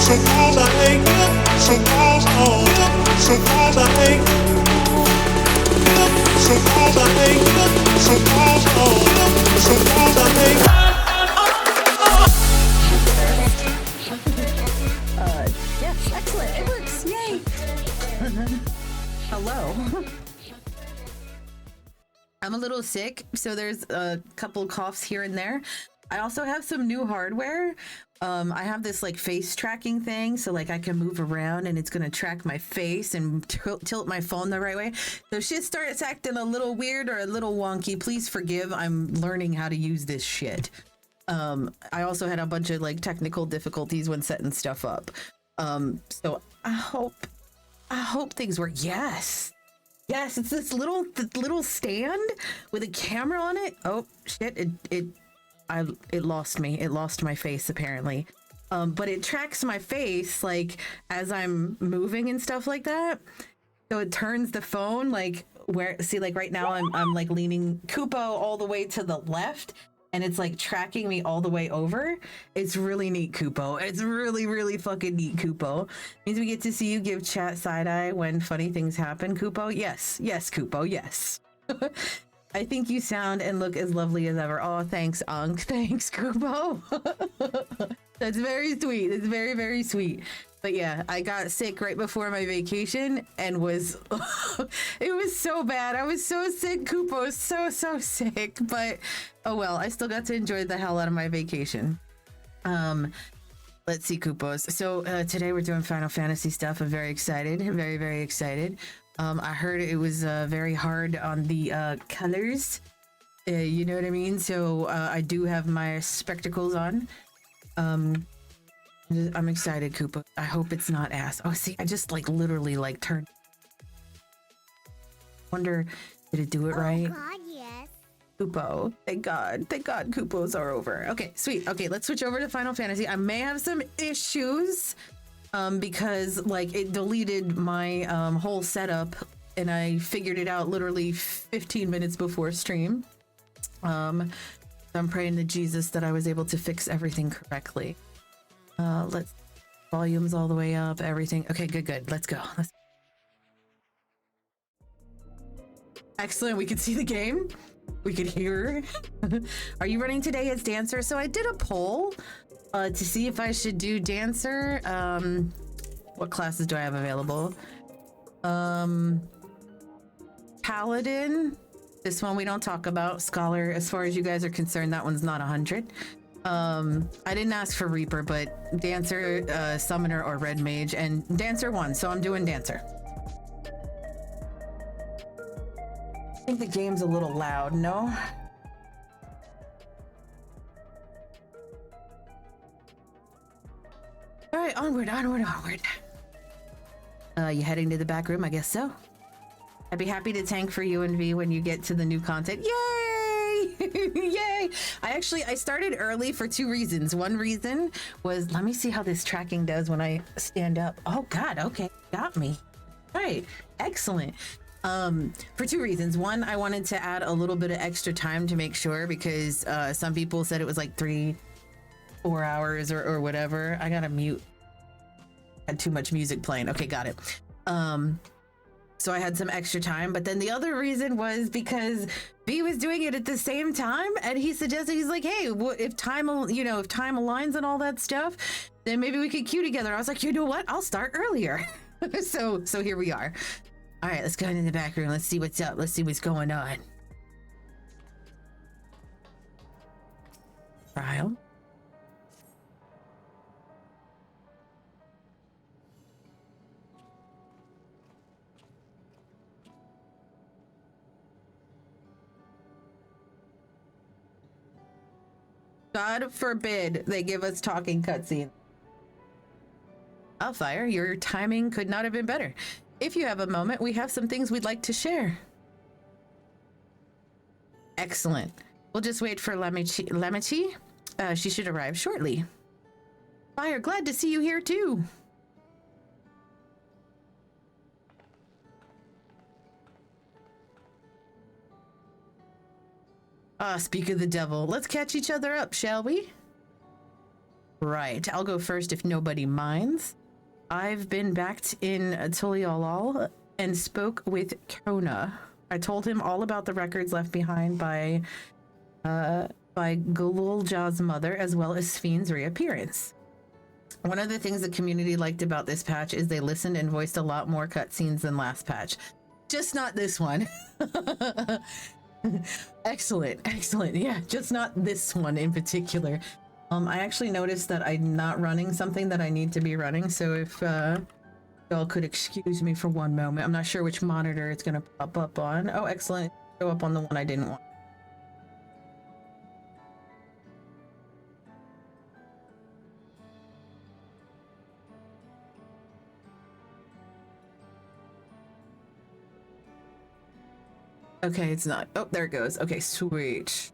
Yes, excellent. It works. Yay. Hello. I'm a little sick, so there's a couple coughs here and there. I also have some new hardware. I have this like face tracking thing, so like I can move around and it's gonna track my face and tilt my phone the right way. So shit starts acting a little weird or a little wonky. Please forgive. I'm learning how to use this shit. I also had a bunch of like technical difficulties when setting stuff up. So I hope things work. Yes, it's this little stand with a camera on it. Oh shit! It lost me. It lost my face apparently. But it tracks my face like as I'm moving and stuff like that. So it turns the phone like like right now I'm like leaning Kupo all the way to the left. And it's like tracking me all the way over. It's really neat, Kupo. It's really fucking neat, Kupo. Means we get to see you give chat side eye when funny things happen, Kupo. Yes, Kupo, yes. I think you sound and look as lovely as ever. Oh, thanks, Ankh. Thanks, Kupo. That's very sweet. It's very sweet. But yeah, I got sick right before my vacation and was it was so bad. I was so sick, Kupo was so sick, but oh well, I still got to enjoy the hell out of my vacation. Let's see, Kupos. So today we're doing Final Fantasy stuff. I'm very excited. Very excited. I heard it was very hard on the colors. You know what I mean? So I do have my spectacles on. I'm excited, Koopa. I hope it's not ass. Oh, see, I just like literally like turned. Wonder, did it do it right? God, yes. Koopo. Thank God. Koopos are over. Okay, sweet. Okay, let's switch over to Final Fantasy. I may have some issues because like it deleted my whole setup and I figured it out literally 15 minutes before stream. I'm praying to Jesus that I was able to fix everything correctly. Let's volumes all the way up, everything. Okay, good. Let's go. Excellent. We can see the game. We can hear. Are you running today as dancer? So I did a poll to see if I should do dancer. What classes do I have available? Paladin. This one we don't talk about. Scholar, as far as you guys are concerned, that one's not 100. I didn't ask for Reaper, but Dancer, Summoner, or Red Mage, and Dancer won, so I'm doing Dancer. I think the game's a little loud, no? All right, onward. You heading to the back room? I guess so. I'd be happy to tank for you and V when you get to the new content. Yay! Yay! I started early for 2 reasons. One reason was, let me see how this tracking does when I stand up. Oh God, okay, got me. All right, excellent. For 2 reasons. One, I wanted to add a little bit of extra time to make sure because some people said it was like 3-4 hours or whatever. I gotta mute. Had too much music playing. Okay, got it. So I had some extra time, but then the other reason was because B was doing it at the same time, and he suggested, he's like, hey, if time aligns and all that stuff, then maybe we could queue together. I was like, you know what? I'll start earlier. so here we are. All right, let's go into the back room. Let's see what's up. Let's see what's going on. Trial. God forbid they give us talking cutscene. Fire, your timing could not have been better. If you have a moment, we have some things we'd like to share. Excellent. We'll just wait for Lamity. She should arrive shortly. Fire, glad to see you here too. Speak of the devil. Let's catch each other up, shall we? Right, I'll go first if nobody minds. I've been back in Tulialal and spoke with Kona. I told him all about the records left behind by Gululja's mother, as well as Sphne's reappearance. One of the things the community liked about this patch is they listened and voiced a lot more cutscenes than last patch. Just not this one. Excellent, excellent. Yeah, just not this one in particular. I actually noticed that I'm not running something that I need to be running, so if y'all could excuse me for one moment. I'm not sure which monitor it's gonna pop up on. Oh, excellent. Show up on the one I didn't want. Okay, it's not. Oh, there it goes. Okay, sweet.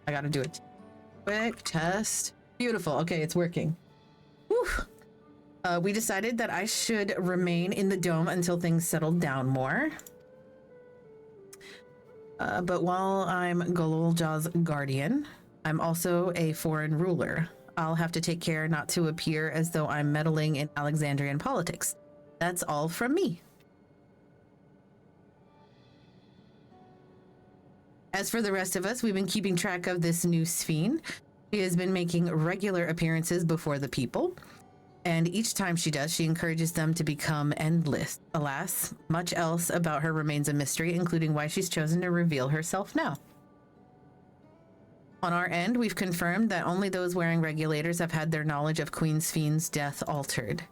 I gotta do it. Quick test. Beautiful. Okay, it's working. Whew. We decided that I should remain in the dome until things settled down more. But while I'm Golulja's guardian, I'm also a foreign ruler. I'll have to take care not to appear as though I'm meddling in Alexandrian politics. That's all from me. As for the rest of us, we've been keeping track of this new Sphene. She has been making regular appearances before the people, and each time she does, she encourages them to become endless. Alas, much else about her remains a mystery, including why she's chosen to reveal herself now. On our end, we've confirmed that only those wearing regulators have had their knowledge of Queen Sphene's death altered.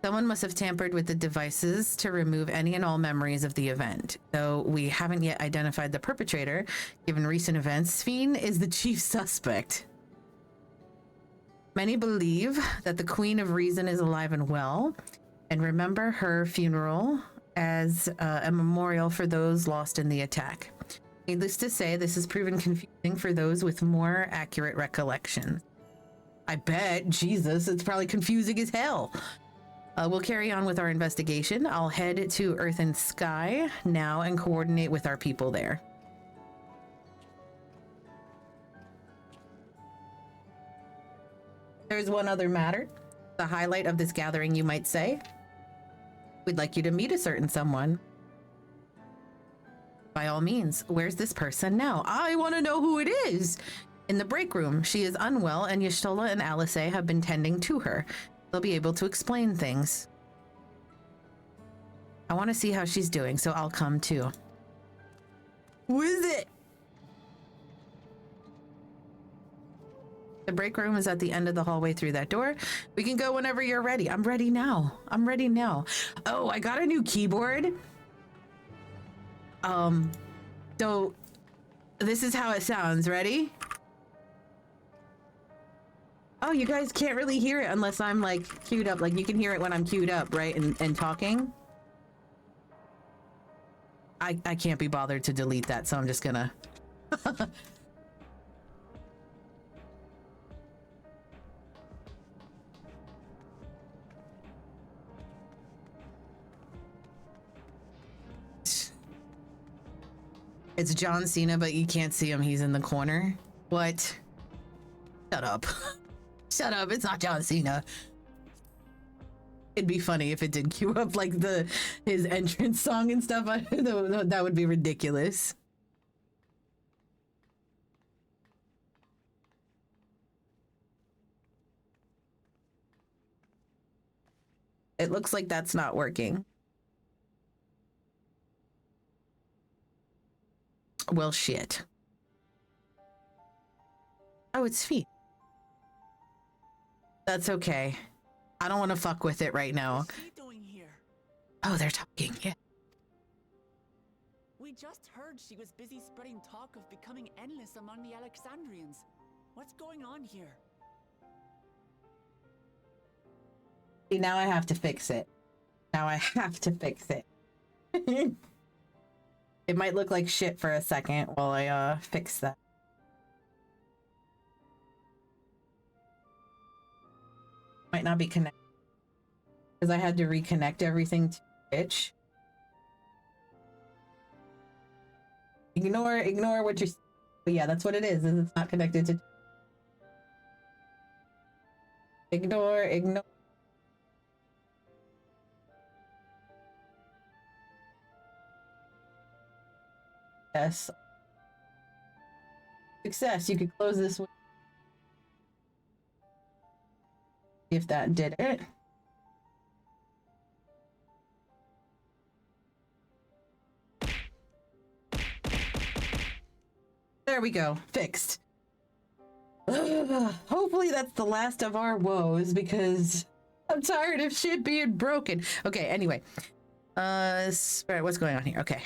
Someone must have tampered with the devices to remove any and all memories of the event. Though we haven't yet identified the perpetrator, given recent events, Sphene is the chief suspect. Many believe that the Queen of Reason is alive and well, and remember her funeral as a memorial for those lost in the attack. Needless to say, this has proven confusing for those with more accurate recollections. I bet, Jesus, it's probably confusing as hell. We'll carry on with our investigation. I'll head to Earth and Sky now and coordinate with our people there. There's one other matter. The highlight of this gathering, you might say. We'd like you to meet a certain someone. By all means, where's this person now? I want to know who it is! In the break room. She is unwell, and Y'shtola and Alice have been tending to her. They'll be able to explain things. I want to see how she's doing, so I'll come too. Who is it? The break room is at the end of the hallway through that door. We can go whenever you're ready. I'm ready now. I'm ready now. Oh, I got a new keyboard. So this is how it sounds. Ready? Oh, you guys can't really hear it unless I'm like queued up. Like you can hear it when I'm queued up, right? And talking. I can't be bothered to delete that, so I'm just gonna. It's John Cena, but you can't see him. He's in the corner. What? Shut up. Shut up. It's not John Cena. It'd be funny if it did cue up like his entrance song and stuff. That would be ridiculous. It looks like that's not working. Well, shit. Oh, it's feet. That's okay. I don't want to fuck with it right now. What's he doing here? Oh, they're talking. Yeah. We just heard she was busy spreading talk of becoming endless among the Alexandrians. What's going on here? See, now I have to fix it. Now I have to fix it. It might look like shit for a second while I fix that. Might not be connected because I had to reconnect everything to Twitch. Ignore what you're. But yeah, that's what it is. It's not connected to. Ignore. Yes. Success. You could close this one. If that did it. There we go. Fixed. Hopefully that's the last of our woes because I'm tired of shit being broken. Okay, anyway. Spirit, what's going on here? Okay.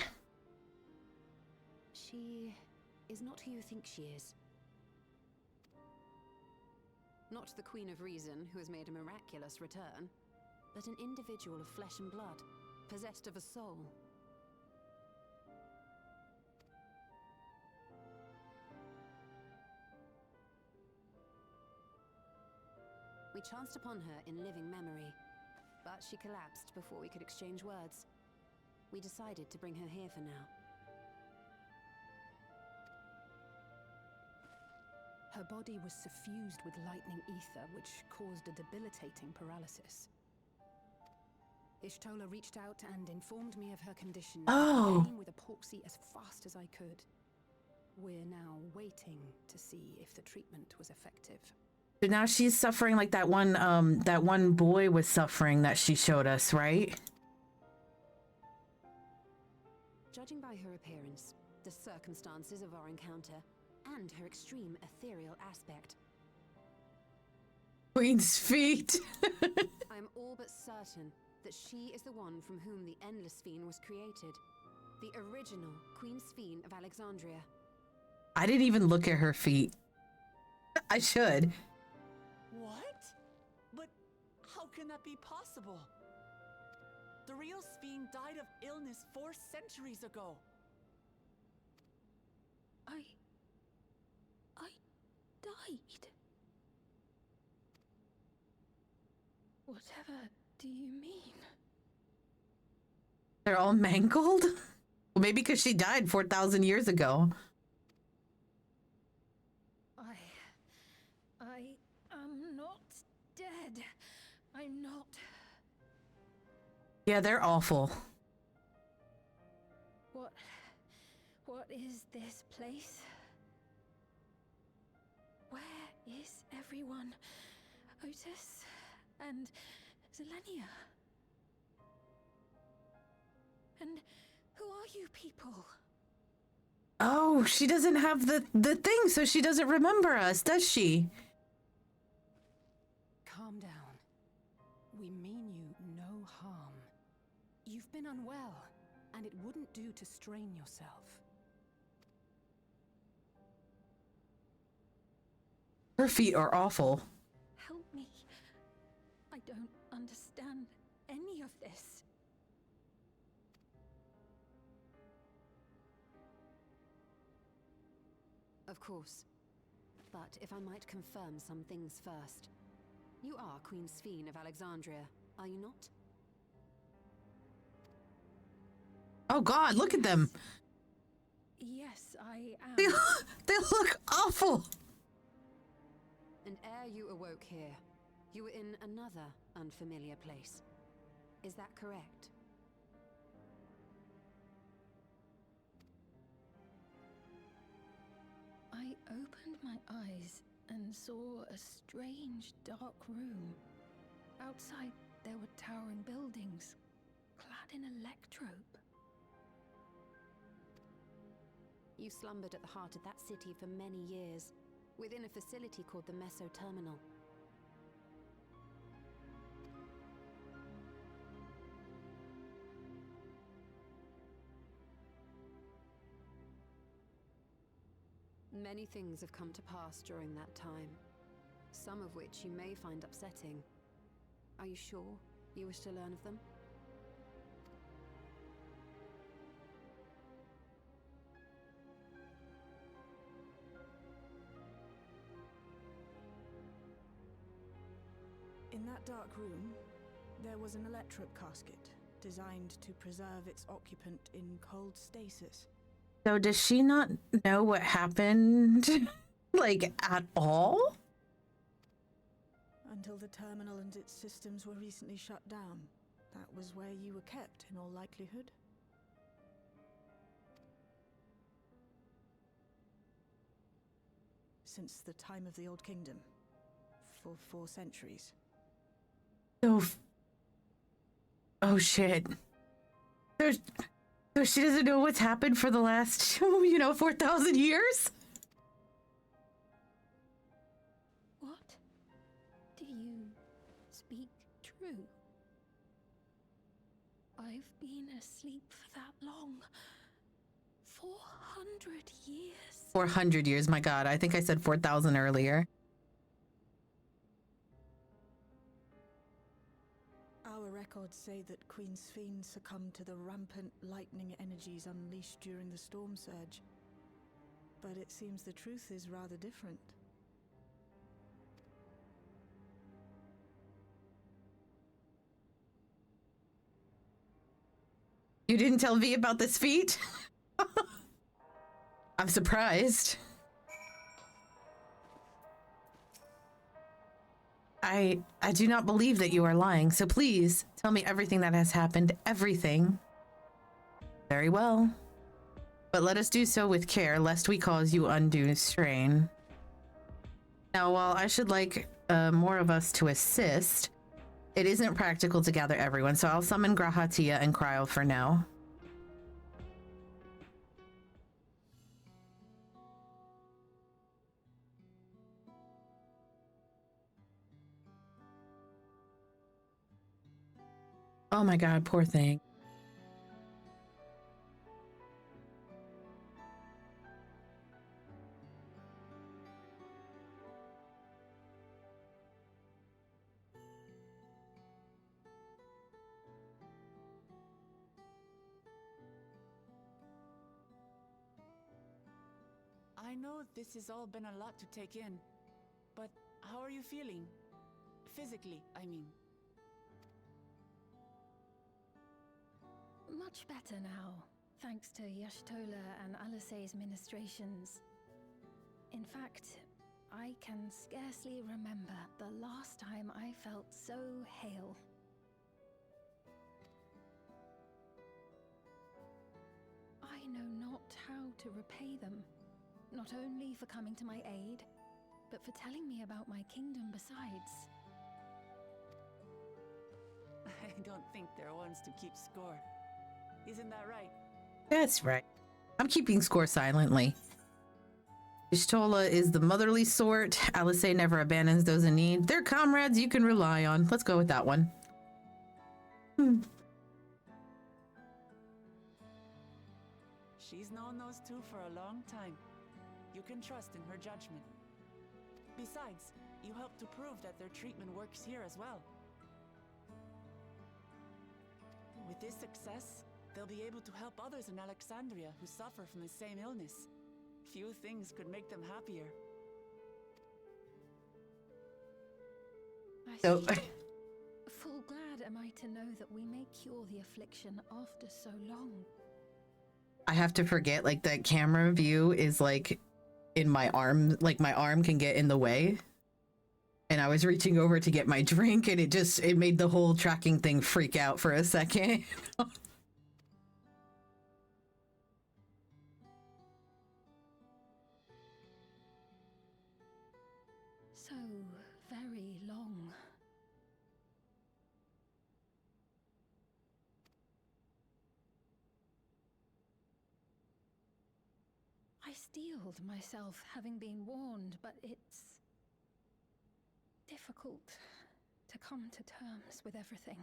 She is not who you think she is. Not the Queen of Reason who has made a miraculous return, but an individual of flesh and blood, possessed of a soul. We chanced upon her in living memory, but she collapsed before we could exchange words. We decided to bring her here for now. Her body was suffused with lightning ether, which caused a debilitating paralysis. Ishtola reached out and informed me of her condition. Oh. I came with a proxy as fast as I could. We're now waiting to see if the treatment was effective. So now she's suffering like that one boy was suffering that she showed us, right? Judging by her appearance, the circumstances of our encounter, and her extreme ethereal aspect, Queen's feet. I am all but certain that she is the one from whom the Endless Fiend was created. The original Queen Fiend of Alexandria. I didn't even look at her feet. I should. What? But how can that be possible? The real Sphene died of illness 4 centuries ago. I died. Whatever do you mean? They're all mangled? Well, maybe because she died 4,000 years ago. I am not dead. I'm not. Yeah, they're awful. What is this place? Where is everyone? Otis and Zelenia. And who are you people? Oh, she doesn't have the thing, so she doesn't remember us, does she? Calm down. We mean you no harm. You've been unwell, and it wouldn't do to strain yourself. Her feet are awful. Help me. I don't understand any of this. Of course. But if I might confirm some things first. You are Queen Sphene of Alexandria, are you not? Oh God, look at them. Yes, I am. They look awful. And ere you awoke here, you were in another unfamiliar place. Is that correct? I opened my eyes and saw a strange dark room. Outside there were towering buildings, clad in electrope. You slumbered at the heart of that city for many years, within a facility called the Meso Terminal. Many things have come to pass during that time, some of which you may find upsetting. Are you sure you wish to learn of them? In that dark room, there was an electrope casket designed to preserve its occupant in cold stasis. So does she not know what happened, like, at all? Until the terminal and its systems were recently shut down. That was where you were kept, in all likelihood. Since the time of the Old Kingdom. For 4 centuries. Oh shit. So she doesn't know what's happened for the last, 4,000 years? What? Do you speak true? I've been asleep for that long. 400 years. 400 years, my god. I think I said 4,000 earlier. Our records say that Queen Sphene succumbed to the rampant lightning energies unleashed during the storm surge. But it seems the truth is rather different. You didn't tell V about this feat? I'm surprised. I do not believe that you are lying, so please tell me everything that has happened. Everything. Very well. But let us do so with care, lest we cause you undue strain. Now, while I should like more of us to assist, it isn't practical to gather everyone, so I'll summon Grahatia and Cryo for now. Oh my god, poor thing. I know this has all been a lot to take in, but how are you feeling? Physically, I mean. Much better now, thanks to Y'shtola and Alisei's ministrations. In fact, I can scarcely remember the last time I felt so hale. I know not how to repay them, not only for coming to my aid, but for telling me about my kingdom besides. I don't think they're ones to keep score. Isn't that right? That's right. I'm keeping score silently. Y'shtola is the motherly sort. Alisei never abandons those in need. They're comrades you can rely on. Let's go with that one. She's known those two for a long time. You can trust in her judgment. Besides, you helped to prove that their treatment works here as well. With this success, they'll be able to help others in Alexandria who suffer from the same illness. Few things could make them happier. I So, see. Full glad am I to know that we may cure the affliction after so long. I have to forget, like, that camera view is, like, in my arm. Like, my arm can get in the way. And I was reaching over to get my drink, and it made the whole tracking thing freak out for a second. So very long. I steeled myself, having been warned, but it's difficult to come to terms with everything.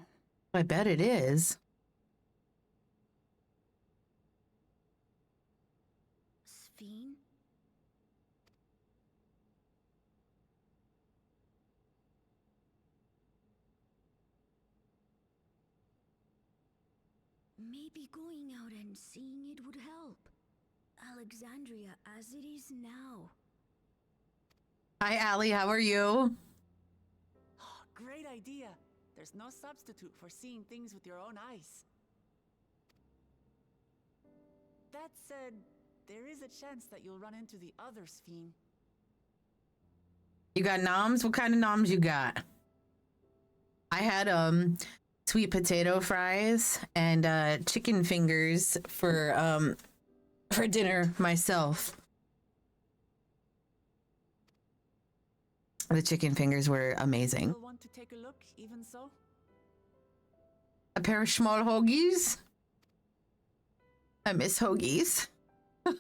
I bet it is. Sphene? Maybe going out and seeing it would help. Alexandria as it is now. Hi, Allie. How are you? Great idea. There's no substitute for seeing things with your own eyes. That said, there is a chance that you'll run into the other Sphene. You got noms? What kind of noms you got? I had sweet potato fries and chicken fingers for dinner myself. The chicken fingers were amazing. You'll want to take a look, even so? A pair of small hoagies. I miss hoagies. I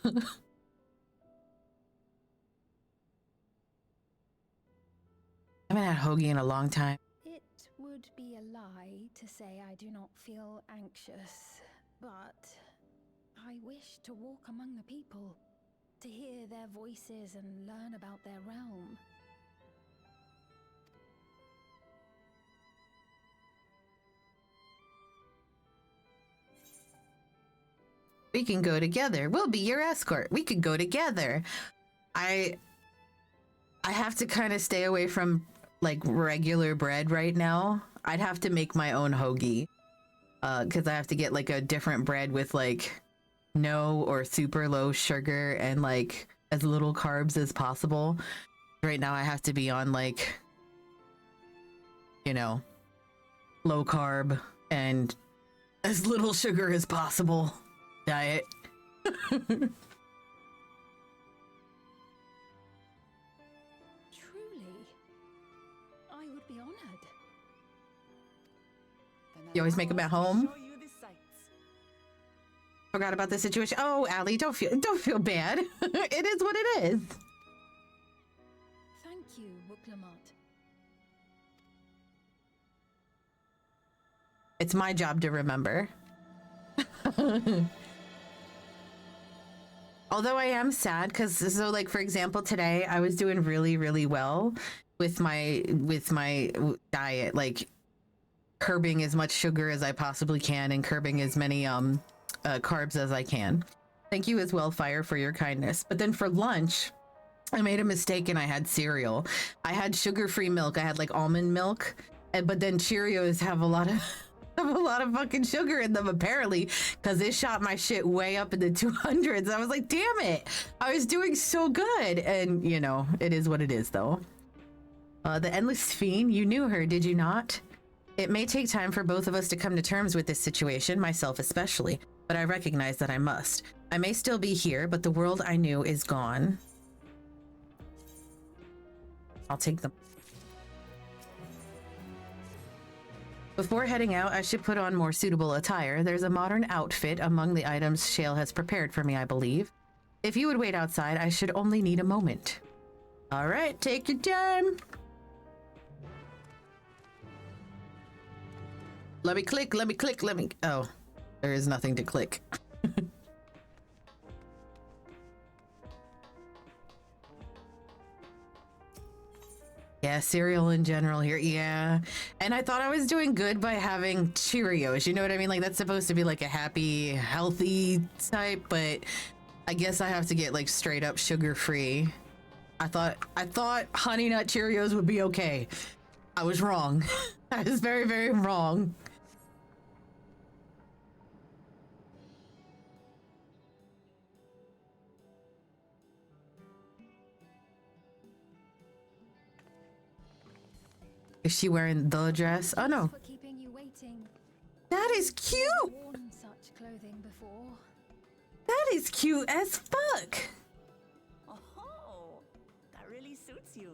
haven't had hoagie in a long time. It would be a lie to say I do not feel anxious, but I wish to walk among the people, to hear their voices and learn about their realm. We can go together. We'll be your escort. We could go together. I have to kind of stay away from like regular bread right now. I'd have to make my own hoagie. Because I have to get like a different bread with like no or super low sugar and like as little carbs as possible. Right now I have to be on like, you know, low carb and as little sugar as possible diet. Truly, I would be honored. You always make them at home? Show you the sights. Forgot about the situation. Oh, Allie, don't feel bad. It is what it is. Thank you, Wuklamot. It's my job to remember. Although I am sad because, so like for example, today I was doing really, really well with my diet, like curbing as much sugar as I possibly can and curbing as many carbs as I can. Thank you as well, Fire, for your kindness. But then for lunch, I made a mistake and I had cereal. I had sugar-free milk. I had like almond milk, but then Cheerios have a lot of fucking sugar in them apparently, because it shot my shit way up in the 200s. I was like, damn it, I was doing so good. And you know, it is what it is though. The Endless Fiend, you knew her, did you not? It may take time for both of us to come to terms with this situation, myself especially, but I recognize that I must. I may still be here, but the world I knew is gone. I'll take them. Before heading out, I should put on more suitable attire. There's a modern outfit among the items Shale has prepared for me, I believe. If you would wait outside, I should only need a moment. All right, take your time. Let me click, oh, there is nothing to click. Yeah, cereal in general here. Yeah. And I thought I was doing good by having Cheerios. You know what I mean? Like that's supposed to be like a happy, healthy type, but I guess I have to get like straight up sugar-free. I thought Honey Nut Cheerios would be okay. I was wrong. I was very, very wrong. Is she wearing the dress? Oh no. For keeping you waiting. That is cute. I've worn such clothing before. That is cute as fuck. Oh, that really suits you.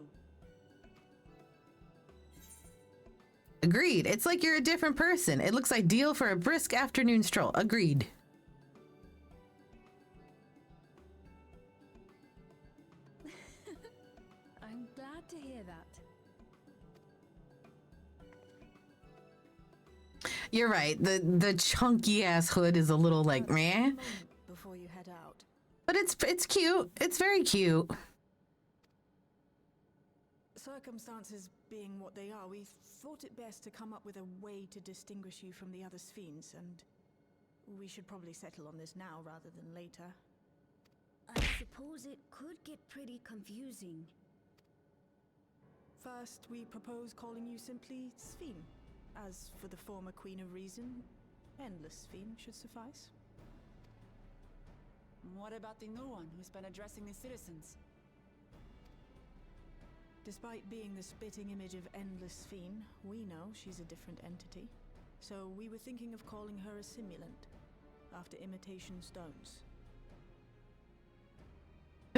Agreed. It's like you're a different person. It looks ideal for a brisk afternoon stroll. Agreed. I'm glad to hear that. You're right. The chunky ass hood is a little like meh, Before you head out. but it's cute. It's very cute. Circumstances being what they are, we thought it best to come up with a way to distinguish you from the other Sphenes, and we should probably settle on this now rather than later. I suppose it could get pretty confusing. First, we propose calling you simply Sphene. As for the former Queen of Reason, Endless Sphene should suffice. What about the new one who's been addressing the citizens? Despite being the spitting image of Endless Fiend, we know she's a different entity. So we were thinking of calling her a simulant, after imitation stones.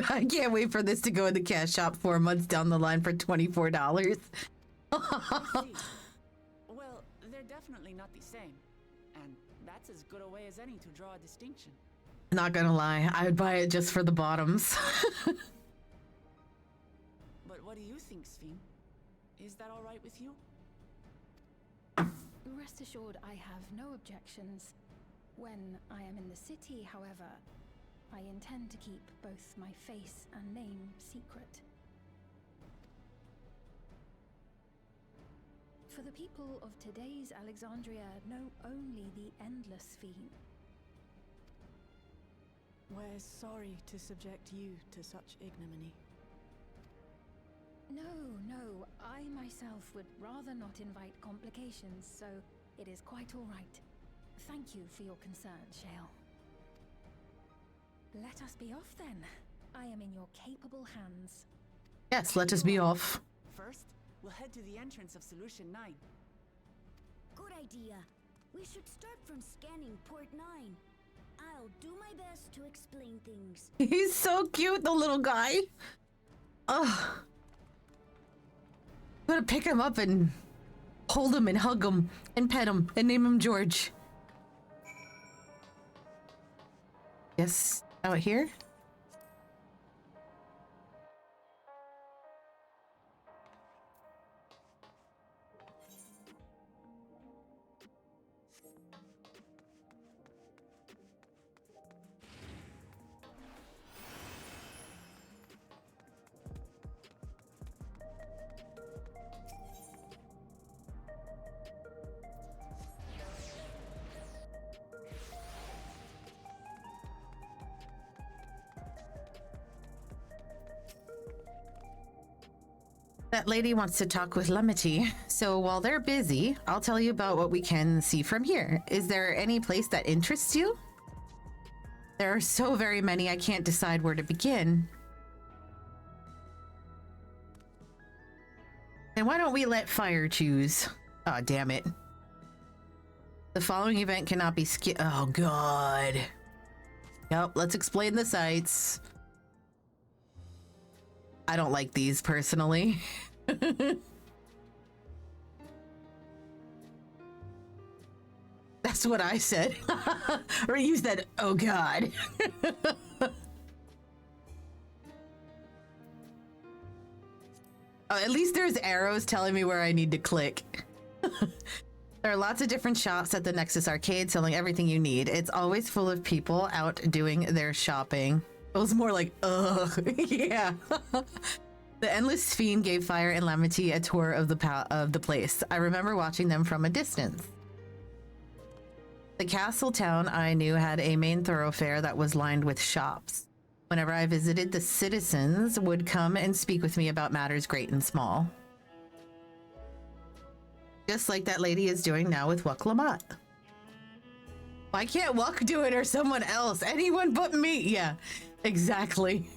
I can't wait for this to go in the cash shop 4 months down the line for $24. I see. Well, they're definitely not the same. And that's as good a way as any to draw a distinction. Not gonna lie, I would buy it just for the bottoms. But what do you think, Sphene? Is that all right with you? Rest assured, I have no objections. When I am in the city, however, I intend to keep both my face and name secret. For the people of today's Alexandria know only the Endless Fiend. We're sorry to subject you to such ignominy. No, I myself would rather not invite complications, so it is quite all right. Thank you for your concern, Shale. Let us be off then. I am in your capable hands. Yes, let us be off. First, we'll head to the entrance of Solution 9. Good idea. We should start from scanning Port 9. I'll do my best to explain things. He's so cute, the little guy. Ugh. I'm gonna pick him up and hold him and hug him and pet him and name him George. Yes, out here? That lady wants to talk with Lemity, so while they're busy, I'll tell you about what we can see from here. Is there any place that interests you? There are so very many, I can't decide where to begin. And why don't we let Fire choose? Oh, damn it. The following event cannot be skipped. Oh, God. Yep, let's explain the sites. I don't like these personally. That's what I said. Or you said, oh God. Oh, at least there's arrows telling me where I need to click. There are lots of different shops at the Nexus Arcade selling everything you need. It's always full of people out doing their shopping. It was more like, ugh, yeah. The Endless Fiend gave Fire and Lemity a tour of the place. I remember watching them from a distance. The castle town I knew had a main thoroughfare that was lined with shops. Whenever I visited, the citizens would come and speak with me about matters great and small. Just like that lady is doing now with Wuk Lamat. Why can't Wuk do it or someone else? Anyone but me. Yeah, exactly.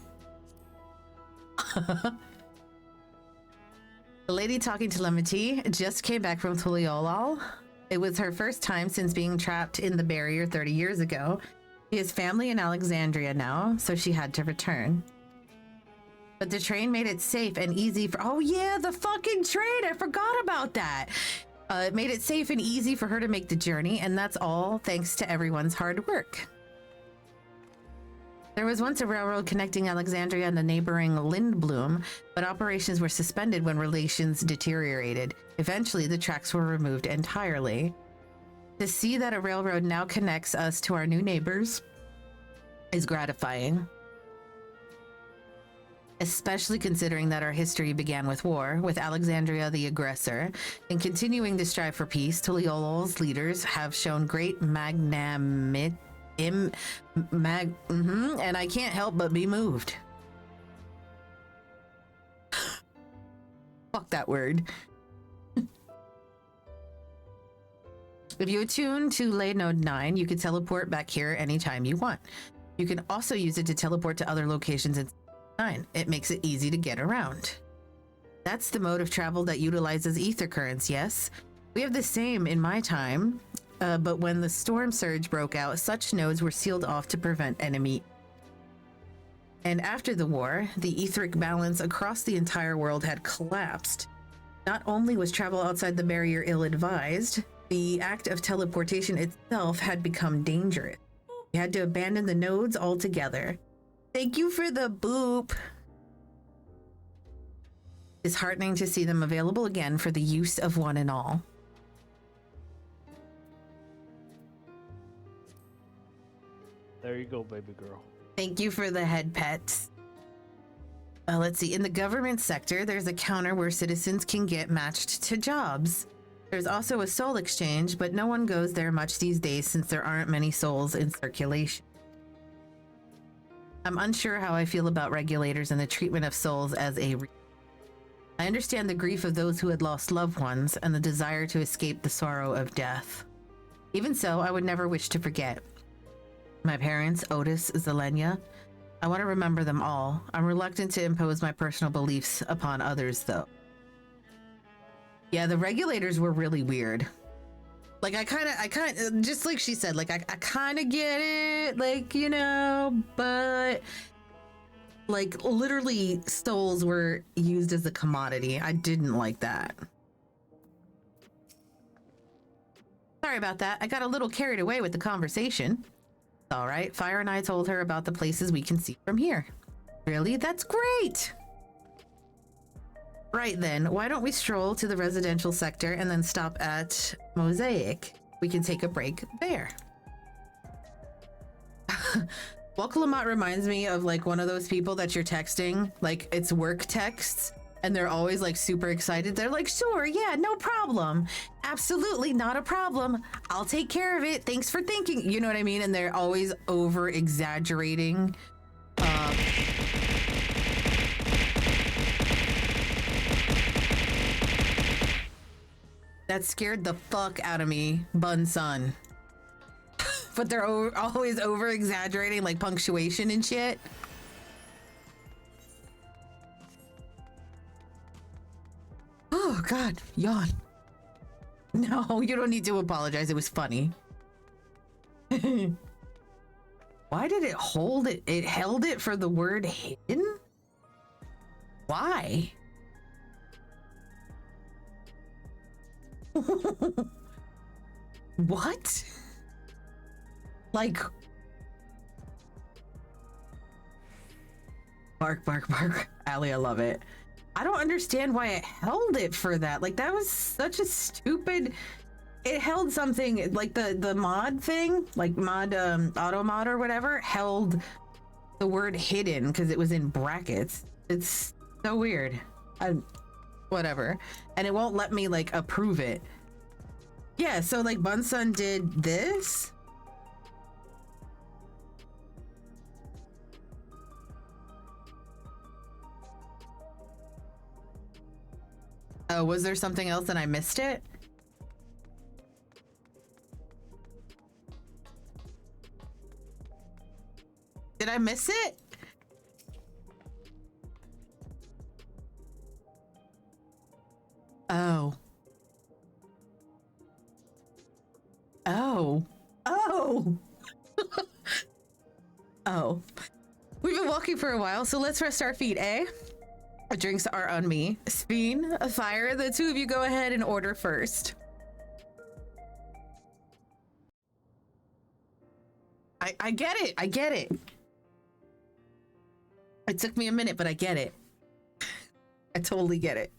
The lady talking to Lemity just came back from Tuliolal. It was her first time since being trapped in the barrier 30 years ago. She has family in Alexandria now, so she had to return. But the train made it safe and easy for— oh yeah, the fucking train! I forgot about that! It made it safe and easy for her to make the journey, and that's all thanks to everyone's hard work. There was once a railroad connecting Alexandria and the neighboring Lindblom, but operations were suspended when relations deteriorated. Eventually, the tracks were removed entirely. To see that a railroad now connects us to our new neighbors is gratifying. Especially considering that our history began with war, with Alexandria the aggressor. In continuing to strive for peace, Tuliolol's leaders have shown great magnanimity. And I can't help but be moved. Fuck that word. If you attune to Lay Node 9, you can teleport back here anytime you want. You can also use it to teleport to other locations in 9. It makes it easy to get around. That's the mode of travel that utilizes ether currents, yes? We have the same in my time, but when the storm surge broke out, such nodes were sealed off to prevent enemy. And after the war, the etheric balance across the entire world had collapsed. Not only was travel outside the barrier ill-advised, the act of teleportation itself had become dangerous. We had to abandon the nodes altogether. Thank you for the boop. It's heartening to see them available again for the use of one and all. There you go, baby girl. Thank you for the head pets. Let's see. In the government sector, there's a counter where citizens can get matched to jobs. There's also a soul exchange, but no one goes there much these days since there aren't many souls in circulation. I'm unsure how I feel about regulators and the treatment of souls as a... I understand the grief of those who had lost loved ones and the desire to escape the sorrow of death. Even so, I would never wish to forget. My parents, Otis, Zelenia. I want to remember them all. I'm reluctant to impose my personal beliefs upon others, though. Yeah, the regulators were really weird. Like, I kind of, just like she said, like, I kind of get it, like, you know, but, like, literally souls were used as a commodity. I didn't like that. Sorry about that. I got a little carried away with the conversation. All right, Fire and I told her about the places we can see from here. Really? That's great! Right then, why don't we stroll to the residential sector and then stop at Mosaic? We can take a break there. Walkalamat reminds me of like one of those people that you're texting, like it's work texts, and they're always like super excited. They're like, sure, yeah, no problem. Absolutely not a problem. I'll take care of it. Thanks for thinking. You know what I mean? And they're always over exaggerating. That scared the fuck out of me, Bun Sun. But they're always over exaggerating like punctuation and shit. Oh God, yawn. No, you don't need to apologize. It was funny. Why did it hold it? It held it for the word hidden? Why? What? Like, bark, bark, bark. Allie, I love it. I don't understand why it held it for that. Like, that was such a stupid... It held something, like the mod thing, like mod, auto mod or whatever, held the word hidden because it was in brackets. It's so weird. Whatever. And it won't let me, like, approve it. Yeah, so, like, Bunsun did this. Oh, was there something else and I missed it? Did I miss it? Oh. Oh. Oh. Oh. We've been walking for a while, so let's rest our feet, eh? Drinks are on me. Speen, a Fire, the two of you go ahead and order first. I get it. I get it. It took me a minute, but I get it. I totally get it.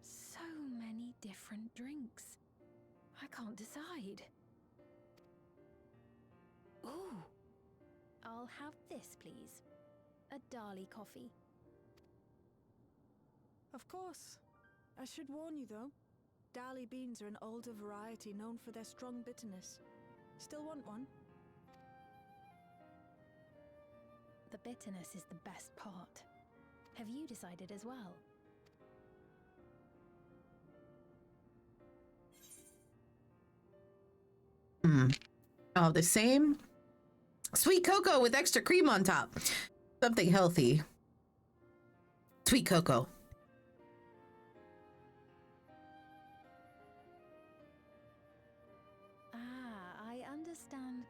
So many different drinks. I can't decide. Ooh. I'll have this, please. A Dali coffee. Of course. I should warn you though, Dali beans are an older variety known for their strong bitterness. Still want one? The bitterness is the best part. Have you decided as well? Oh, the same? Sweet cocoa with extra cream on top. Something healthy. Sweet cocoa.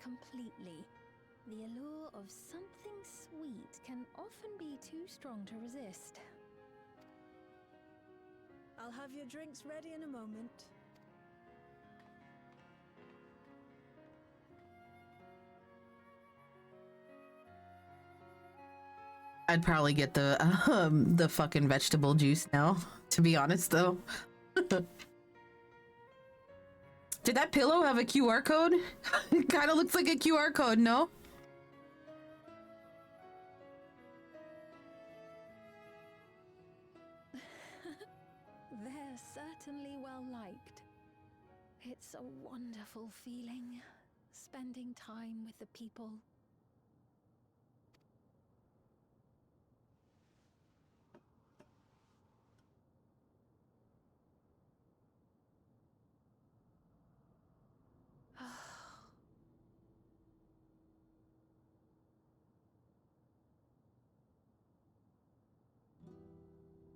completely. The allure of something sweet can often be too strong to resist. I'll have your drinks ready in a moment. I'd probably get the fucking vegetable juice now, to be honest though. Did that pillow have a QR code? It kind of looks like a QR code, no? They're certainly well liked. It's a wonderful feeling, spending time with the people.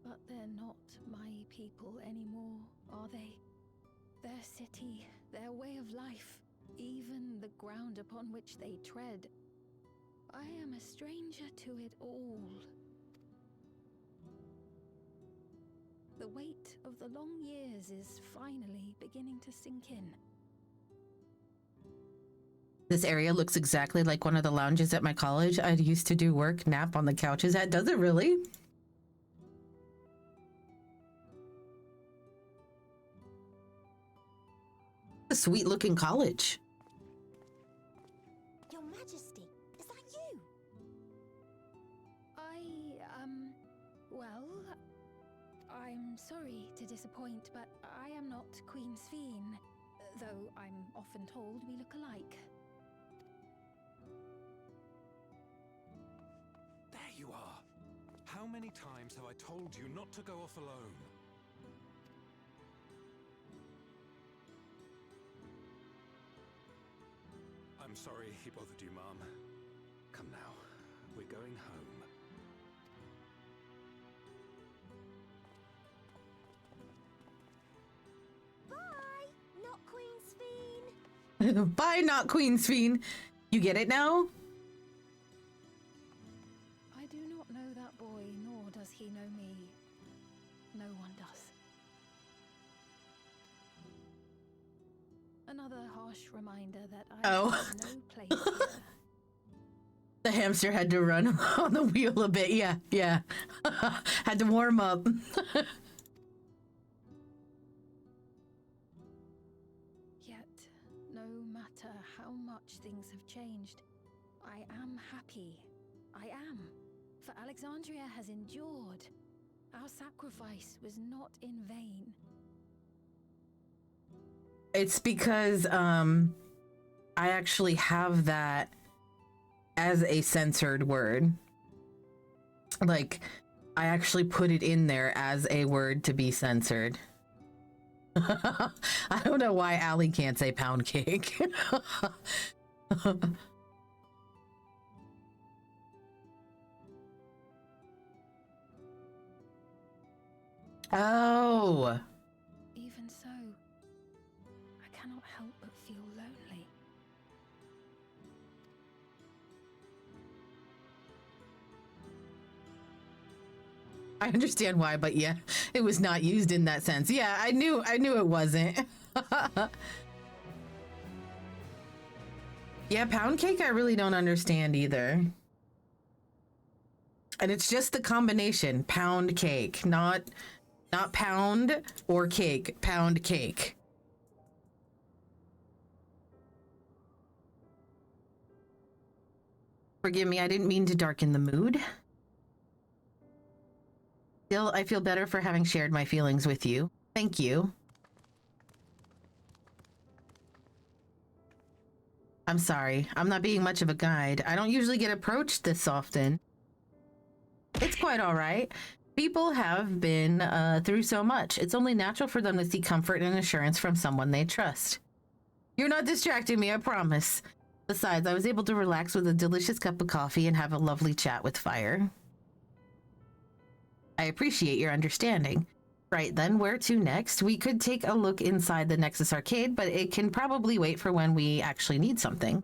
But they're not my people anymore, are they? Their city, their way of life, even the ground upon which they tread. I am a stranger to it all. The weight of the long years is finally beginning to sink in. This area looks exactly like one of the lounges at my college. I used to do work, nap on the couches at. Does it really? A sweet looking college. Your Majesty, is that you? Well, I'm sorry to disappoint, but I am not Queen Sphene, though I'm often told we look alike. There you are. How many times have I told you not to go off alone? I'm sorry he bothered you, Mom. Come now, we're going home. Bye, not Queen Sphene. Bye, not Queen Sphene. You get it now? I do not know that boy, nor does he know me. No one does. Another harsh reminder that I have no place here. The hamster had to run on the wheel a bit. Yeah. Had to warm up. Yet, no matter how much things have changed, I am happy. I am. For Alexandria has endured. Our sacrifice was not in vain. It's because I actually have that as a censored word. Like, I actually put it in there as a word to be censored. I don't know why Allie can't say pound cake. Oh. Even so, I cannot help but feel lonely. I understand why, but yeah, it was not used in that sense. Yeah, I knew it wasn't. Yeah, pound cake I really don't understand either. And it's just the combination, pound cake, not pound or cake, pound cake. Forgive me, I didn't mean to darken the mood. Still, I feel better for having shared my feelings with you. Thank you. I'm sorry, I'm not being much of a guide. I don't usually get approached this often. It's quite all right. People have been through so much. It's only natural for them to seek comfort and assurance from someone they trust. You're not distracting me, I promise. Besides, I was able to relax with a delicious cup of coffee and have a lovely chat with Fire. I appreciate your understanding. Right then, where to next? We could take a look inside the Nexus Arcade, but it can probably wait for when we actually need something.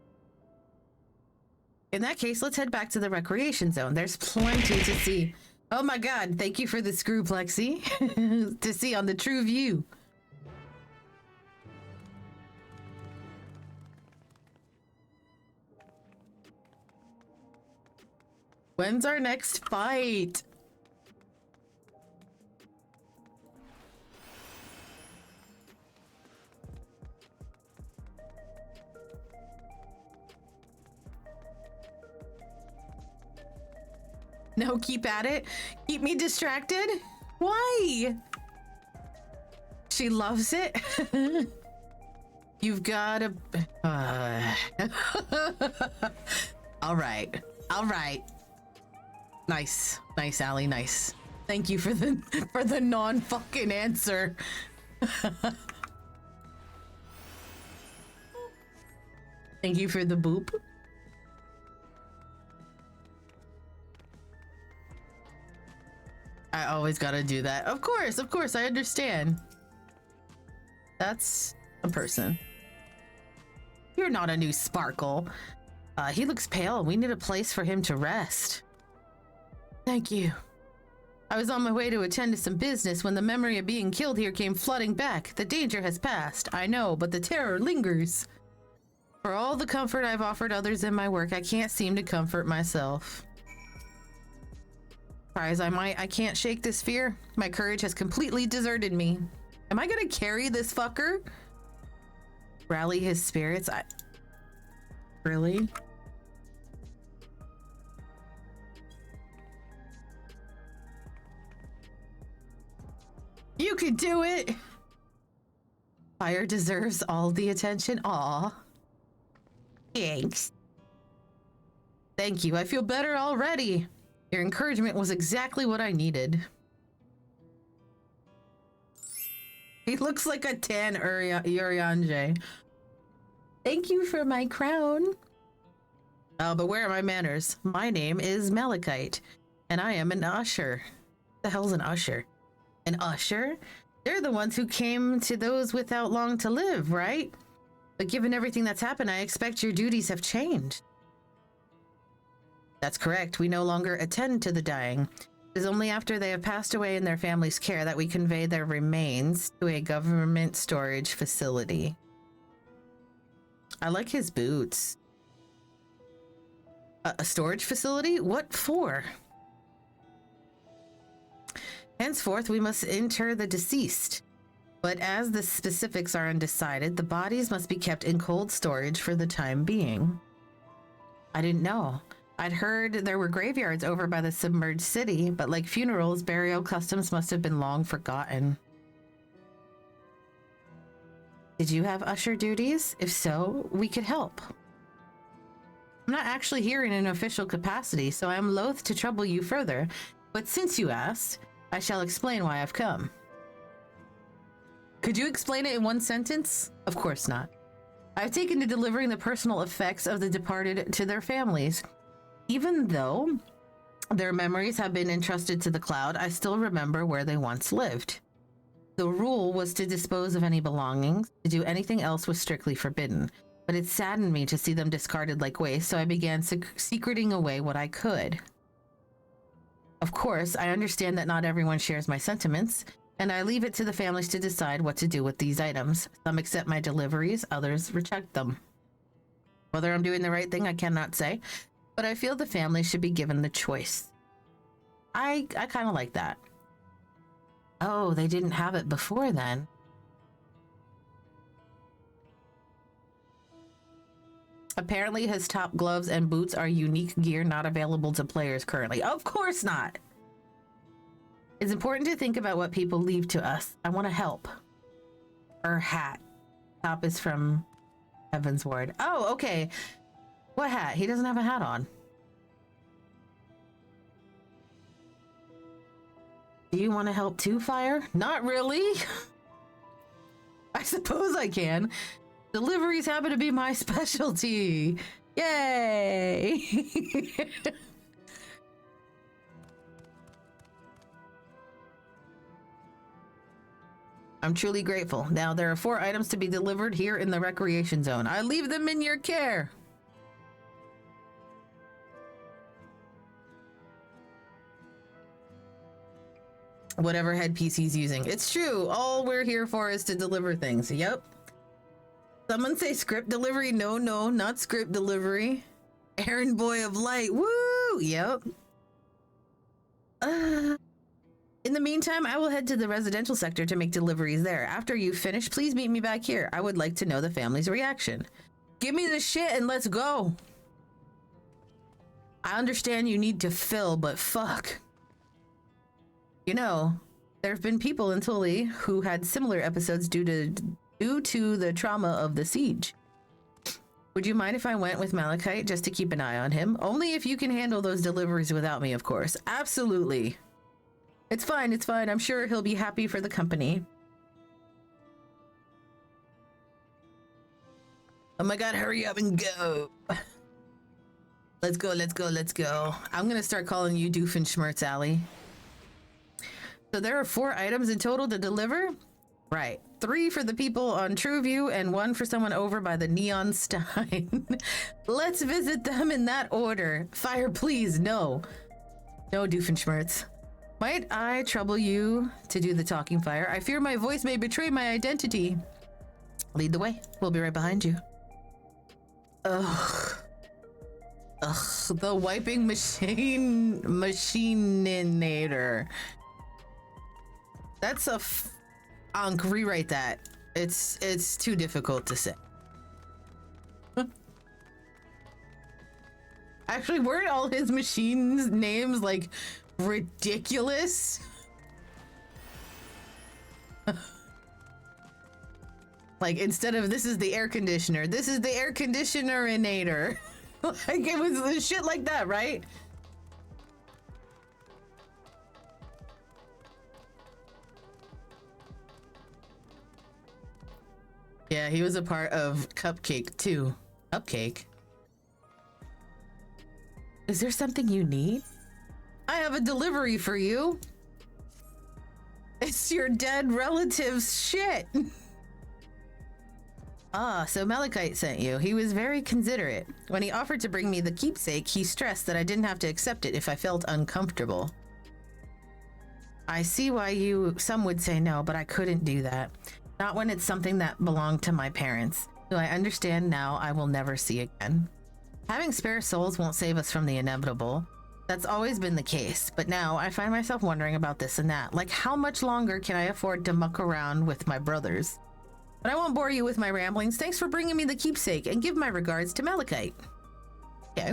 In that case, let's head back to the recreation zone. There's plenty to see. Oh my god, thank you for the screw, Plexi. To see on the true view. When's our next fight? No, keep at it. Keep me distracted. Why? She loves it. You've got to. All right. All right. Nice, nice, Allie. Nice. Thank you for the non-fucking answer. Thank you for the boop. I always gotta do that. Of course, I understand. That's a person. You're not a new Sparkle. He looks pale. We need a place for him to rest. Thank you. I was on my way to attend to some business when the memory of being killed here came flooding back. The danger has passed, I know, but the terror lingers. For all the comfort I've offered others in my work, I can't seem to comfort myself. Try as I might, I can't shake this fear. My courage has completely deserted me. Am I gonna carry this fucker? Rally his spirits? Really? You could do it! Fire deserves all the attention. Aw. Thanks. Thank you. I feel better already. Your encouragement was exactly what I needed. He looks like a tan Urianje. Thank you for my crown. Oh, but where are my manners? My name is Malachite, and I am an usher. The hell's an usher? An usher? They're the ones who came to those without long to live, right? But given everything that's happened, I expect your duties have changed. That's correct. We no longer attend to the dying. It is only after they have passed away in their family's care that we convey their remains to a government storage facility. I like his boots. A storage facility? What for? Henceforth, we must inter the deceased. But as the specifics are undecided, the bodies must be kept in cold storage for the time being. I didn't know. I'd heard there were graveyards over by the submerged city, but like funerals, burial customs must have been long forgotten. Did you have usher duties? If so, we could help. I'm not actually here in an official capacity, so I am loath to trouble you further, but since you asked, I shall explain why I've come. Could you explain it in one sentence? Of course not. I've taken to delivering the personal effects of the departed to their families. Even though their memories have been entrusted to the cloud, I still remember where they once lived. The rule was to dispose of any belongings. To do anything else was strictly forbidden. But it saddened me to see them discarded like waste, so I began secreting away what I could. Of course, I understand that not everyone shares my sentiments, and I leave it to the families to decide what to do with these items. Some accept my deliveries, others reject them. Whether I'm doing the right thing, I cannot say, but I feel the family should be given the choice. I kind of like that. Oh, they didn't have it before then. Apparently his top gloves and boots are unique gear not available to players currently. Of course not. It's important to think about what people leave to us. I want to help. Her hat. Top is from Heaven's Ward. Oh, okay. What hat? He doesn't have a hat on. Do you want to help too, Fire? Not really. I suppose I can. Deliveries happen to be my specialty. Yay! I'm truly grateful. Now, there are 4 items to be delivered here in the recreation zone. I leave them in your care. whatever headpiece he's using. It's true. All we're here for is to deliver things. Yep. Someone say script delivery. No, not script delivery. Errand boy of light. Woo! Yep. In the meantime, I will head to the residential sector to make deliveries there. After you finish, please meet me back here. I would like to know the family's reaction. Give me the shit and let's go. I understand you need to fill, but fuck. You know, there have been people in Tully who had similar episodes due to the trauma of the siege. Would you mind if I went with Malachite just to keep an eye on him? Only if you can handle those deliveries without me, of course. Absolutely. It's fine, it's fine. I'm sure he'll be happy for the company. Oh my god, hurry up and go. Let's go, let's go, let's go. I'm gonna start calling you Doofenshmirtz Alley. So there are 4 items in total to deliver? Right. 3 for the people on Trueview and 1 for someone over by the Neon Stein. Let's visit them in that order. Fire, please. No. No, Doofenshmirtz. Might I trouble you to do the talking, Fire? I fear my voice may betray my identity. Lead the way. We'll be right behind you. Ugh. Ugh. The wiping machininator. That's a rewrite that. It's too difficult to say. Actually, weren't all his machines names like ridiculous? Like instead of this is the air conditioner, this is the air conditioner-inator. Like it was shit like that, right? Yeah, he was a part of Cupcake too. Cupcake? Is there something you need? I have a delivery for you. It's your dead relative's shit. Ah, so Malachite sent you. He was very considerate. When he offered to bring me the keepsake, he stressed that I didn't have to accept it if I felt uncomfortable. I see why some would say no, but I couldn't do that. Not when it's something that belonged to my parents, who I understand now I will never see again. Having spare souls won't save us from the inevitable. That's always been the case, but now I find myself wondering about this and that. Like, how much longer can I afford to muck around with my brothers? But I won't bore you with my ramblings. Thanks for bringing me the keepsake, and give my regards to Malachite. Okay.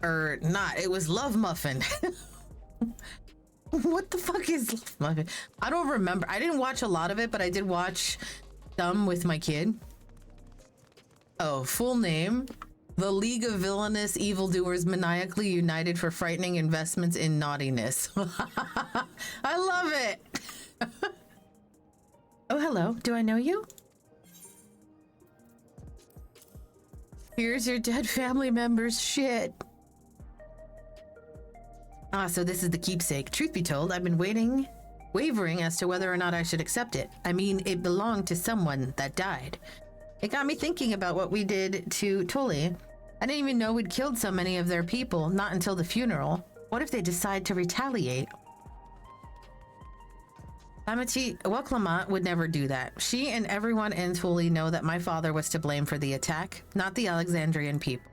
Or not, it was Love Muffin. What the fuck is Love Muffin? I don't remember. I didn't watch a lot of it, but I did watch some with my kid. Oh, full name. The League of Villainous Evildoers Maniacally United for Frightening Investments in Naughtiness. I love it. Oh, hello. Do I know you? Here's your dead family member's shit. Ah, so this is the keepsake. Truth be told, I've been wavering as to whether or not I should accept it. I mean, it belonged to someone that died. It got me thinking about what we did to Tully. I didn't even know we'd killed so many of their people, not until the funeral. What if they decide to retaliate? Clement would never do that. She and everyone in Tully know that my father was to blame for the attack, not the Alexandrian people.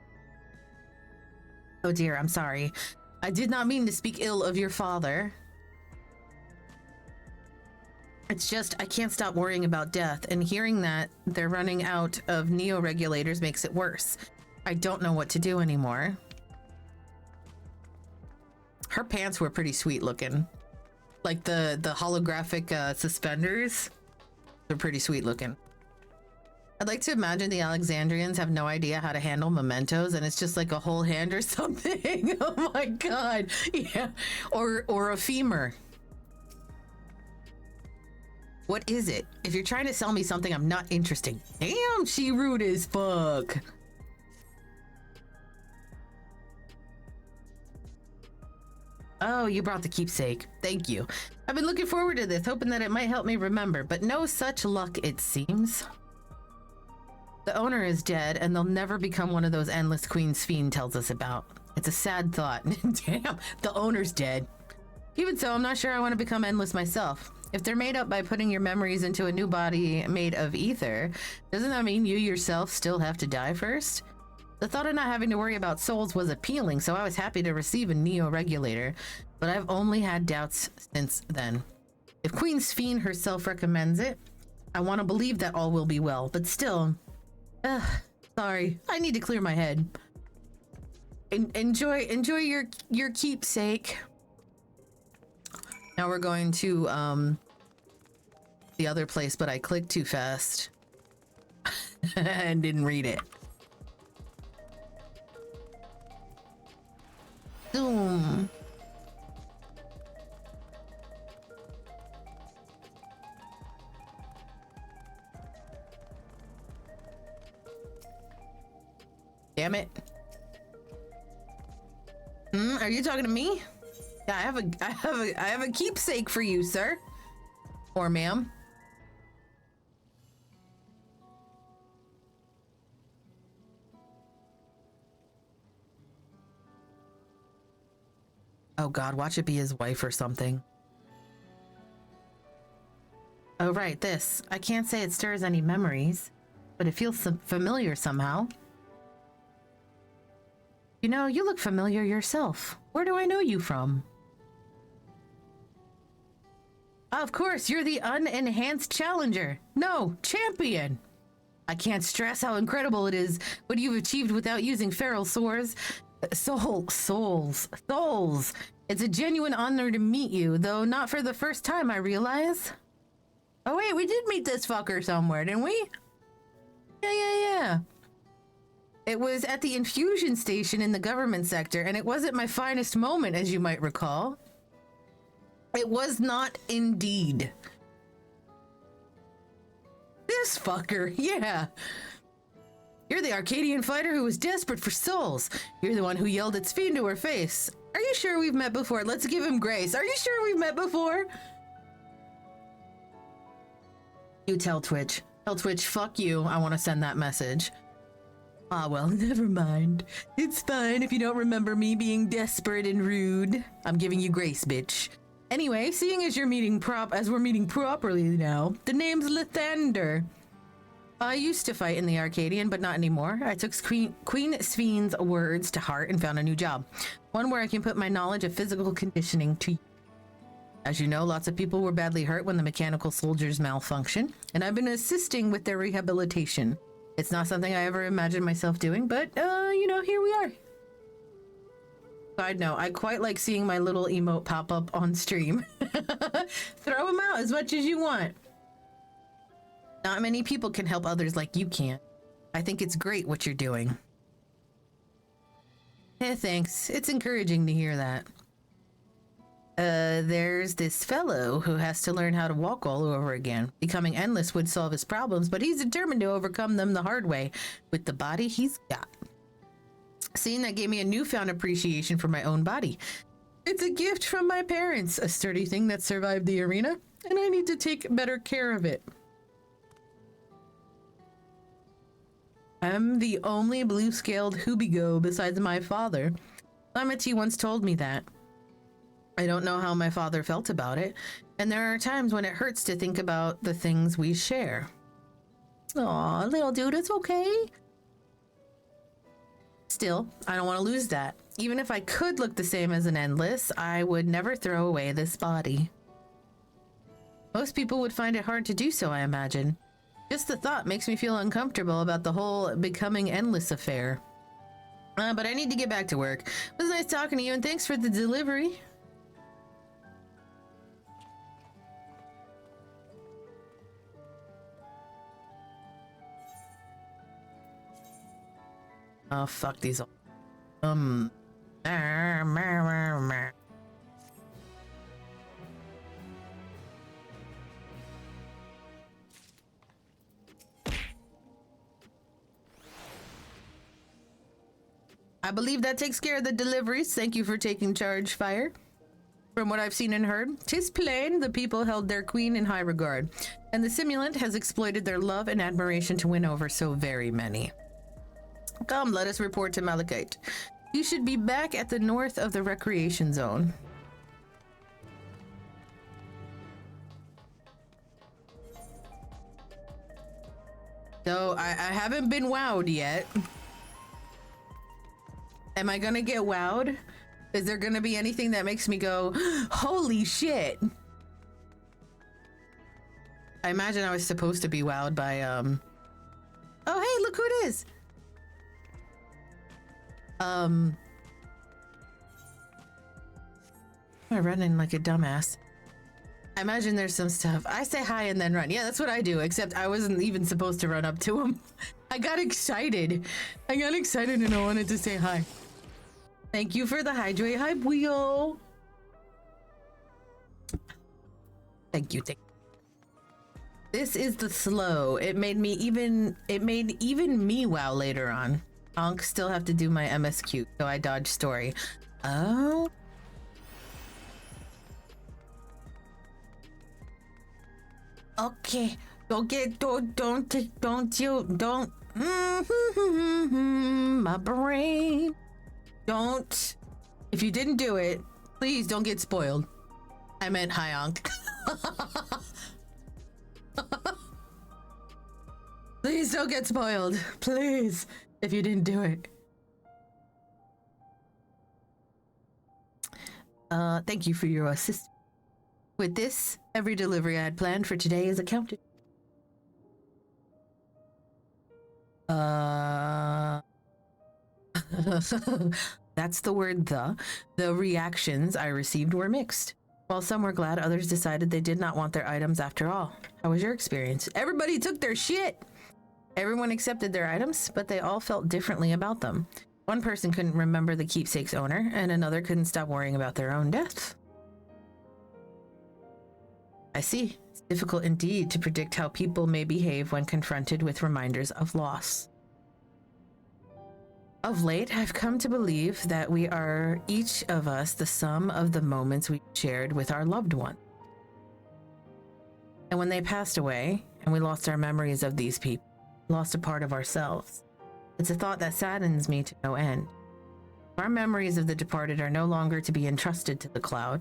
Oh dear, I'm sorry. I did not mean to speak ill of your father. It's just, I can't stop worrying about death, and hearing that they're running out of neo-regulators makes it worse. I don't know what to do anymore. Her pants were pretty sweet looking. Like the holographic suspenders, they're pretty sweet looking. I'd like to imagine the Alexandrians have no idea how to handle mementos, and it's just like a whole hand or something. Oh my god. Yeah. Or a femur. What is it? If you're trying to sell me something, I'm not interested. Damn, she rude as fuck. Oh, you brought the keepsake. Thank you. I've been looking forward to this, hoping that it might help me remember, but no such luck, it seems. The owner is dead, and they'll never become one of those endless Queen's Fiend tells us about. It's a sad thought. Damn, the owner's dead. Even so, I'm not sure I want to become endless myself. If they're made up by putting your memories into a new body made of ether, doesn't that mean you yourself still have to die first? The thought of not having to worry about souls was appealing, so I was happy to receive a neo-regulator, but I've only had doubts since then. If Queen Sphene herself recommends it, I want to believe that all will be well, but still, sorry, I need to clear my head. Enjoy your keepsake. Now we're going to the other place, but I clicked too fast and didn't read it. Zoom. Damn it. Are you talking to me? Yeah, I have a keepsake for you, sir. Or ma'am. Oh God, watch it be his wife or something. Oh right, this. I can't say it stirs any memories, but it feels familiar somehow. You know, you look familiar yourself. Where do I know you from? Of course, you're the unenhanced challenger. No, champion. I can't stress how incredible it is what you've achieved without using feral souls. Souls. It's a genuine honor to meet you, though not for the first time, I realize. Oh wait, we did meet this fucker somewhere, didn't we? Yeah. It was at the infusion station in the government sector, and it wasn't my finest moment, as you might recall. It was not indeed. This fucker, yeah. You're the Arcadian fighter who was desperate for souls. You're the one who yelled at Sphene to her face. Are you sure we've met before? Let's give him grace. Are you sure we've met before? You tell Twitch. Tell Twitch, fuck you. I want to send that message. Ah, well, never mind. It's fine if you don't remember me being desperate and rude. I'm giving you grace, bitch. Anyway, seeing as we're meeting properly now, the name's Lathander. I used to fight in the Arcadian, but not anymore. I took Queen Sphene's words to heart and found a new job. One where I can put my knowledge of physical conditioning to use. As you know, lots of people were badly hurt when the mechanical soldiers malfunction, and I've been assisting with their rehabilitation. It's not something I ever imagined myself doing, but, you know, here we are. Side note, I quite like seeing my little emote pop up on stream. Throw them out as much as you want. Not many people can help others like you can. I think it's great what you're doing. Thanks. It's encouraging to hear that. There's this fellow who has to learn how to walk all over again. Becoming endless would solve his problems, but he's determined to overcome them the hard way with the body he's got. Seeing that gave me a newfound appreciation for my own body. It's a gift from my parents, a sturdy thing that survived the arena, and I need to take better care of it. I'm the only blue-scaled Hubigo besides my father. Lamity once told me that. I don't know how my father felt about it, and there are times when it hurts to think about the things we share. Aw, little dude, it's okay. Still, I don't want to lose that. Even if I could look the same as an endless, I would never throw away this body. Most people would find it hard to do so, I imagine. Just the thought makes me feel uncomfortable about the whole becoming endless affair. But I need to get back to work. It was nice talking to you, and thanks for the delivery. Oh, fuck these all. I believe that takes care of the deliveries. Thank you for taking charge, Fire. From what I've seen and heard, 'tis plain the people held their queen in high regard, and the simulant has exploited their love and admiration to win over so very many. Come, let us report to Malachite. You should be back at the north of the recreation zone. So I haven't been wowed yet. Am I gonna get wowed? Is there gonna be anything that makes me go, holy shit? I imagine I was supposed to be wowed by, oh, hey, look who it is. I'm running like a dumbass. I imagine there's some stuff. I say hi and then run. Yeah, that's what I do, except I wasn't even supposed to run up to him. I got excited. And I wanted to say hi. Thank you for the hydrate hype wheel. Thank you. This is the slow. It made even me wow later on. I'll still have to do my MSQ, so I dodge story. Oh. Okay. Don't my brain. Don't. If you didn't do it, please don't get spoiled. I meant hi, Ankh. Please don't get spoiled. Please. If you didn't do it. Thank you for your assistance. With this, every delivery I had planned for today is accounted. That's the word, the. The reactions I received were mixed. While some were glad, others decided they did not want their items after all. How was your experience? Everybody took their shit! Everyone accepted their items, but they all felt differently about them. One person couldn't remember the keepsake's owner, and another couldn't stop worrying about their own death. I see. It's difficult indeed to predict how people may behave when confronted with reminders of loss. Of late, I've come to believe that we are, each of us, the sum of the moments we shared with our loved one. And when they passed away, and we lost our memories of these people, lost a part of ourselves, it's a thought that saddens me to no end. If our memories of the departed are no longer to be entrusted to the cloud,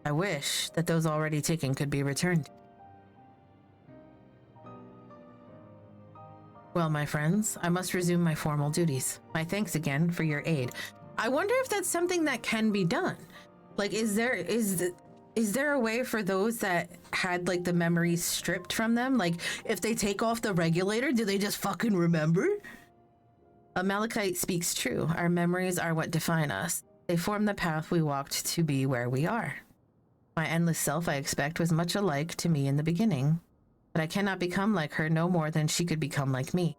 I wish that those already taken could be returned. Well, my friends, I must resume my formal duties. My thanks again for your aid. I wonder if that's something that can be done. Like, is there a way for those that had like the memories stripped from them? Like, if they take off the regulator, do they just fucking remember? A Malachite speaks true. Our memories are what define us. They form the path we walked to be where we are. My endless self, I expect, was much alike to me in the beginning. But I cannot become like her no more than she could become like me.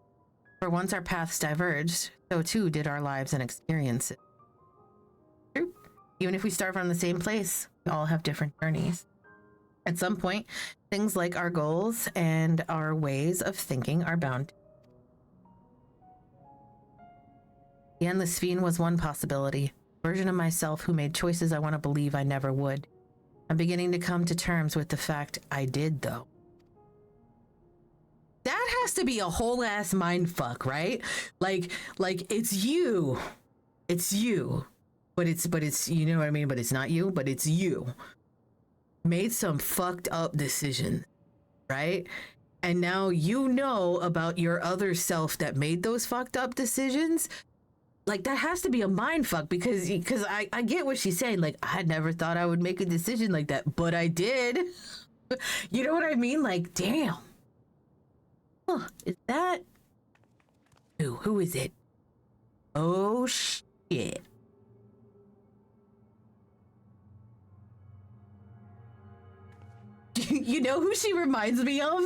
For once our paths diverged, so too did our lives and experiences. True. Even if we start from the same place, we all have different journeys. At some point, things like our goals and our ways of thinking are bound. The Endless Fiend was one possibility, a version of myself who made choices I want to believe I never would. I'm beginning to come to terms with the fact I did, though. That has to be a whole ass mind fuck, right? Like it's you, but it's you know what I mean? But it's not you, but it's you. Made some fucked up decision, right? And now you know about your other self that made those fucked up decisions. Like, that has to be a mind fuck because I get what she's saying. Like, I never thought I would make a decision like that, but I did. You know what I mean? Like, damn. Huh, is that? Who is it? Oh, shit. You know who she reminds me of?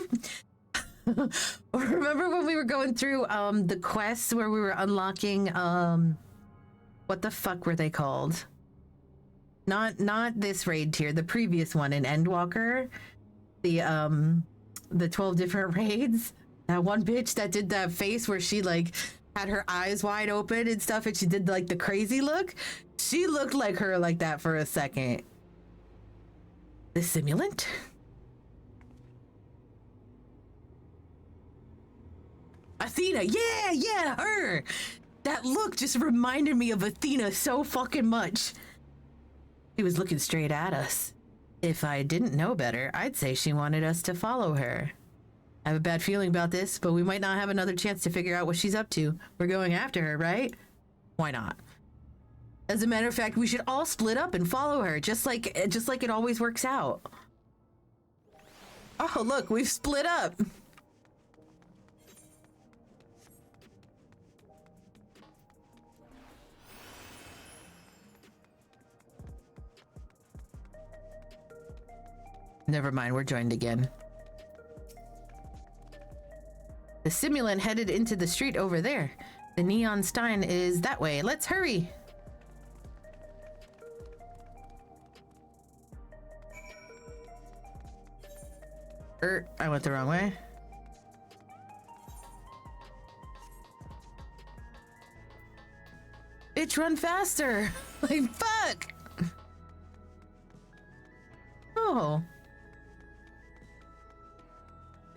Remember when we were going through the quests where we were unlocking what the fuck were they called? Not this raid tier, the previous one in Endwalker. The 12 different raids. That one bitch that did that face where she like had her eyes wide open and stuff and she did like the crazy look. She looked like her like that for a second. The simulant? Athena, yeah, her. That look just reminded me of Athena so fucking much. She was looking straight at us. If I didn't know better, I'd say she wanted us to follow her. I have a bad feeling about this, but we might not have another chance to figure out what she's up to. We're going after her, right? Why not? As a matter of fact, we should all split up and follow her, just like it always works out. Oh, look, we've split up. Never mind, we're joined again. The simulant headed into the street over there. The neon stein is that way. Let's hurry. I went the wrong way. Bitch, run faster. Like, fuck. Oh.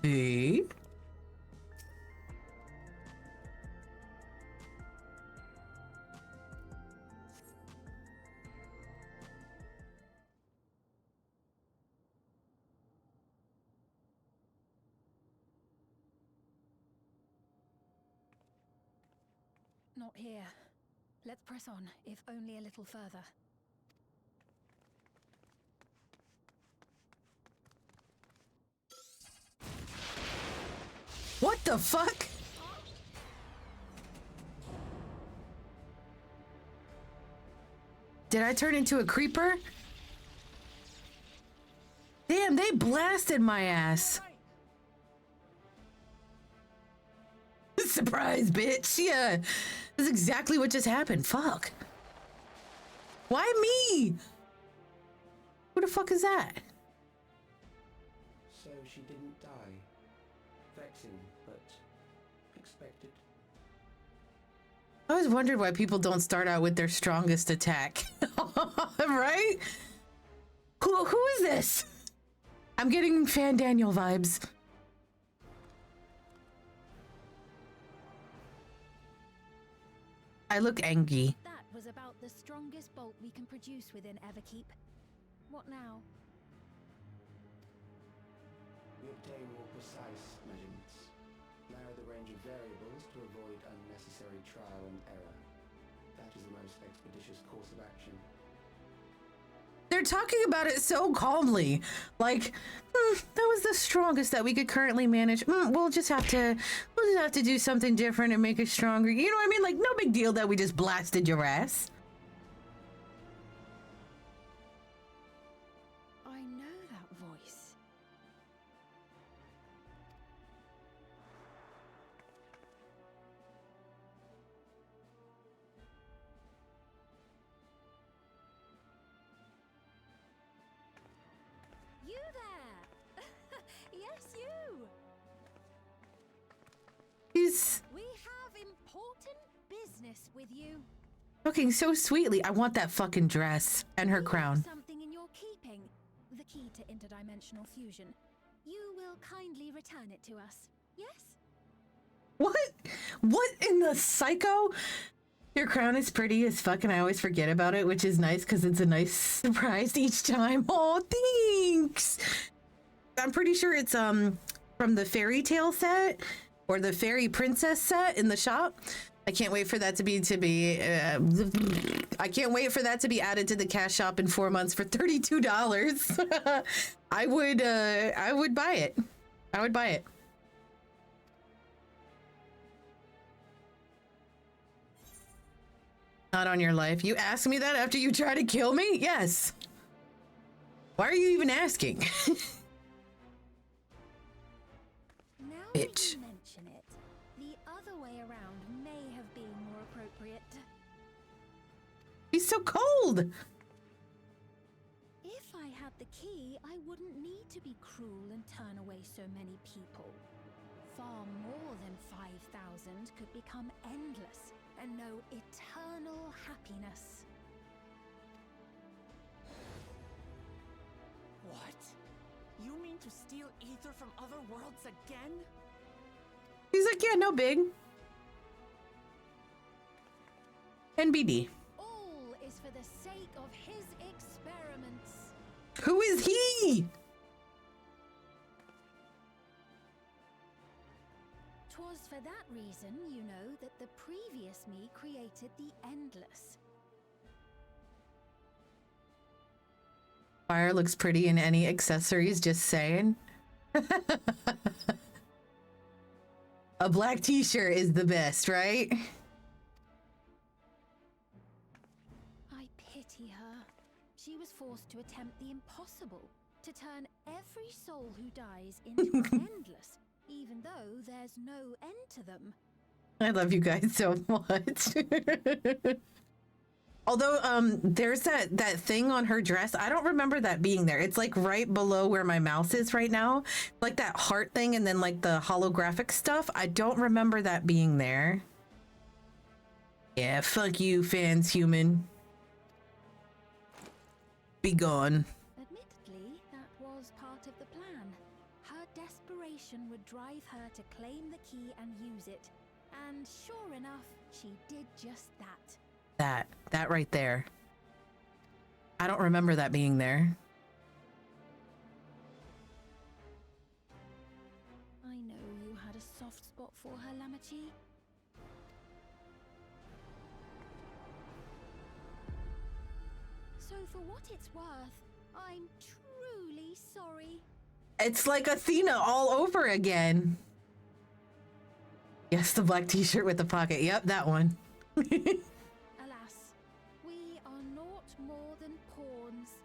B. Not here. Let's press on, if only a little further. What the fuck? Did I turn into a creeper? Damn, they blasted my ass. Surprise, bitch. Yeah, that's exactly what just happened. Fuck. Why me? Who the fuck is that? So she didn't die. Vexing, but expected. I always wondered why people don't start out with their strongest attack. Right? Who is this? I'm getting Fan Daniel vibes. I look angry. That was about the strongest bolt we can produce within Everkeep. What now? We obtain more precise measurements. Narrow the range of variables to avoid unnecessary trial and error. That is the most expeditious course of action. They're talking about it so calmly. Like, that was the strongest that we could currently manage. We'll just have to do something different and make it stronger. You know what I mean? Like, no big deal that we just blasted your ass. I know that voice. You there! Yes, you! He's We have important business with you. talking so sweetly. I want that fucking dress and her You have crown. Something in your keeping. The key to interdimensional fusion. You will kindly return it to us, yes? What? What in the psycho? Your crown is pretty as fuck, and I always forget about it, which is nice because it's a nice surprise each time. Oh, thanks. I'm pretty sure it's from the fairy tale set or the fairy princess set in the shop. I can't wait for that to be I can't wait for that to be added to the cash shop in 4 months for $32. I would buy it. I would buy it. Not on your life. You asked me that after you tried to kill me? Yes. Why are you even asking? Now Bitch. that you mention it, the other way around may have been more appropriate. He's so cold. If I had the key, I wouldn't need to be cruel and turn away so many people. Far more than 5,000 could become endless and know eternal happiness. What? You mean to steal ether from other worlds again? He's like, yeah, no big. NBD. All is for the sake of his experiments. Who is he? 'Twas for that reason, you know, that the previous me created the Endless. Fire looks pretty in any accessories, just saying. A black t-shirt is the best, right? I pity her. She was forced to attempt the impossible, to turn every soul who dies into an Endless, even though there's no end to them. I love you guys so much. Although, there's that thing on her dress. I don't remember that being there. It's like right below where my mouse is right now. Like that heart thing and then like the holographic stuff. I don't remember that being there. Yeah, fuck you, fans, human. Be gone. Admittedly, that was part of the plan. Her desperation would drive her to claim the key and use it. And sure enough, she did just that. That right there. I don't remember that being there. I know you had a soft spot for her, Lamachi. So for what it's worth, I'm truly sorry. It's like Athena all over again. Yes, the black t-shirt with the pocket. Yep, that one. Alas, we are naught more than pawns,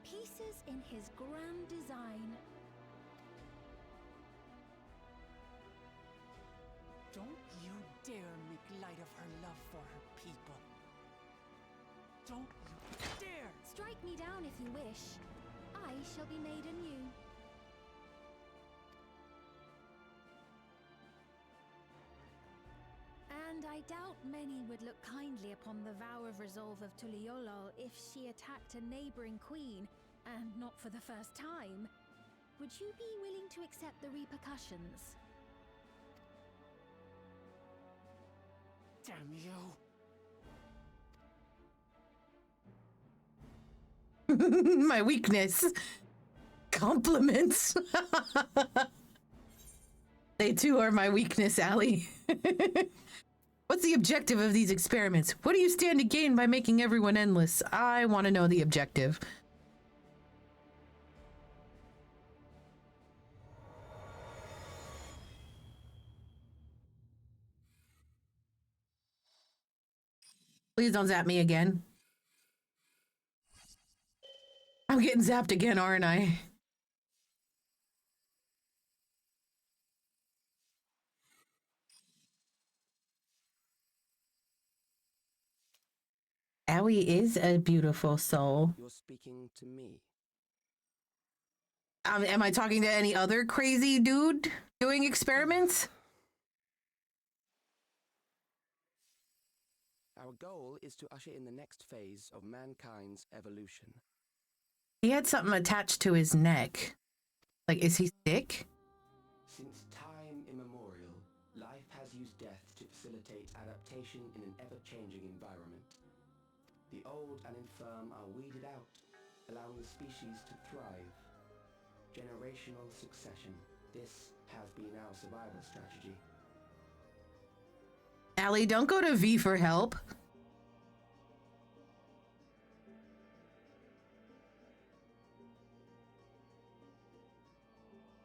pieces in his grand design. Don't you dare make light of her love for her people. Don't you dare! Strike me down if you wish. I shall be made anew. And I doubt many would look kindly upon the vow of resolve of Tuliolol if she attacked a neighboring queen, and not for the first time. Would you be willing to accept the repercussions? Damn you! My weakness. Compliments. They too are my weakness, Allie. What's the objective of these experiments? What do you stand to gain by making everyone endless? I want to know the objective. Please don't zap me again. I'm getting zapped again, aren't I? Aoi is a beautiful soul. You're speaking to me. Am I talking to any other crazy dude doing experiments? Our goal is to usher in the next phase of mankind's evolution. He had something attached to his neck. Like, is he sick? Since time immemorial, life has used death to facilitate adaptation in an ever-changing environment. The old and infirm are weeded out, allowing the species to thrive. Generational succession. This has been our survival strategy. Allie, don't go to V for help.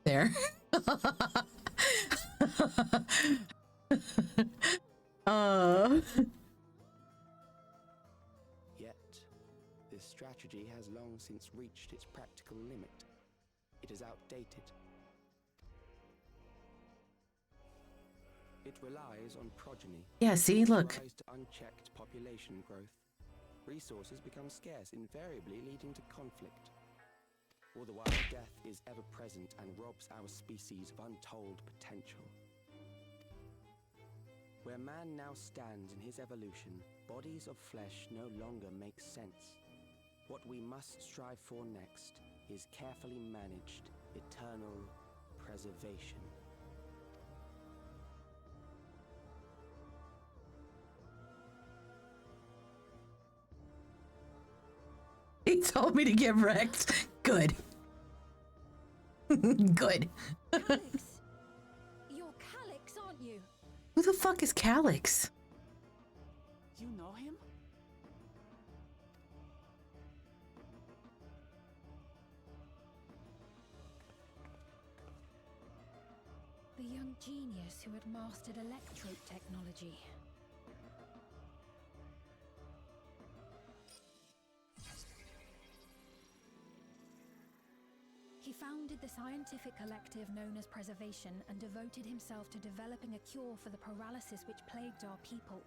There. Yet, this strategy has long since reached its practical limit. It is outdated. It relies on progeny. Yeah, see, look. Rise to unchecked population growth. Resources become scarce, invariably leading to conflict. All the while, death is ever present and robs our species of untold potential. Where man now stands in his evolution, bodies of flesh no longer make sense. What we must strive for next is carefully managed, eternal preservation. He told me to get wrecked. Good. Good. Calyx! Your calyx, are aren't you? Who the fuck is Calyx? You know him? The young genius who had mastered electrope technology. He founded the scientific collective known as Preservation and devoted himself to developing a cure for the paralysis which plagued our people.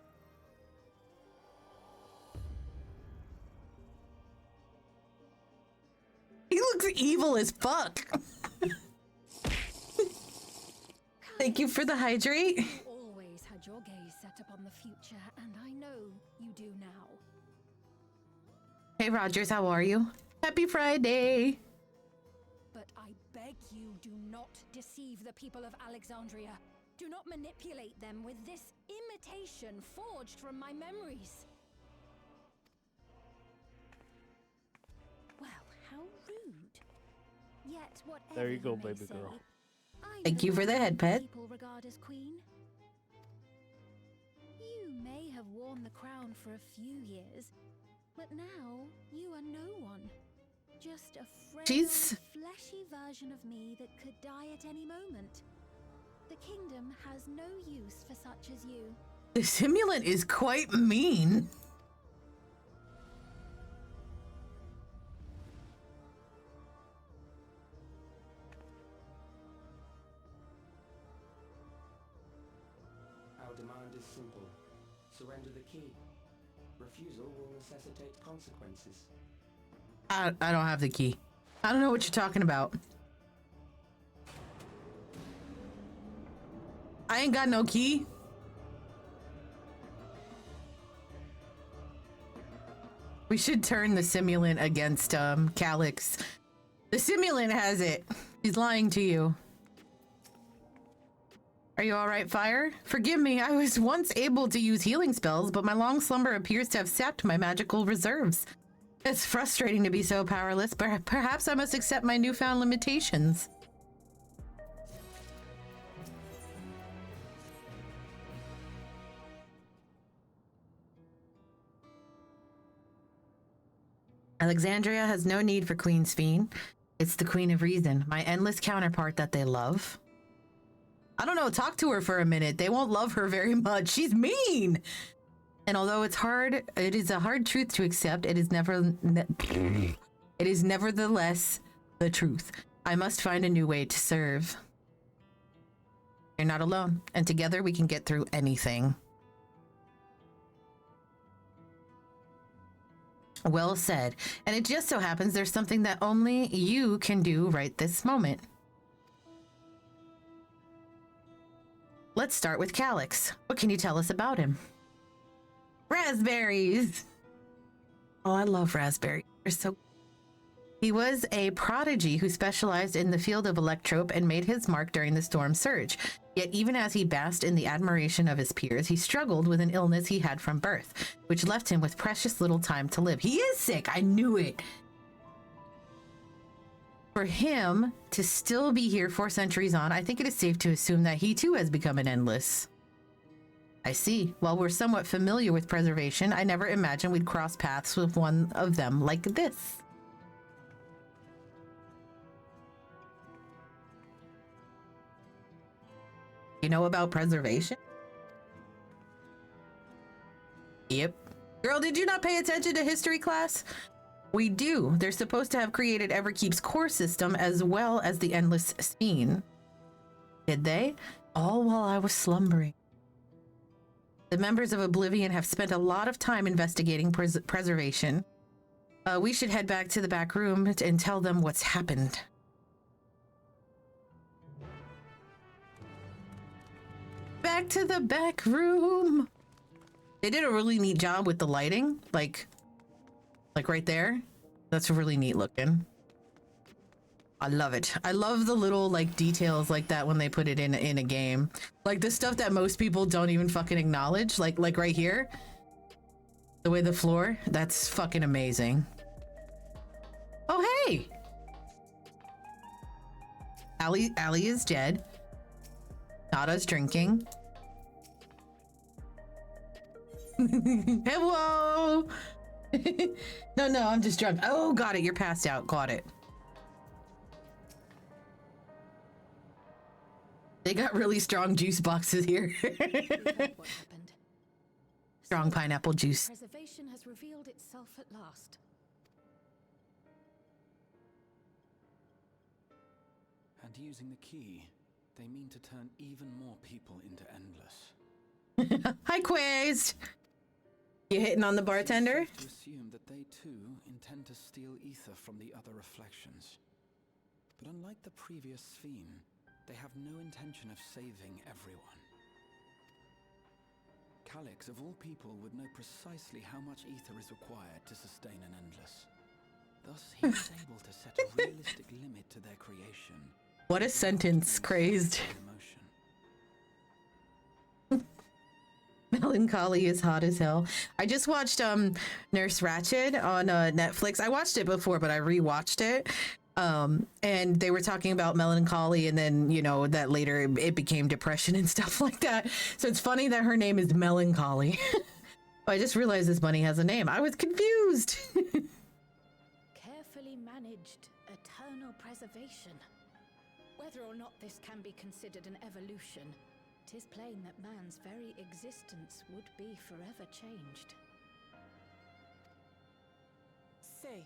He looks evil as fuck. Thank you for the hydrate. You always had your gaze set upon the future, and I know you do now. Hey Rogers, how are you? Happy Friday. But I beg you, do not deceive the people of Alexandria. Do not manipulate them with this imitation forged from my memories. Well, how rude. Yet whatever There you go, may baby say, girl. I'm Thank you for the head pet. people regard as queen. You may have worn the crown for a few years, but now you are no one. Just a frail, She's- fleshy version of me that could die at any moment. The kingdom has no use for such as you. The simulant is quite mean. Our demand is simple. Surrender the key. Refusal will necessitate consequences. I don't have the key. I don't know what you're talking about. I ain't got no key. We should turn the simulant against Calyx. The simulant has it. He's lying to you. Are you all right, Fire? Forgive me, I was once able to use healing spells, but my long slumber appears to have sapped my magical reserves. It's frustrating to be so powerless, but perhaps I must accept my newfound limitations. Alexandria has no need for Queen's Fiend. It's the Queen of Reason, my endless counterpart that they love. I don't know, talk to her for a minute. They won't love her very much. She's mean! And although it's hard, it is a hard truth to accept. It is nevertheless the truth. I must find a new way to serve. You're not alone, and together we can get through anything. Well said. And it just so happens there's something that only you can do right this moment. Let's start with Calyx. What can you tell us about him? Raspberries! Oh, I love raspberries. They're so... He was a prodigy who specialized in the field of electrope and made his mark during the storm surge. Yet even as he basked in the admiration of his peers, he struggled with an illness he had from birth, which left him with precious little time to live. He is sick! I knew it! For him to still be here 4 centuries on, I think it is safe to assume that he too has become an endless. I see. While we're somewhat familiar with preservation, I never imagined we'd cross paths with one of them like this. You know about preservation? Yep. Girl, did you not pay attention to history class? We do. They're supposed to have created Everkeep's core system as well as the Endless Scene. Did they? All while I was slumbering. The members of Oblivion have spent a lot of time investigating preservation. We should head back to the back room and tell them what's happened. Back to the back room. They did a really neat job with the lighting, like right there. That's really neat looking. I love it. I love the little like details like that when they put it in a game. Like the stuff that most people don't even fucking acknowledge. Like right here. The way the floor, that's fucking amazing. Oh hey! Allie is dead. Nada's drinking. Hello. No, I'm just drunk. Oh, got it. You're passed out. Got it. They got really strong juice boxes here. What happened? Strong pineapple juice. Preservation has revealed itself at last. And using the key, they mean to turn even more people into Endless. Hi, Quazed. You hitting on the bartender? To assume that they too intend to steal ether from the other reflections. But unlike the previous Sphene, they have no intention of saving everyone. Calyx, of all people, would know precisely how much ether is required to sustain an Endless. Thus, he was able to set a realistic limit to their creation. What a sentence, Crazed. Melancholy is hot as hell. I just watched Nurse Ratched on Netflix. I watched it before, but I rewatched it. And they were talking about melancholy, and then, you know, that later it became depression and stuff like that. So it's funny that her name is Melancholy. I just realized this bunny has a name. I was confused. Carefully managed eternal preservation. Whether or not this can be considered an evolution, 'tis plain that man's very existence would be forever changed. Say,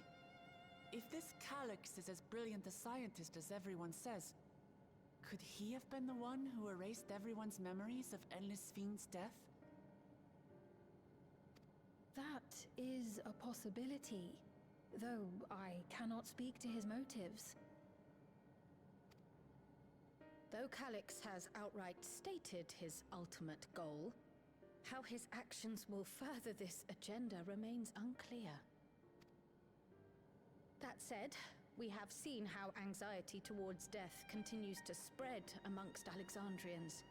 if this Calyx is as brilliant a scientist as everyone says, could he have been the one who erased everyone's memories of Endless Sphene's death? That is a possibility, though I cannot speak to his motives. Though Calyx has outright stated his ultimate goal, how his actions will further this agenda remains unclear. That said, we have seen how anxiety towards death continues to spread amongst Alexandrians.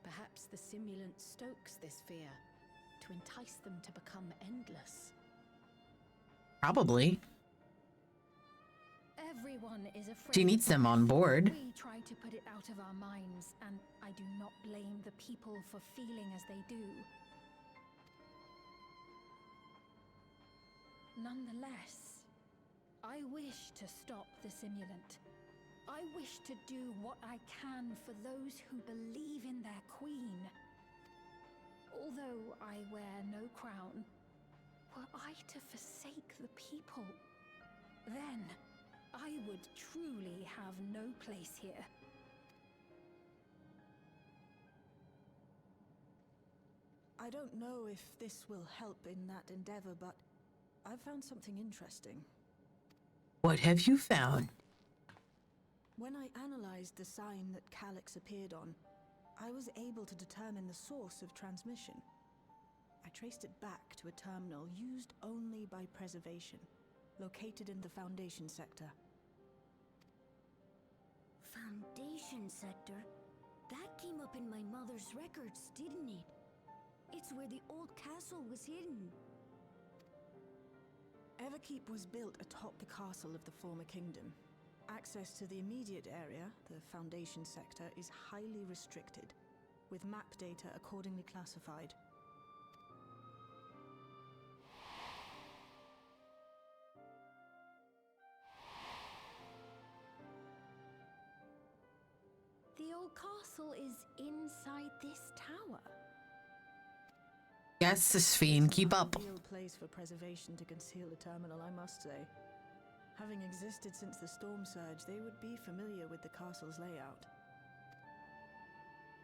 Perhaps the simulant stokes this fear to entice them to become endless. Probably. Everyone is afraid. She needs them on board. We try to put it out of our minds, and I do not blame the people for feeling as they do. Nonetheless, I wish to stop the simulant. I wish to do what I can for those who believe in their queen. Although I wear no crown, were I to forsake the people, then I would truly have no place here. I don't know if this will help in that endeavor, but I've found something interesting. What have you found? When I analyzed the sign that Calyx appeared on, I was able to determine the source of transmission. I traced it back to a terminal used only by preservation, located in the Foundation sector. Foundation sector? That came up in my mother's records, didn't it? It's where the old castle was hidden. Everkeep was built atop the castle of the former kingdom. Access to the immediate area, the Foundation sector, is highly restricted, with map data accordingly classified. The old castle is inside this tower. Yes, Sphene, keep up. It's an ideal place for preservation to conceal a terminal, I must say. Having existed since the Storm Surge, they would be familiar with the castle's layout.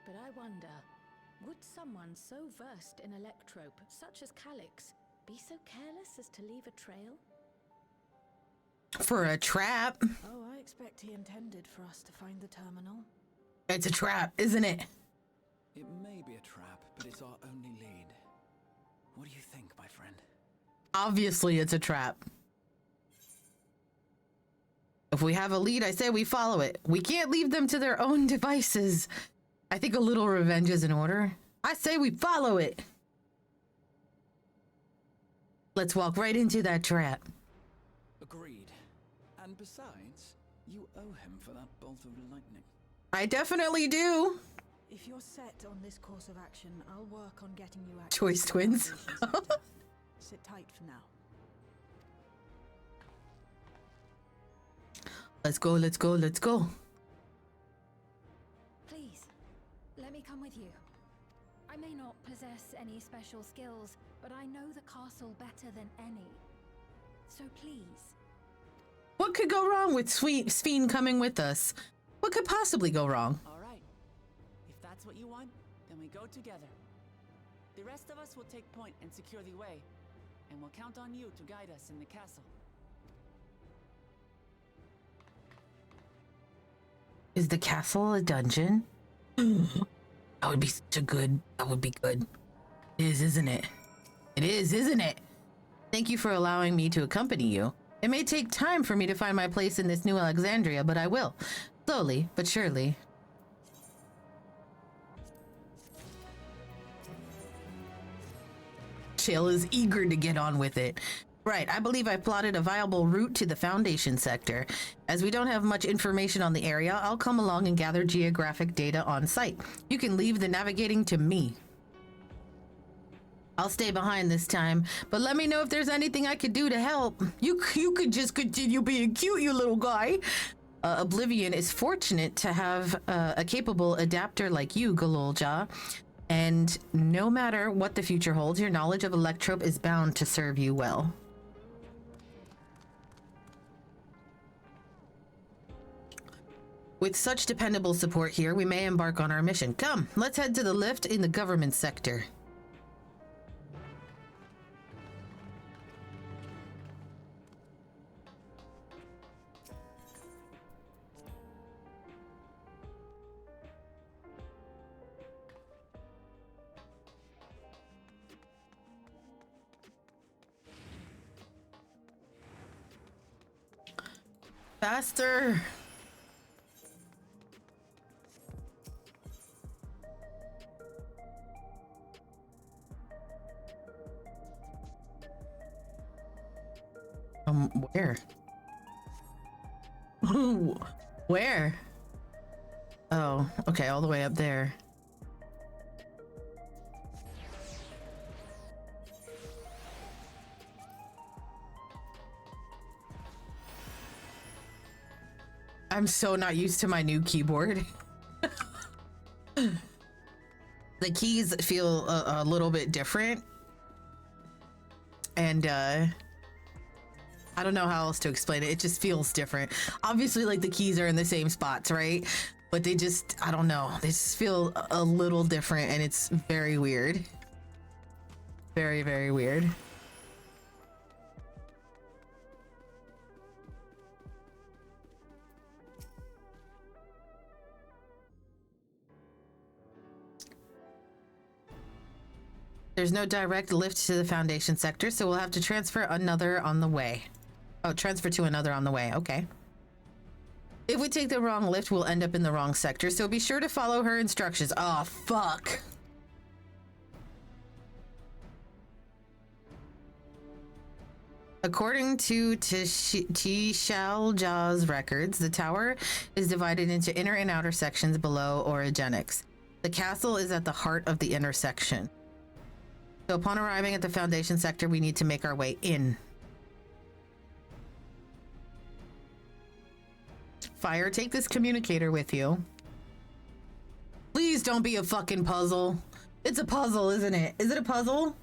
But I wonder, would someone so versed in electrope, such as Calyx, be so careless as to leave a trail? For a trap. Oh, I expect he intended for us to find the terminal. It's a trap, isn't it? It may be a trap, but it's our only lead. What do you think, my friend? Obviously, it's a trap. If we have a lead, I say we follow it. We can't leave them to their own devices. I think a little revenge is in order. I say we follow it. Let's walk right into that trap. Agreed. And besides, you owe him for that bolt of lightning. I definitely do. If you're set on this course of action, I'll work on getting you access Choice to the twins. Foundation Center. Sit tight for now. Let's go, let's go, let's go. Please, let me come with you. I may not possess any special skills, but I know the castle better than any. So please. What could go wrong with Sphene coming with us? What could possibly go wrong? All right. If that's what you want, then we go together. The rest of us will take point and secure the way, and we'll count on you to guide us in the castle. Is the castle a dungeon? That would be such a good. That would be good. It is, isn't it? It is, isn't it? Thank you for allowing me to accompany you. It may take time for me to find my place in this new Alexandria, but I will. Slowly, but surely. Chill is eager to get on with it. Right, I believe I've plotted a viable route to the Foundation sector. As we don't have much information on the area, I'll come along and gather geographic data on site. You can leave the navigating to me. I'll stay behind this time, but let me know if there's anything I could do to help. You could just continue being cute, you little guy. Oblivion is fortunate to have a capable adapter like you, Galolja. And no matter what the future holds, your knowledge of Electrope is bound to serve you well. With such dependable support here, we may embark on our mission. Come, let's head to the lift in the government sector. Faster! Where? Where? Oh, okay, all the way up there. I'm so not used to my new keyboard. The keys feel a little bit different. And I don't know how else to explain it. It just feels different. Obviously, like the keys are in the same spots, right? But they just, I don't know. They just feel a little different and it's very weird. Very, very weird. There's no direct lift to the Foundation sector, so we'll have to transfer another on the way. Oh, transfer to another on the way. Okay. If we take the wrong lift, we'll end up in the wrong sector, so be sure to follow her instructions. Oh, fuck. According to Tishalja's records, the tower is divided into inner and outer sections below orogenics. The castle is at the heart of the intersection. So upon arriving at the Foundation sector, we need to make our way in. Fire, take this communicator with you. Please don't be a fucking puzzle. It's a puzzle, isn't it? Is it a puzzle?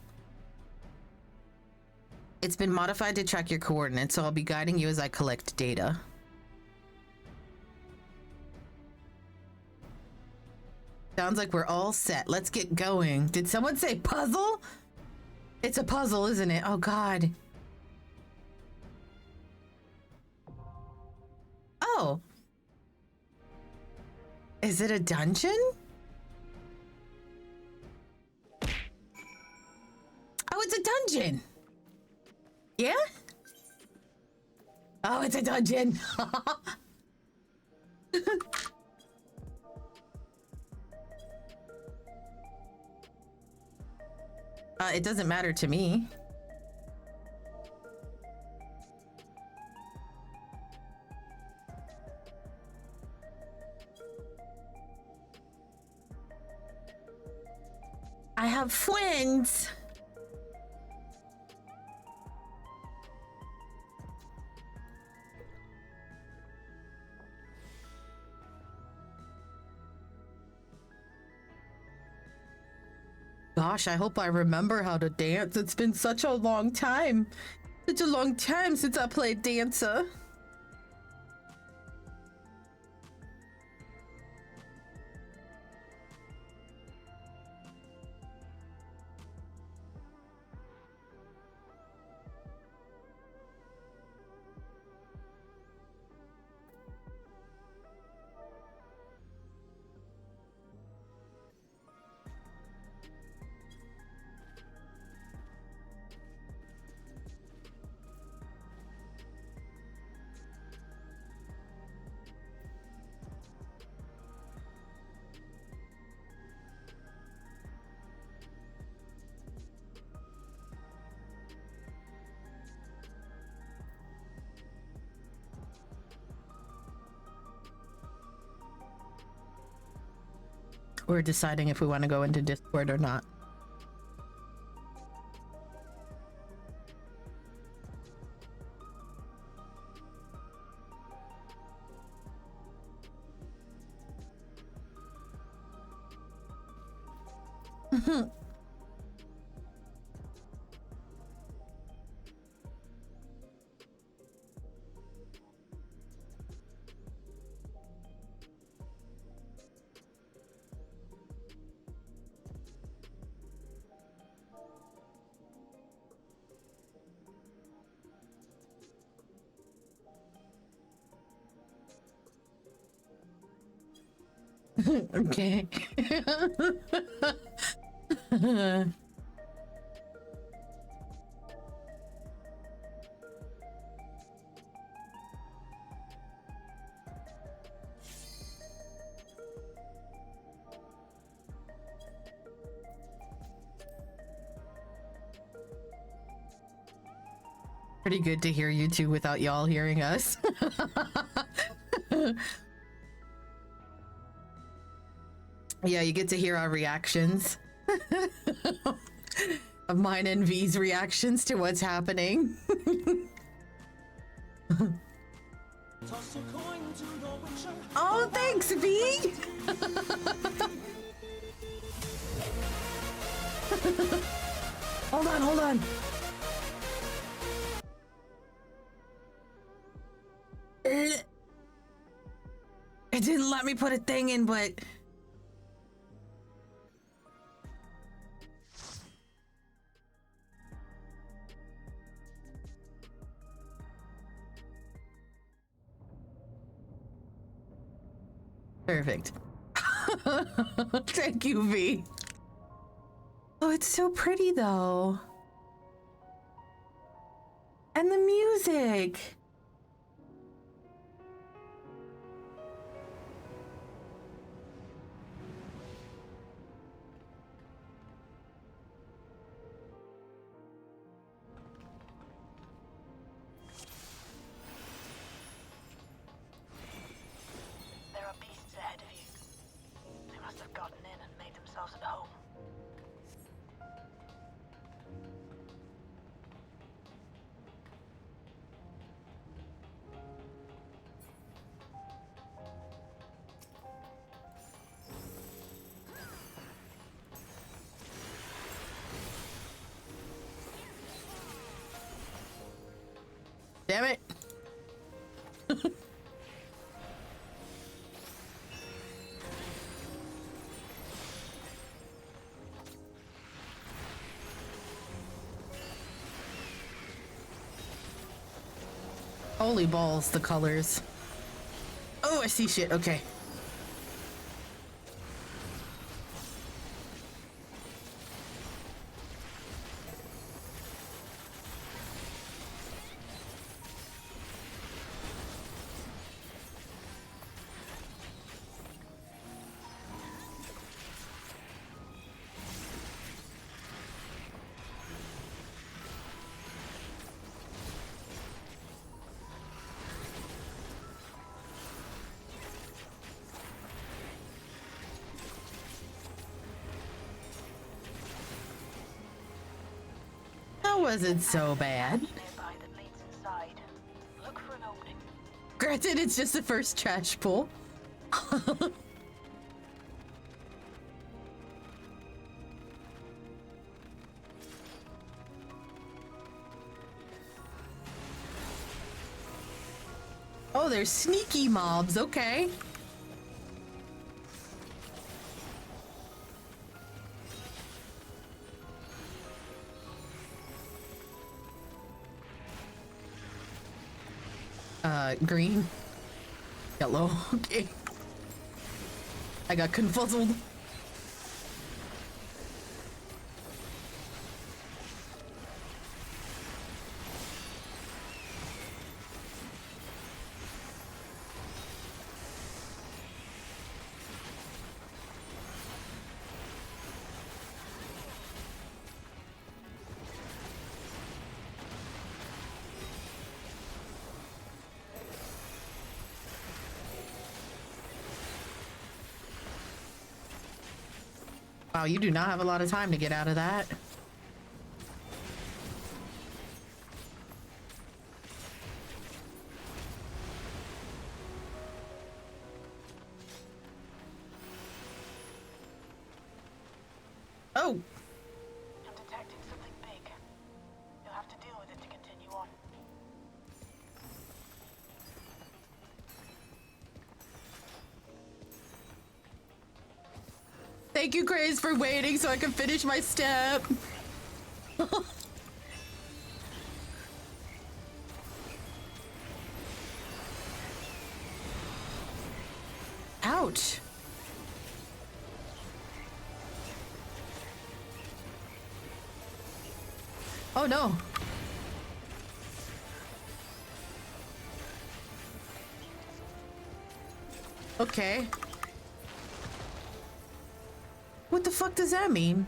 It's been modified to track your coordinates, so I'll be guiding you as I collect data. Sounds like we're all set. Let's get going. Did someone say puzzle? It's a puzzle, isn't it? Oh, God. Oh. Is it a dungeon? Oh, it's a dungeon. Yeah? Oh, it's a dungeon. It doesn't matter to me. I have friends. Gosh, I hope I remember how to dance. It's been such a long time. Such a long time since I played dancer. We're deciding if we want to go into Discord or not. Okay. Pretty good to hear you two without y'all hearing us. Yeah, you get to hear our reactions. Of mine and V's reactions to what's happening. Oh, thanks, V! Hold on, hold on. It didn't let me put a thing in, but... Perfect. Thank you, V. Oh, it's so pretty, though. And the music. There are beasts ahead of you. They must have gotten in and made themselves at home. Damn it. Holy balls, the colors. Oh, I see shit. Okay. wasn't so bad. Nearby that leads inside. Look for an opening. Granted, it's just the first trash pull. Oh, there's sneaky mobs. Okay. Green. Yellow. Okay. I got confuzzled. Wow, you do not have a lot of time to get out of that. Oh! I'm detecting something big. You'll have to deal with it to continue on. Thank you, Grace, for waiting so I can finish my step. Ouch. Oh no. Okay. What the fuck does that mean?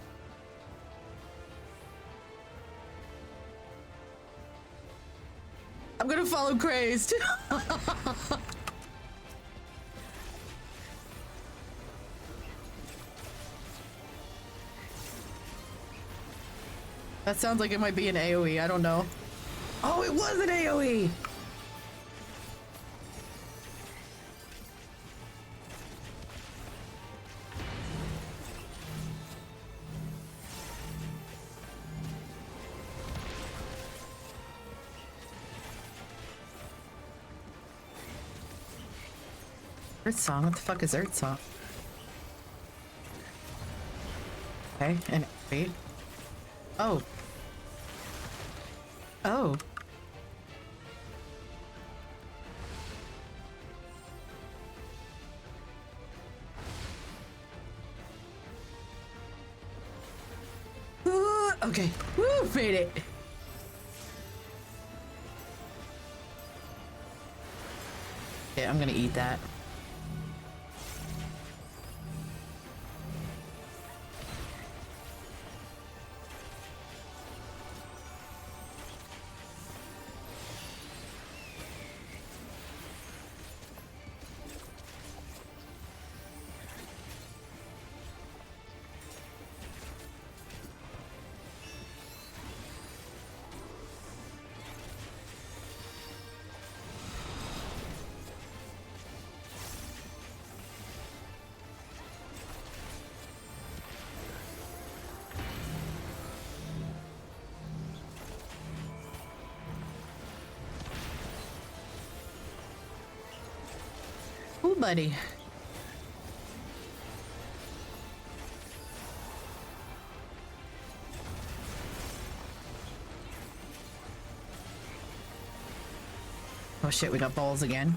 I'm gonna follow Crazed. That sounds like it might be an AoE, I don't know. Oh, it was an AoE! Earth Song? What the fuck is Earth Song? Okay, and wait. Oh. Oh. Okay. Woo! Made it. Yeah, I'm gonna eat that. Ooh, buddy. Oh shit, we got balls again.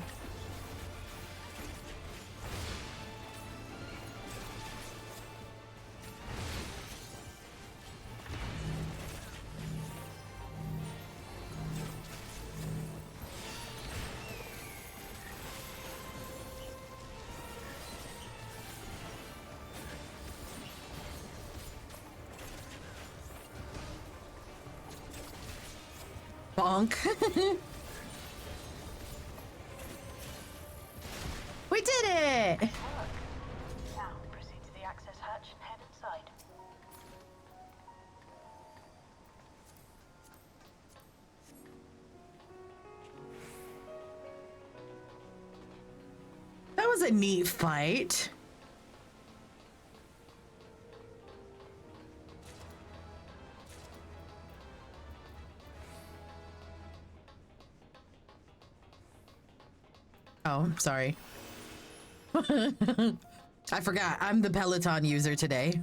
Bonk. We did it! Now, proceed to the access hatch and head inside. was a neat fight. Oh, sorry. I forgot. I'm the Peloton user today.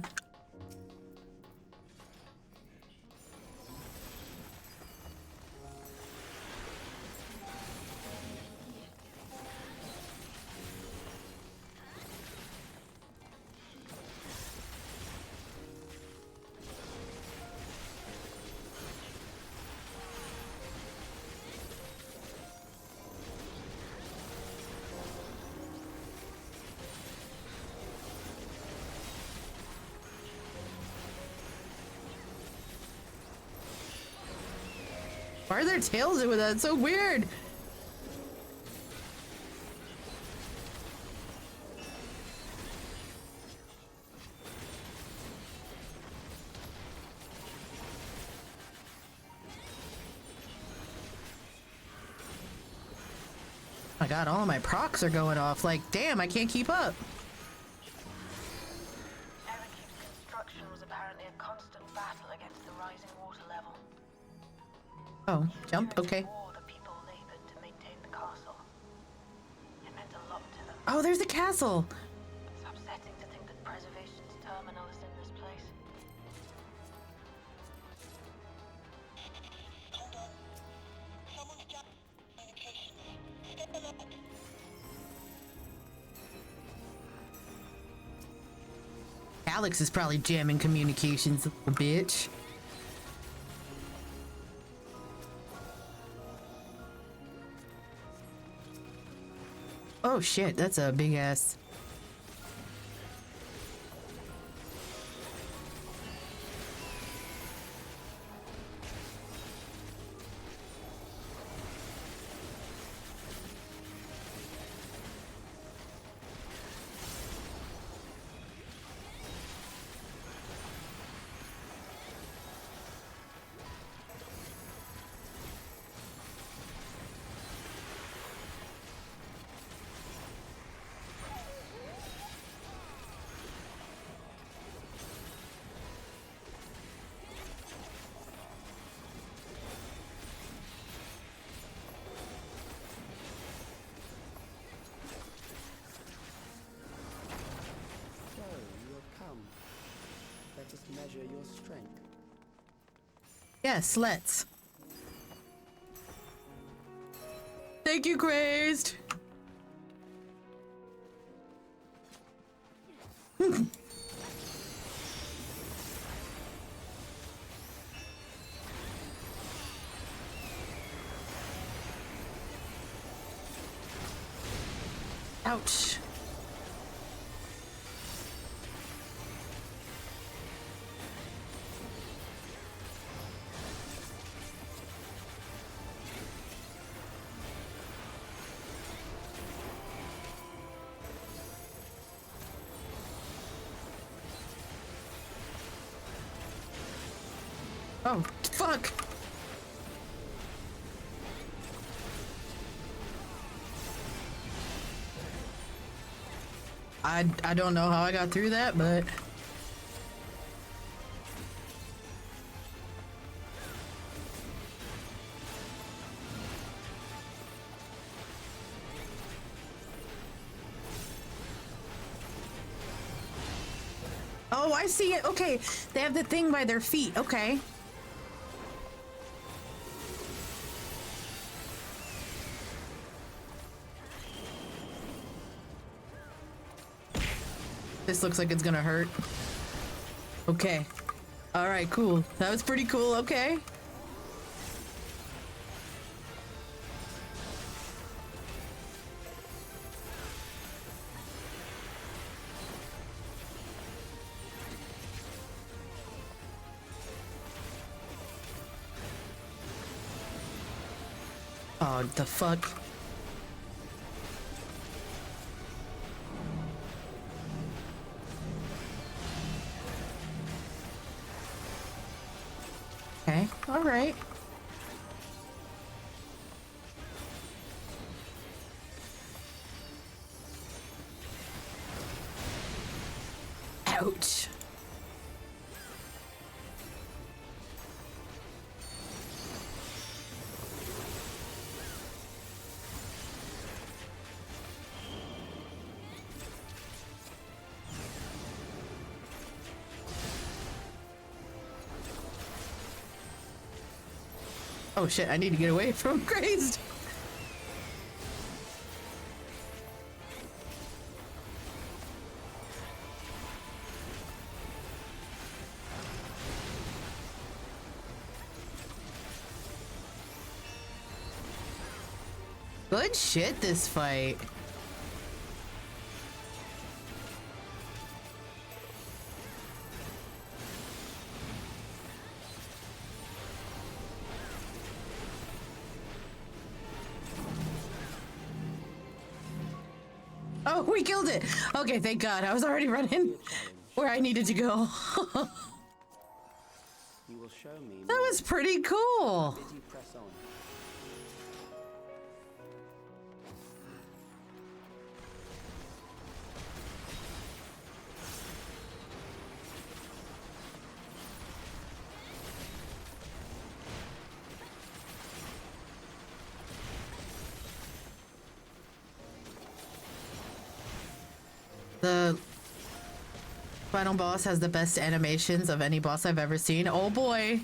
Why are their tails doing that? It's so weird. My god, all of my procs are going off. Like, damn, I can't keep up. Everkeep's construction was apparently a constant battle against the rising water level. Oh, jump, During okay. the war, the people labored to maintain the castle. It meant a lot to them. Oh, there's a castle. It's upsetting to think that preservation's terminal is in this place. Alex is probably jamming communications, little bitch. Oh shit, that's a big ass. Measure your strength. Yes, let's. Thank you, Crazed. Ouch. Oh, fuck! I don't know how I got through that, but... Oh, I see it. Okay, they have the thing by their feet. Okay. This looks like it's gonna hurt. Okay. All right, cool. That was pretty cool. Okay. Oh, the fuck? Okay, all right. Ouch. Oh shit, I need to get away from crazed. Good shit this fight. Oh, we killed it. Okay, thank God. I was already running where I needed to go. You will show me That was pretty cool. Did you press on? The final boss has the best animations of any boss I've ever seen. Oh boy.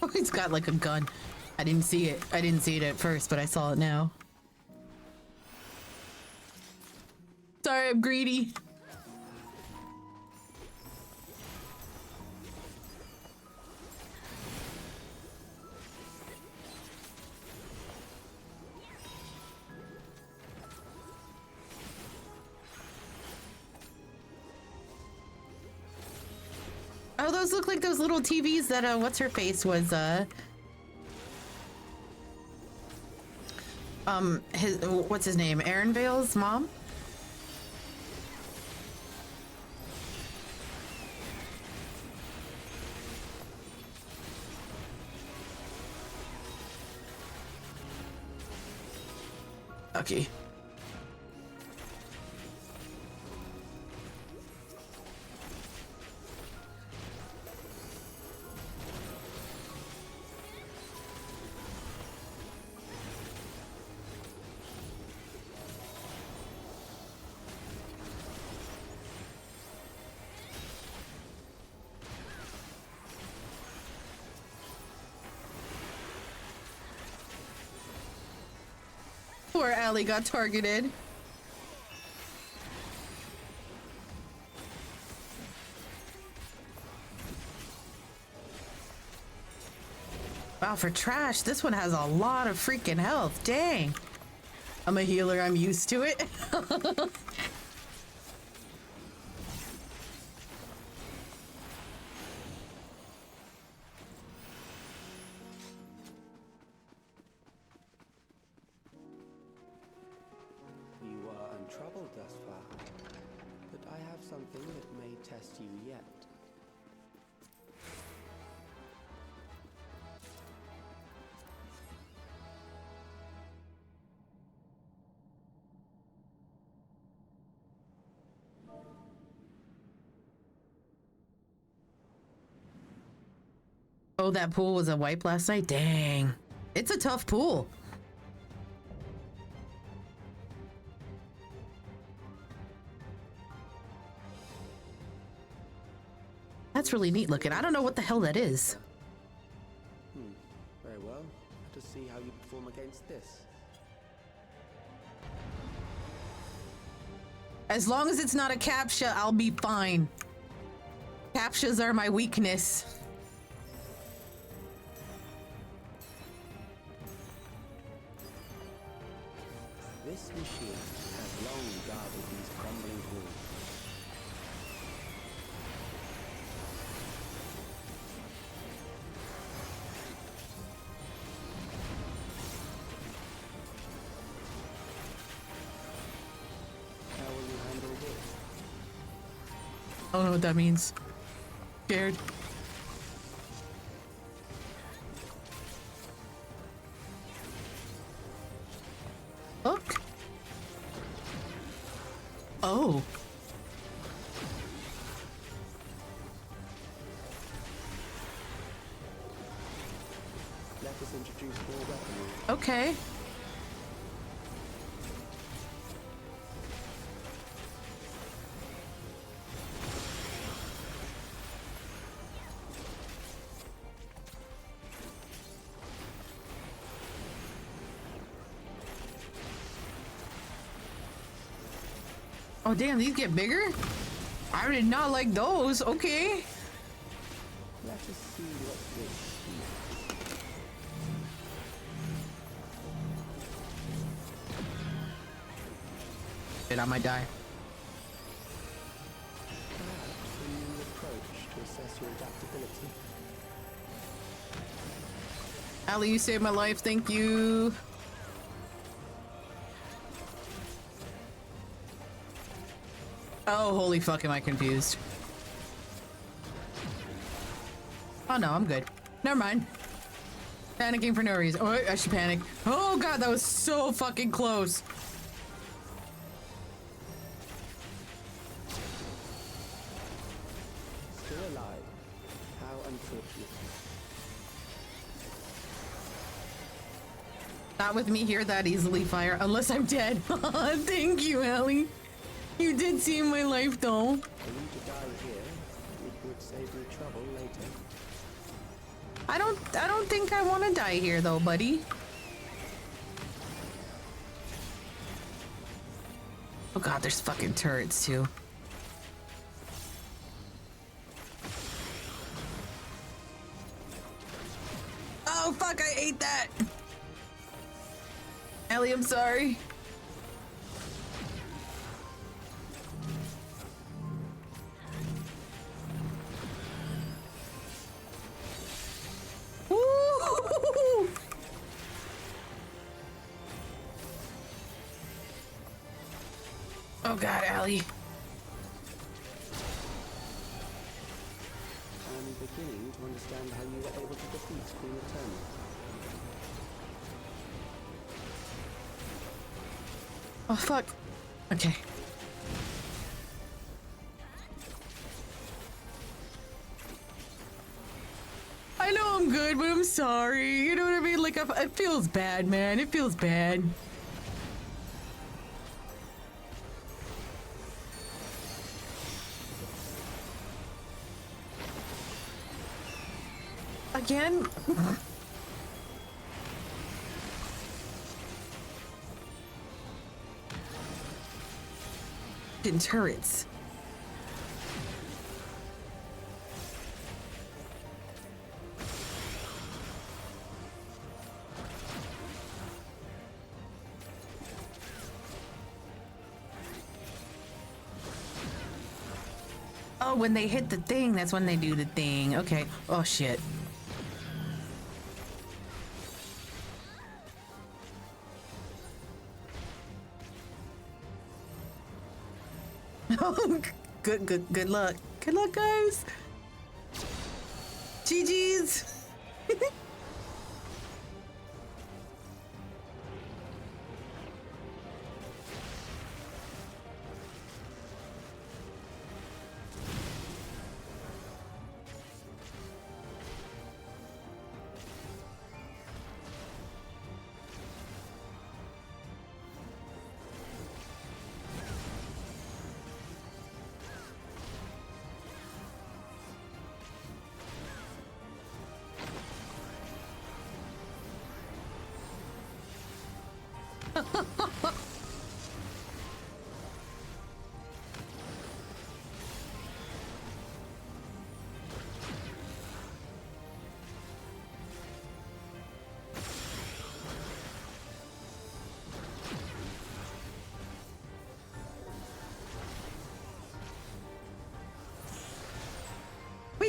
Oh, he's got like a gun. I didn't see it. I didn't see it at first, but I saw it now. Sorry, I'm greedy. Oh, those look like those little TVs that what's her face was what's his name? Aaron Vale's mom? Okay. Poor Allie got targeted. Wow, for trash, this one has a lot of freaking health. Dang. I'm a healer, I'm used to it. You are untroubled thus far, but I have something that may test you yet. Oh, that pool was a wipe last night? Dang. It's a tough pool. That's really neat looking. I don't know what the hell that is. Very well. Let us see how you perform against this. As long as it's not a captcha, I'll be fine. Captchas are my weakness. This machine has long guarded these crumbling walls. How will you handle this? I don't know what that means. Scared. Look. Oh. Let us introduce more weaponry. Okay. Oh damn, these get bigger? I did not like those. Okay. Let us see what this is. Shit, I might die. Perhaps a new approach to assess your adaptability. Allie, you saved my life. Thank you. Oh, holy fuck, am I confused. Oh no, I'm good. Never mind. Panicking for no reason. Oh, I should panic. Oh god, that was so fucking close. Still alive. How unfortunate. Not with me here that easily, Fire, unless I'm dead. Thank you, Allie. You did save my life, though. For you to die here, it would save me trouble later. I don't think I want to die here, though, buddy. Oh god, there's fucking turrets, too. Oh fuck, I ate that! Ellie, I'm sorry. Woo! Oh god, Allie. I'm beginning to understand how you were able to defeat Queen Eternal. Oh fuck. Okay. I know I'm good, but I'm sorry. You know what I mean? Like, it feels bad, man. It feels bad. Again? In turrets. Oh, when they hit the thing, that's when they do the thing. Okay. Oh, shit. Good luck. Good luck, guys. GG's.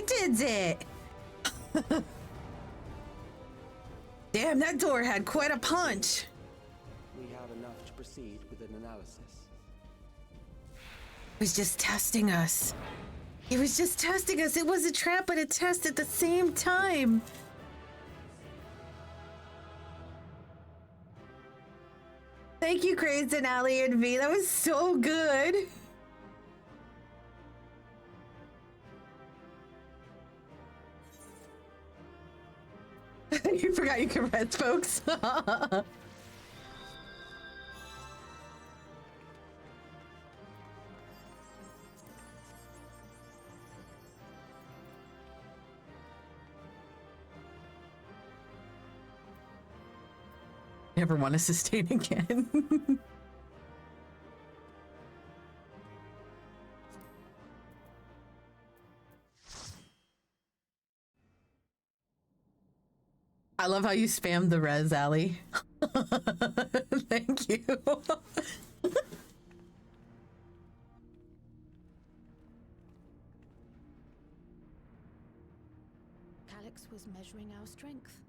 did it! Damn, that door had quite a punch. We have enough to proceed with an analysis. He was just testing us. He was just testing us. It was a trap but a test at the same time. Thank you, Craze and Allie and V. That was so good. You forgot you can rest, folks. Never want to sustain again. I love how you spammed the res, Allie. Thank you. Calyx was measuring our strength.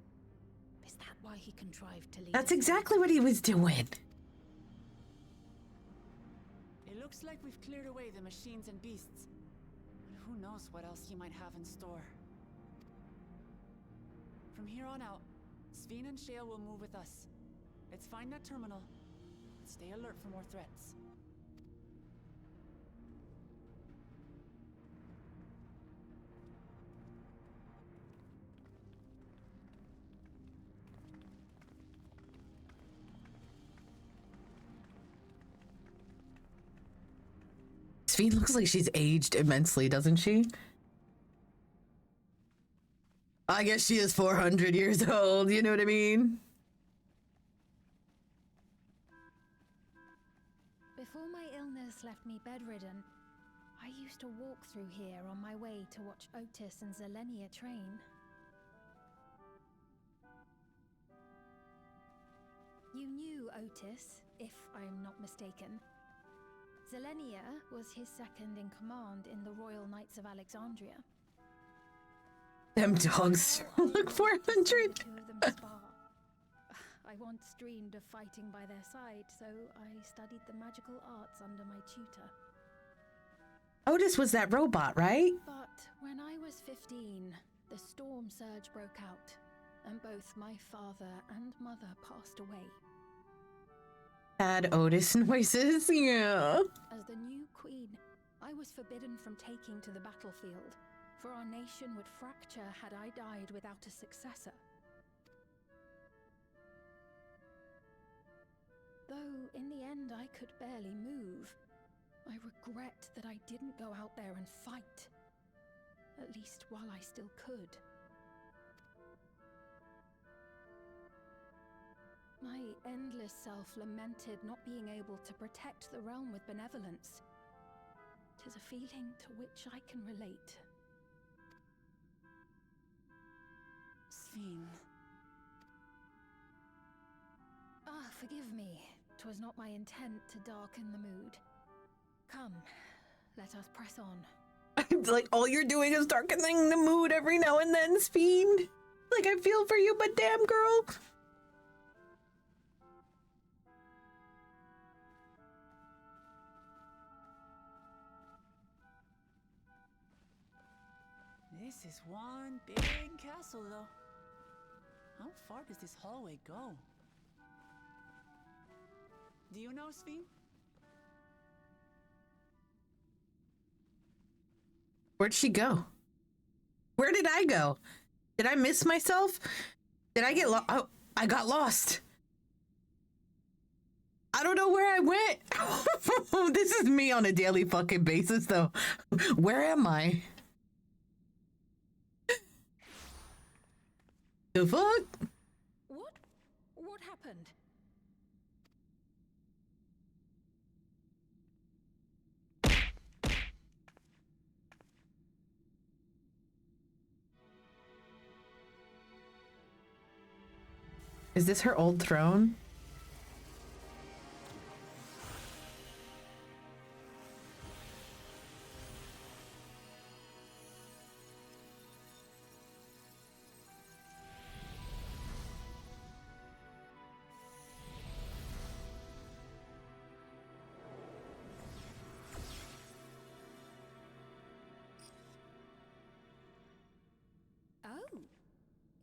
Is that why he contrived to lead That's us? exactly what he was doing. It looks like we've cleared away the machines and beasts. But who knows what else he might have in store. From here on out, Sven and Shale will move with us. Let's find that terminal. Stay alert for more threats. Sven looks like she's aged immensely, doesn't she? I guess she is 400 years old, you know what I mean? Before my illness left me bedridden, I used to walk through here on my way to watch Otis and Zelenia train. You knew Otis, if I'm not mistaken. Zelenia was his second in command in the Royal Knights of Alexandria. Them dogs look 400. Two of them spar. I once dreamed of fighting by their side, so I studied the magical arts under my tutor. Otis was that robot, right? But when I was 15, the storm surge broke out, and both my father and mother passed away. Sad Otis noises, yeah. As the new queen, I was forbidden from taking to the battlefield, for our nation would fracture had I died without a successor. Though in the end I could barely move, I regret that I didn't go out there and fight. At least while I still could. My endless self lamented not being able to protect the realm with benevolence. 'Tis a feeling to which I can relate. Sven. Ah, forgive me. 'Twas not my intent to darken the mood. Come, let us press on. It's like all you're doing is darkening the mood every now and then, Sven. Like, I feel for you, but damn, girl. This is one big castle, though. How far does this hallway go? Do you know, Sven? Where'd she go? Where did I go? Did I miss myself? Did I get lost? Oh, I got lost. I don't know where I went. This is me on a daily fucking basis, though. Where am I? The fuck? What happened? Is this her old throne?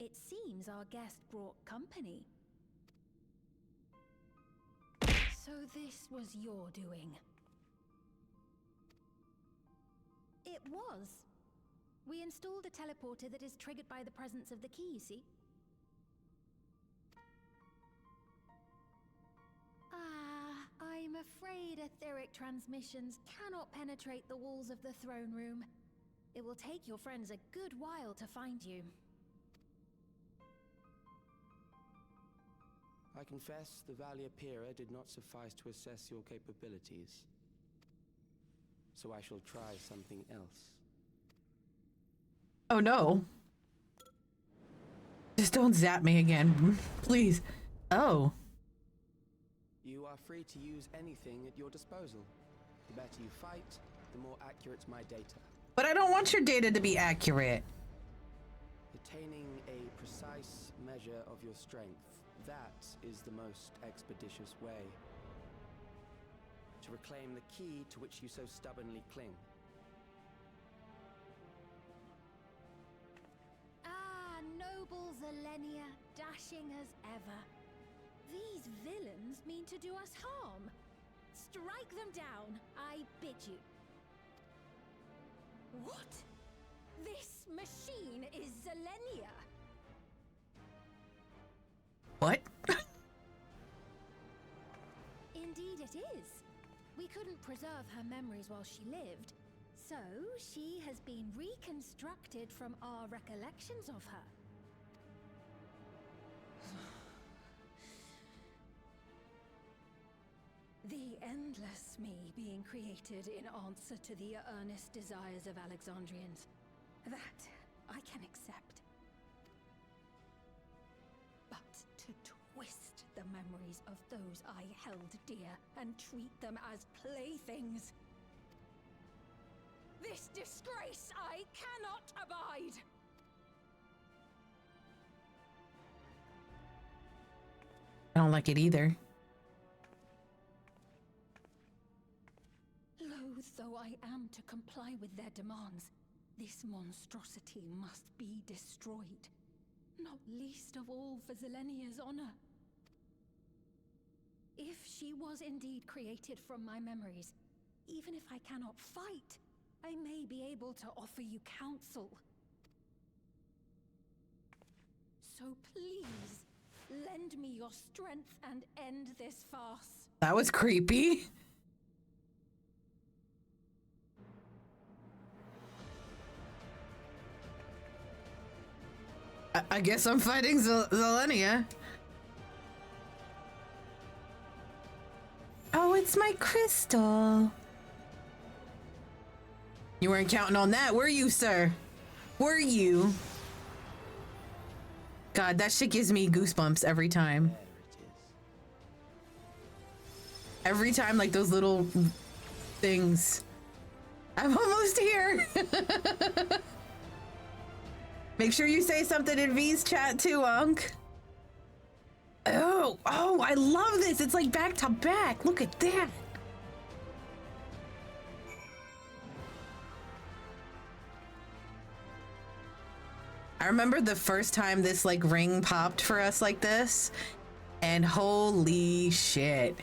It seems our guest brought company. So this was your doing? It was. We installed a teleporter that is triggered by the presence of the key, you see? I'm afraid etheric transmissions cannot penetrate the walls of the throne room. It will take your friends a good while to find you. I confess the Valia Pira did not suffice to assess your capabilities. So I shall try something else. Oh no. Just don't zap me again, please. Oh. You are free to use anything at your disposal. The better you fight, the more accurate my data. But I don't want your data to be accurate. Attaining a precise measure of your strength, that is the most expeditious way. To reclaim the key to which you so stubbornly cling. Ah, noble Zelenia, dashing as ever. These villains mean to do us harm. Strike them down, I bid you. What? This machine is Zelenia. What? Indeed it is. We couldn't preserve her memories while she lived, so she has been reconstructed from our recollections of her. The endless me being created in answer to the earnest desires of Alexandrians. That I can accept. But to twist the memories of those I held dear and treat them as playthings. This disgrace I cannot abide! I don't like it either. Loath though I am to comply with their demands, this monstrosity must be destroyed. Not least of all for Zelenia's honor. If she was indeed created from my memories, even if I cannot fight, I may be able to offer you counsel. So please, lend me your strength and end this farce. That was creepy. I guess I'm fighting Zelenia. Oh, it's my crystal. You weren't counting on that, were you, sir? Were you? God, that shit gives me goosebumps every time. Every time, like those little things. I'm almost here. Make sure you say something in V's chat too, Unc. Oh, I love this. It's like back to back. Look at that. I remember the first time this like ring popped for us like this, and holy shit.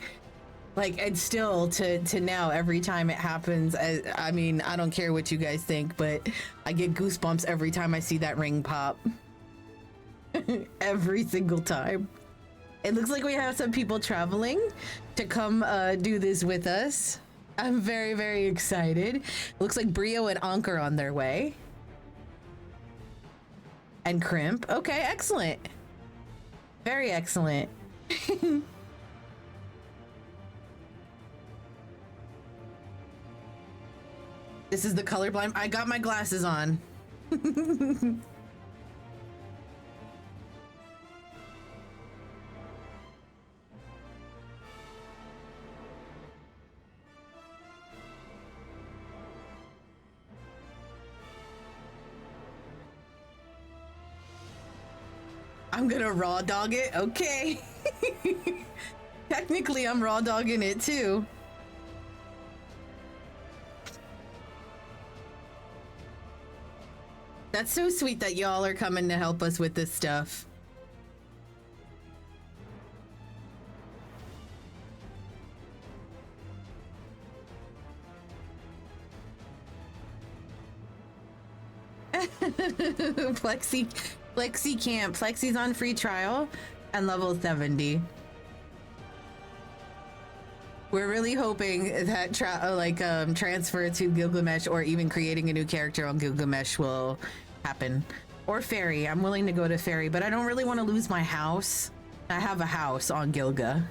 Like, and still to now, every time it happens, I mean, I don't care what you guys think, but I get goosebumps every time I see that ring pop. Every single time. It looks like we have some people traveling to come do this with us. I'm very, very excited. Looks like Brio and Ankh are on their way. And Crimp. Okay, excellent. Very excellent. This is the colorblind. I got my glasses on. I'm gonna raw dog it. Okay. Technically, I'm raw dogging it too. That's so sweet that y'all are coming to help us with this stuff. Plexi camp. Plexi's on free trial and level 70. We're really hoping that transfer to Gilgamesh or even creating a new character on Gilgamesh will happen. Or Fairy. I'm willing to go to Fairy, but I don't really want to lose my house. I have a house on Gilga.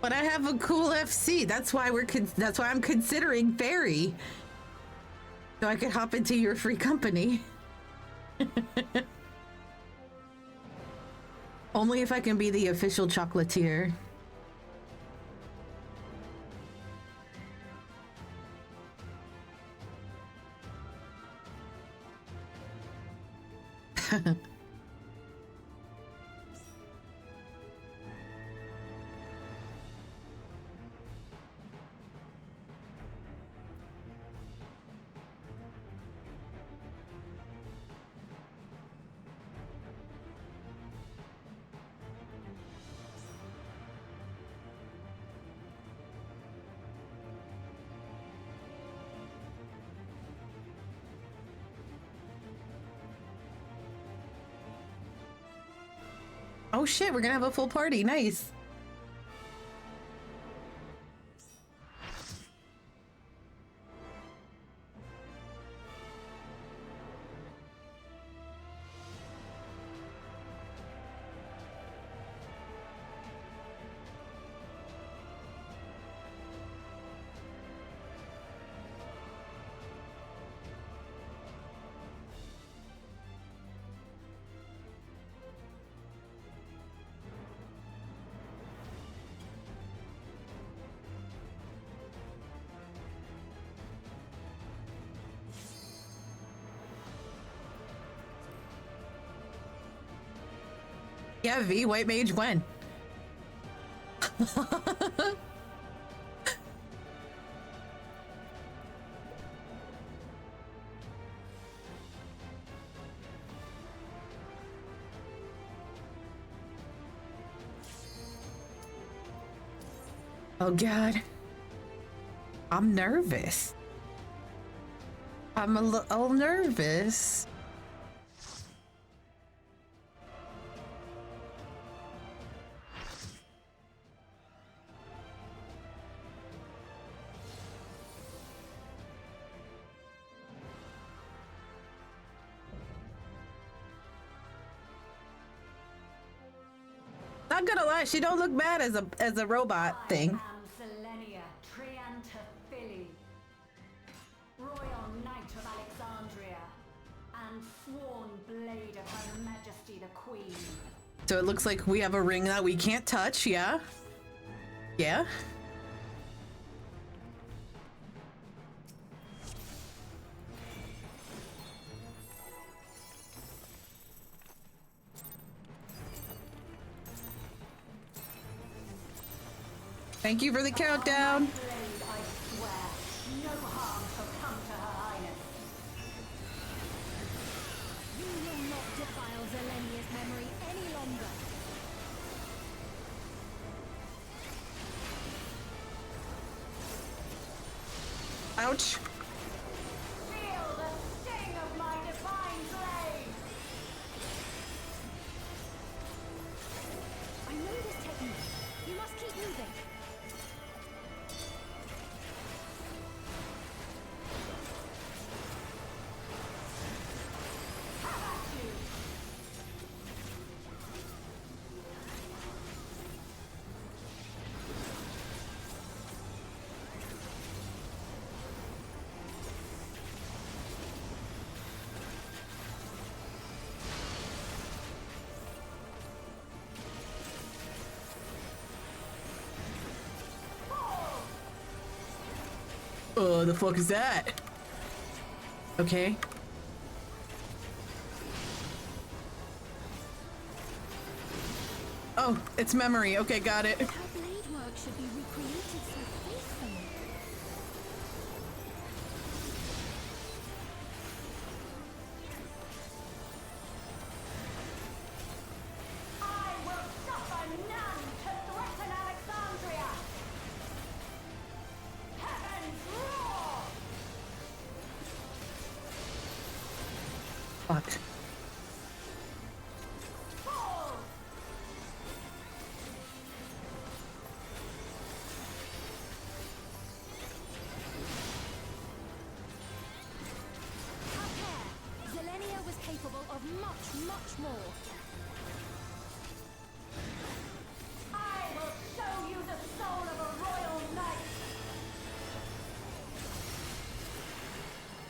But I have a cool FC. That's why I'm considering Fairy. So I could hop into your free company. Only if I can be the official chocolatier. Oh shit, we're gonna have a full party. Nice. Yeah, V, White Mage, when? Oh God. I'm nervous. I'm a little nervous. Not gonna lie, she don't look bad as a robot thing. I am Selenia, Triantafili, Royal Knight of Alexandria, and sworn blade of Her Majesty the Queen. So it looks like we have a ring that we can't touch, yeah? Yeah? Thank you for the countdown. You will not defile Zelenia's memory any longer. Ouch. Feel the sting of my divine blade! I know this technique. You must keep moving. The fuck is that? Okay. Oh, it's memory. Okay, got it. Her blade work should be recreated so faithfully. I will suffer none to threaten Alexandria! Heavens roar! Fuck. Fall! Have care. Zelenia was capable of much, much more. I will show you the soul of a royal knight!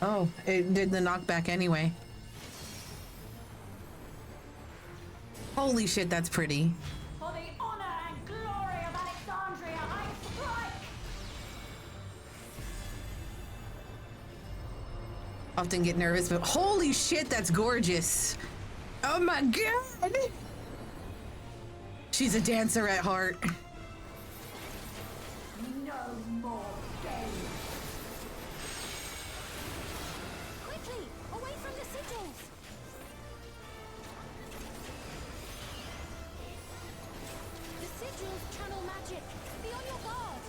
Oh, it did the knockback anyway. Holy shit, that's pretty. For the honor and glory of Alexandria, I strike! Often get nervous, but holy shit, that's gorgeous. Oh my god. She's a dancer at heart. No more games! Quickly, away from the sigils! The sigils channel magic. Be on your guard.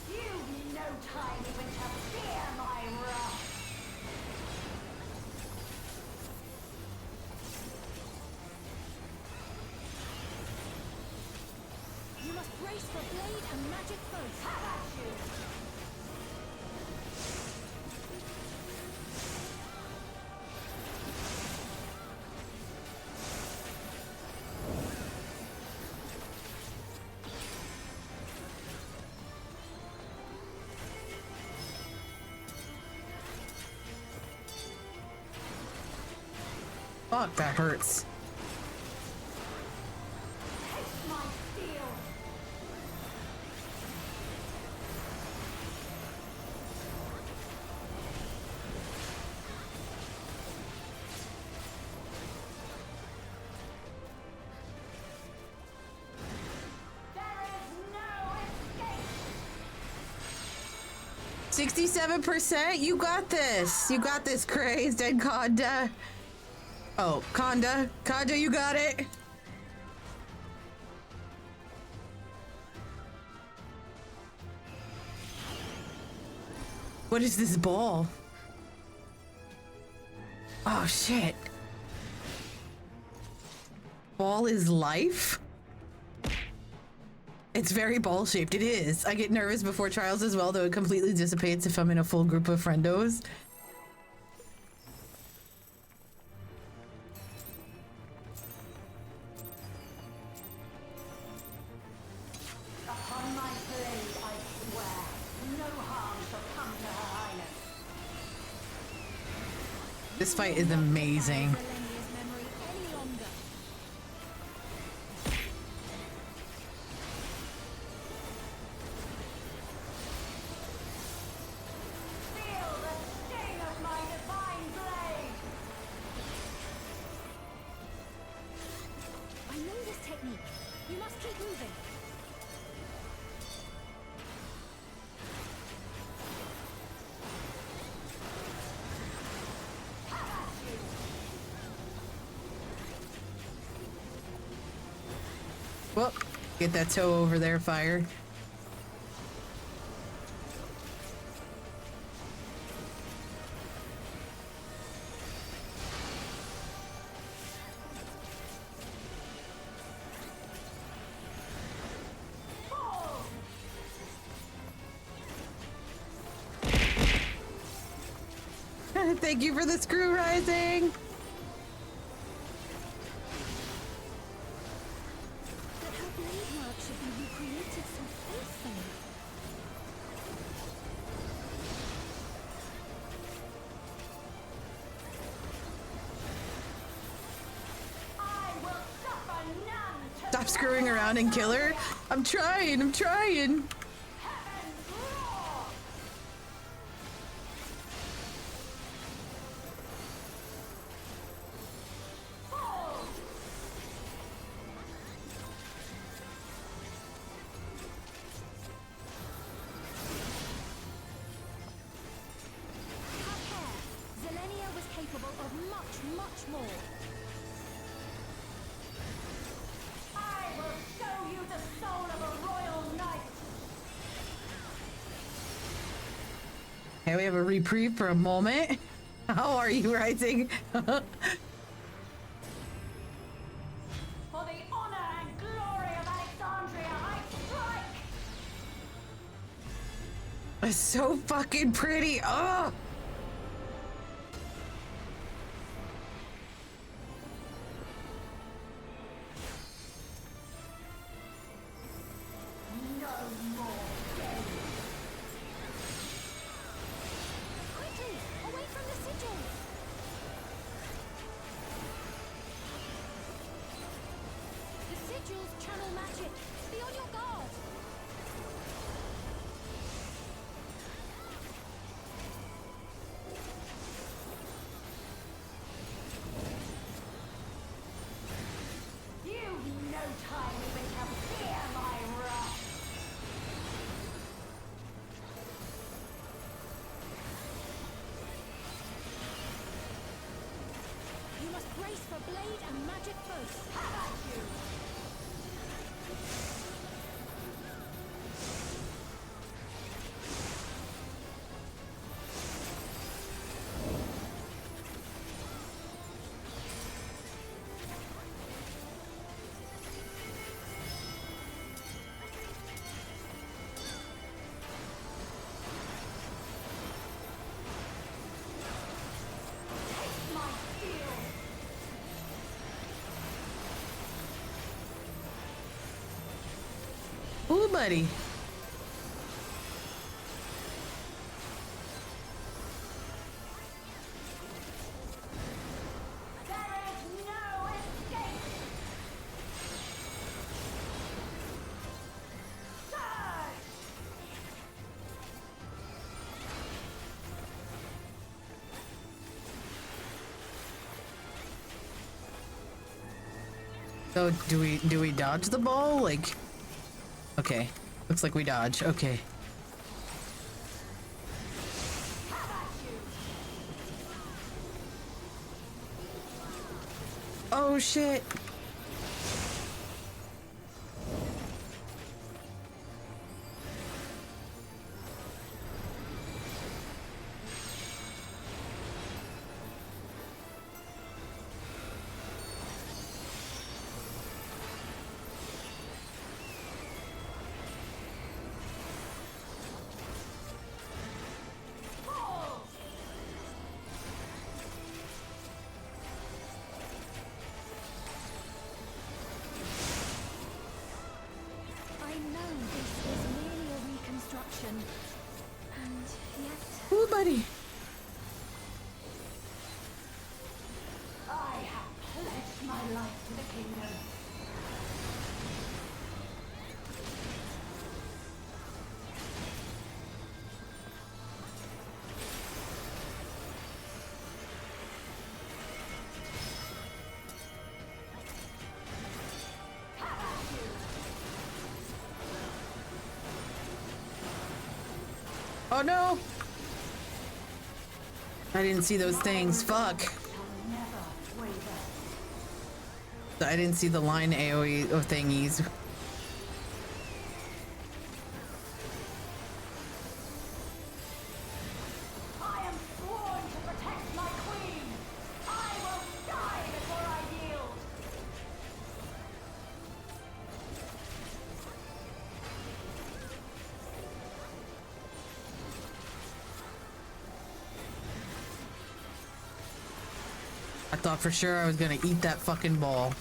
You've no time even to fear my wrath! You must brace for blade and magic both. Have at you! Fuck, that hurts. Taste my steel! There is no escape! 67%? You got this. You got this, Crazed and Conda. Oh, Conda. Conda, you got it. What is this ball? Oh, shit. Ball is life? It's very ball-shaped. It is. I get nervous before trials as well, though it completely dissipates if I'm in a full group of friendos. Upon my blade, I swear, no harm shall come to Her Highness. This fight is amazing. Zelenia's memory any longer. Feel the sting of my divine blade! I know this technique. You must keep moving. Well, get that toe over there, Fire. Thank you for the screw rising. But her blade work should be recreated so faithfully. I stop screwing around and kill her? I'm trying, I'm trying. Zelenia was capable of much, much more. I will show you the soul of a royal knight! Okay, we have a reprieve for a moment. How are you, Rising? For the honor and glory of Alexandria, I strike! It's so fucking pretty. Oh! No more games! Quickly, away from the sigils! The sigils channel magic. Be on your guard. You've no time even to fear my wrath! You must brace for blade and magic both. Have at you! Take my steel! Ooh, buddy. There is no escape! Surge! So do we dodge the ball? Like, okay. Looks like we dodge. Okay. Have at you! Oh shit. Fall! I know this is merely a reconstruction. And yet... Ooh, buddy. I have pledged my life to the kingdom. Have at you! Oh no. I didn't see those things. Fuck. Shall never waver. I didn't see the line AoE or thingies. I am sworn to protect my queen! I will die before I yield! I thought for sure I was gonna eat that fucking ball.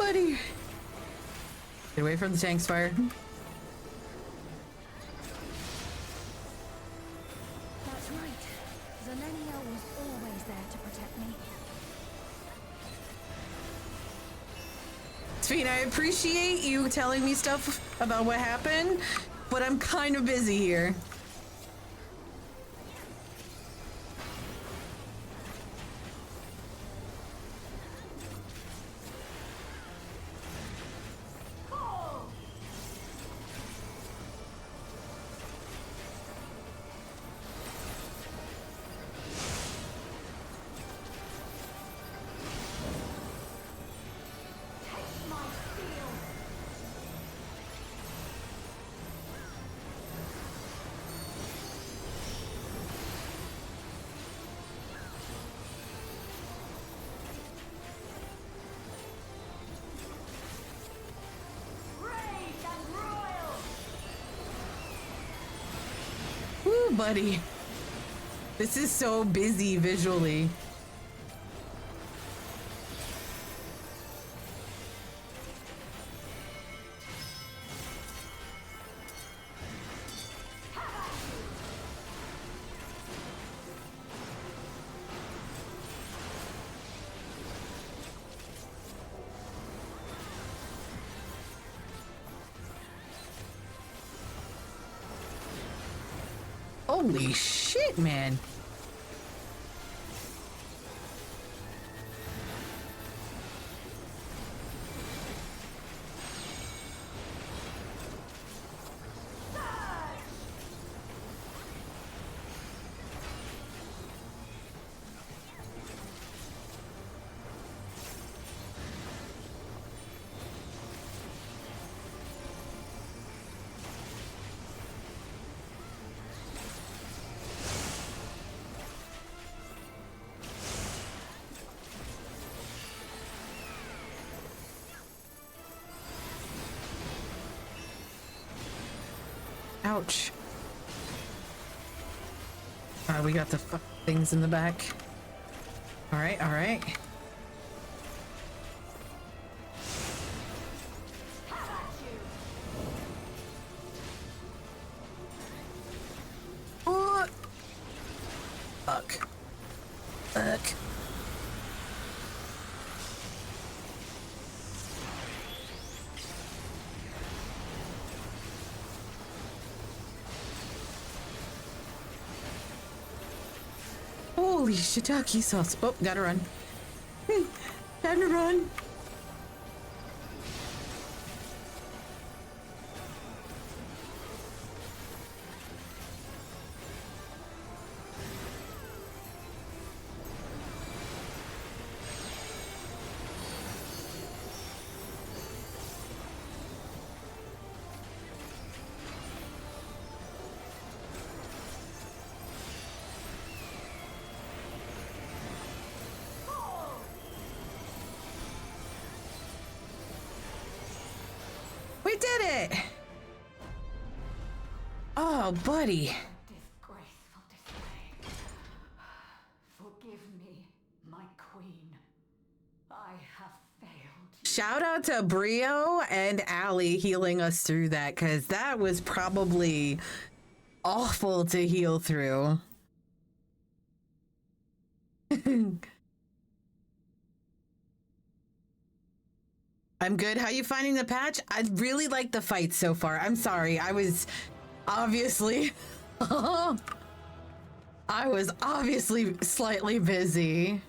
buddy. Get away from the tank's fire. That's right. Zelenia was always there to protect me. Sphene, I appreciate you telling me stuff about what happened, but I'm kind of busy here. Woo, buddy. This is so busy visually. Holy shit, man. Ouch. We got the things in the back. All right, all right. Oh. Fuck. Fuck. Holy shiitake sauce. Oh, gotta run. Time to run. We did it! Oh, buddy. Disgraceful display. Forgive me, my queen. I have failed. Shout out to Brio and Allie healing us through that, because that was probably awful to heal through. I'm good. How you finding the patch? I really like the fight so far. I'm sorry. I was obviously slightly busy.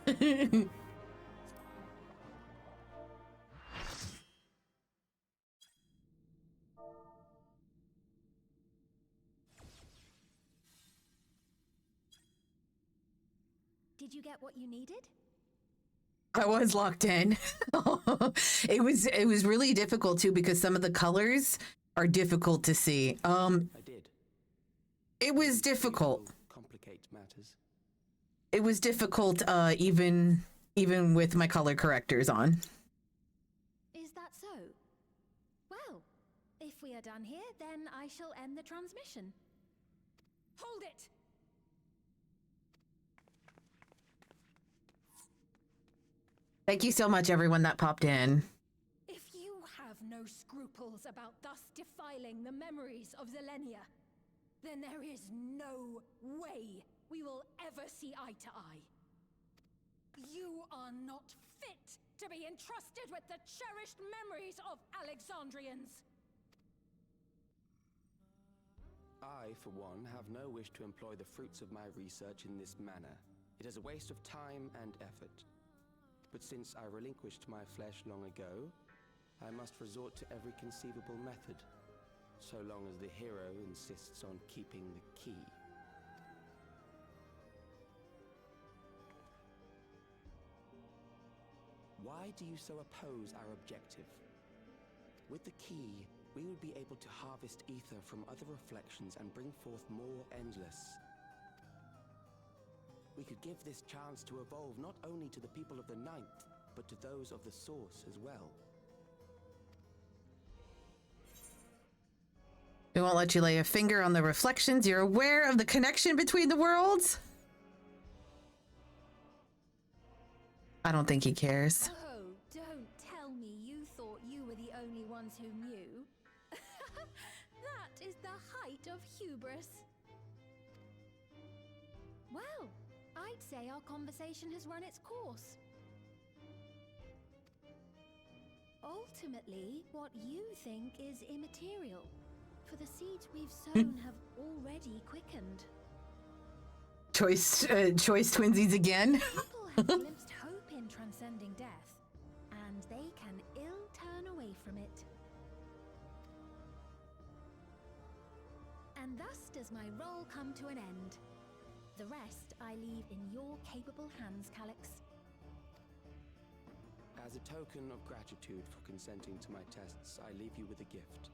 Did you get what you needed? I was locked in. It was really difficult too because some of the colors are difficult to see. I did. It was difficult. Complicate matters. It was difficult even with my color correctors on. Is that so? Well, if we are done here, then I shall end the transmission. Hold it! Thank you so much, everyone that popped in. If you have no scruples about thus defiling the memories of Zelenia, then there is no way we will ever see eye to eye. You are not fit to be entrusted with the cherished memories of Alexandrians. I, for one, have no wish to employ the fruits of my research in this manner. It is a waste of time and effort. But since I relinquished my flesh long ago, I must resort to every conceivable method, so long as the hero insists on keeping the key. Why do you so oppose our objective? With the key, we would be able to harvest ether from other reflections and bring forth more endless. We could give this chance to evolve not only to the people of the Ninth, but to those of the Source as well. We won't let you lay a finger on the reflections. You're aware of the connection between the worlds? I don't think he cares. Oh, don't tell me you thought you were the only ones who knew. That is the height of hubris. Well, I'd say our conversation has run its course. Ultimately, what you think is immaterial, for the seeds we've sown have already quickened. Choice twinsies again. People have glimpsed hope in transcending death, and they can ill turn away from it. And thus does my role come to an end. The rest I leave in your capable hands, Calyx. As a token of gratitude for consenting to my tests, I leave you with a gift.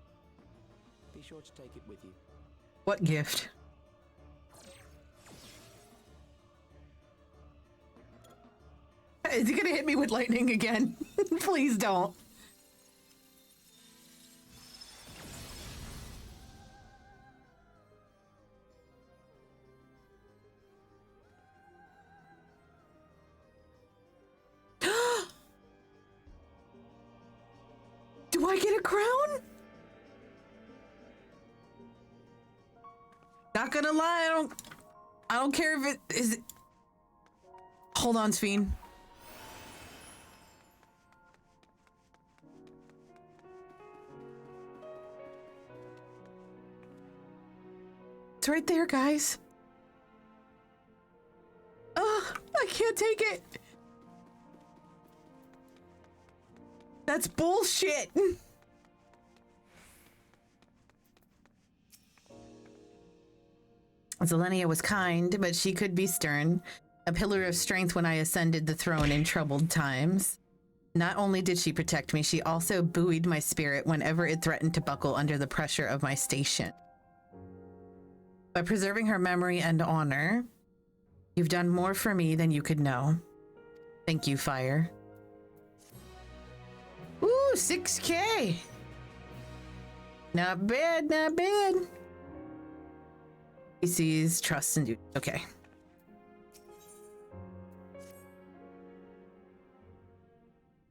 Be sure to take it with you. What gift? Is he gonna hit me with lightning again? Please don't. Do I get a crown? Not gonna lie, I don't care if it is. Hold on, Sphene. It's right there, guys. Ugh, I can't take it. That's bullshit. Zelenia was kind, but she could be stern. A pillar of strength when I ascended the throne in troubled times. Not only did she protect me, she also buoyed my spirit whenever it threatened to buckle under the pressure of my station. By preserving her memory and honor, you've done more for me than you could know. Thank you, Fire. Ooh, 6K. Not bad, not bad. He sees trust and duty. Okay.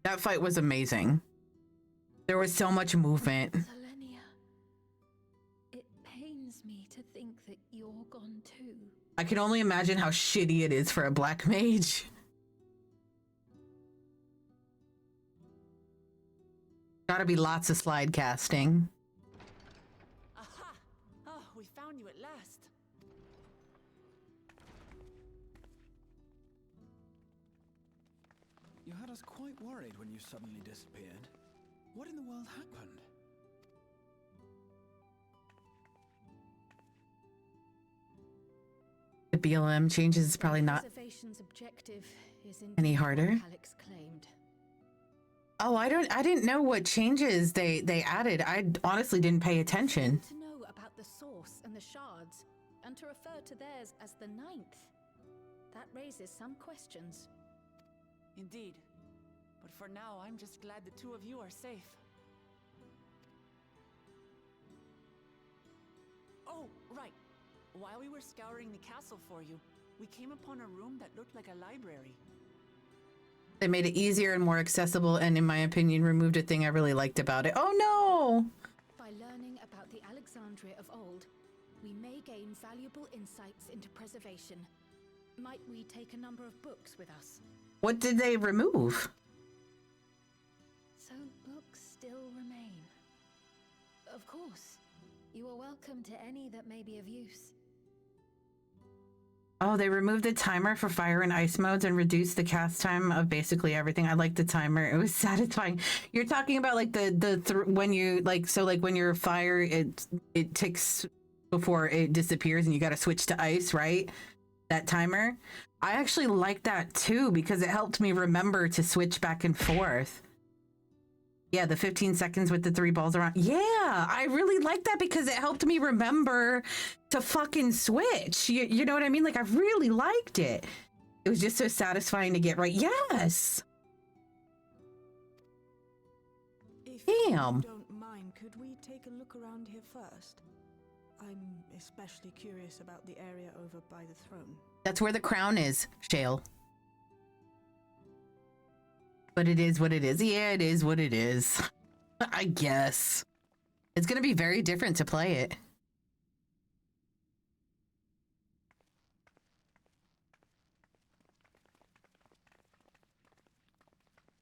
That fight was amazing. There was so much movement. Zelenia, it pains me to think that you're gone too. I can only imagine how shitty it is for a black mage. Gotta be lots of slide casting. Aha! Oh, we found you at last. You had us quite worried when you suddenly disappeared. What in the world happened? The BLM changes is probably not Reservation's objective is any harder. Calyx claimed. Oh, I didn't know what changes they added. I honestly didn't pay attention. To know about the source and the shards, and to refer to theirs as the Ninth. That raises some questions. Indeed. But for now, I'm just glad the two of you are safe. Oh, right. While we were scouring the castle for you, we came upon a room that looked like a library. They made it easier and more accessible, and in my opinion, removed a thing I really liked about it. Oh no! By learning about the Alexandria of old, we may gain valuable insights into preservation. Might we take a number of books with us? What did they remove? So books still remain. Of course. You are welcome to any that may be of use. Oh, they removed the timer for fire and ice modes and reduced the cast time of basically everything. I liked the timer. It was satisfying. You're talking about like when you like, so like when you're fire, it ticks before it disappears and you got to switch to ice, right? That timer. I actually like that too because it helped me remember to switch back and forth. Yeah, the 15 seconds with the 3 balls around. Yeah, I really like that because it helped me remember to fucking switch. You know what I mean? Like, I really liked it. It was just so satisfying to get right. Yes. If Damn. you don't mind, could we take a look around here first? I'm especially curious about the area over by the throne. That's where the crown is, Shale. But it is what it is. Yeah, it is what it is. I guess. It's going to be very different to play it.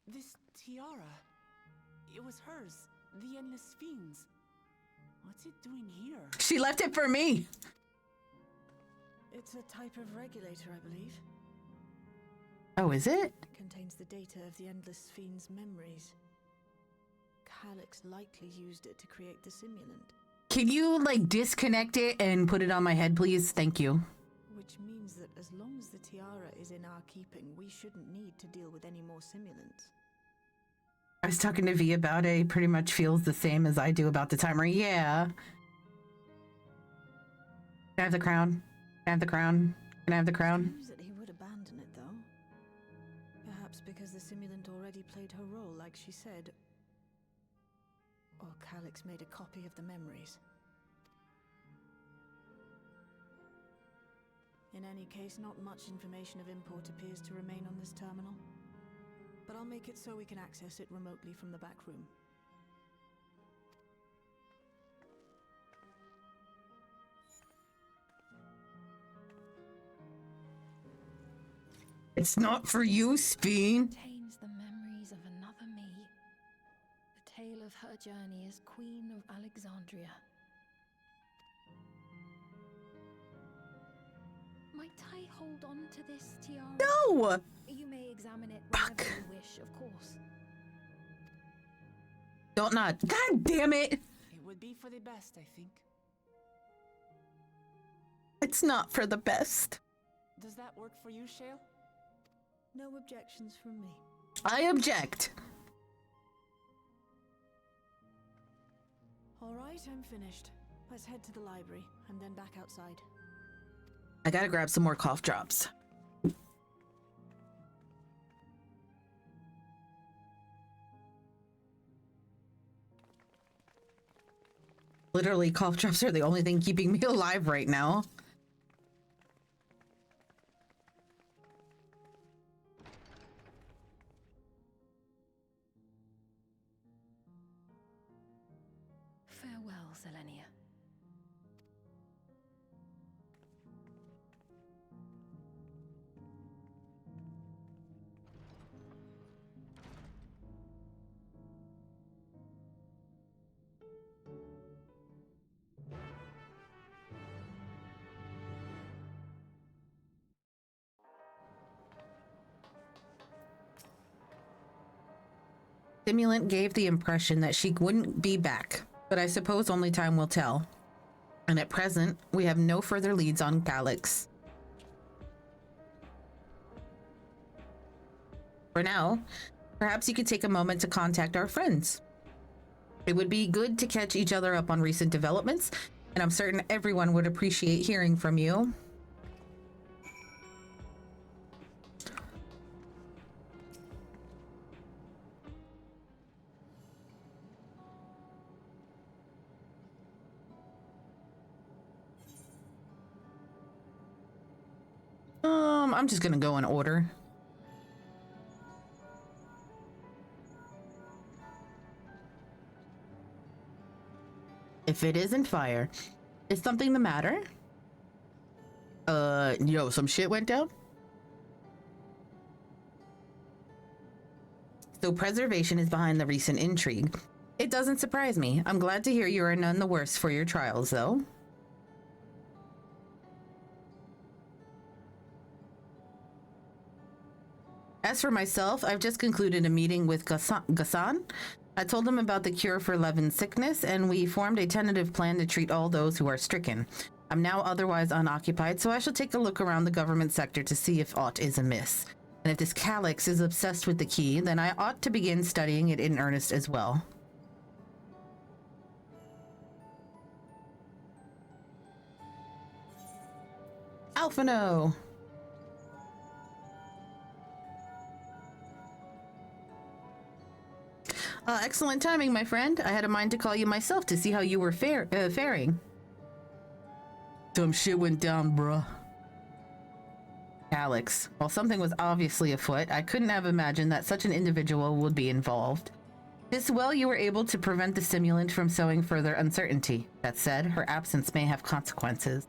This tiara. It was hers. The Endless Fiend's. What's it doing here? She left it for me. It's a type of regulator, I believe. Oh, is it? It contains the data of the Endless Fiend's memories. Calyx likely used it to create the simulant. Can you, like, disconnect it and put it on my head, please? Thank you. Which means that as long as the tiara is in our keeping, we shouldn't need to deal with any more simulants. I was talking to V about it. He pretty much feels the same as I do about the timer. Yeah. Can I have the crown? Can I have the crown? Can I have the crown? Seems that he would abandon it, though. Perhaps because the simulant already played her role, like she said. Or Calyx made a copy of the memories. In any case, not much information of import appears to remain on this terminal. But I'll make it so we can access it remotely from the back room. It's not for you, Speen. Contains the memories of another me. The tale of her journey as Queen of Alexandria. Might I hold on to this tiara? No! You may examine it whenever you wish, of course. Don't nod. God damn it! It would be for the best, I think. It's not for the best. Does that work for you, Shale? No objections from me. I object. All right, I'm finished. Let's head to the library and then back outside. I gotta grab some more cough drops. Literally, cough drops are the only thing keeping me alive right now. Farewell, Selenia. Stimulant gave the impression that she wouldn't be back, but I suppose only time will tell. And at present, we have no further leads on Calyx. For now, perhaps you could take a moment to contact our friends. It would be good to catch each other up on recent developments, and I'm certain everyone would appreciate hearing from you. I'm just gonna go in order. If it isn't fire, is something the matter? Yo, some shit went down? So preservation is behind the recent intrigue. It doesn't surprise me. I'm glad to hear you are none the worse for your trials, though. As for myself, I've just concluded a meeting with Ghassan. I told him about the cure for Levin's sickness, and we formed a tentative plan to treat all those who are stricken. I'm now otherwise unoccupied, so I shall take a look around the government sector to see if aught is amiss. And if this Calyx is obsessed with the key, then I ought to begin studying it in earnest as well. Alphino! Excellent timing, my friend. I had a mind to call you myself to see how you were faring. Some shit went down, bruh. Alex, while something was obviously afoot, I couldn't have imagined that such an individual would be involved. This well, you were able to prevent the simulant from sowing further uncertainty. That said, her absence may have consequences.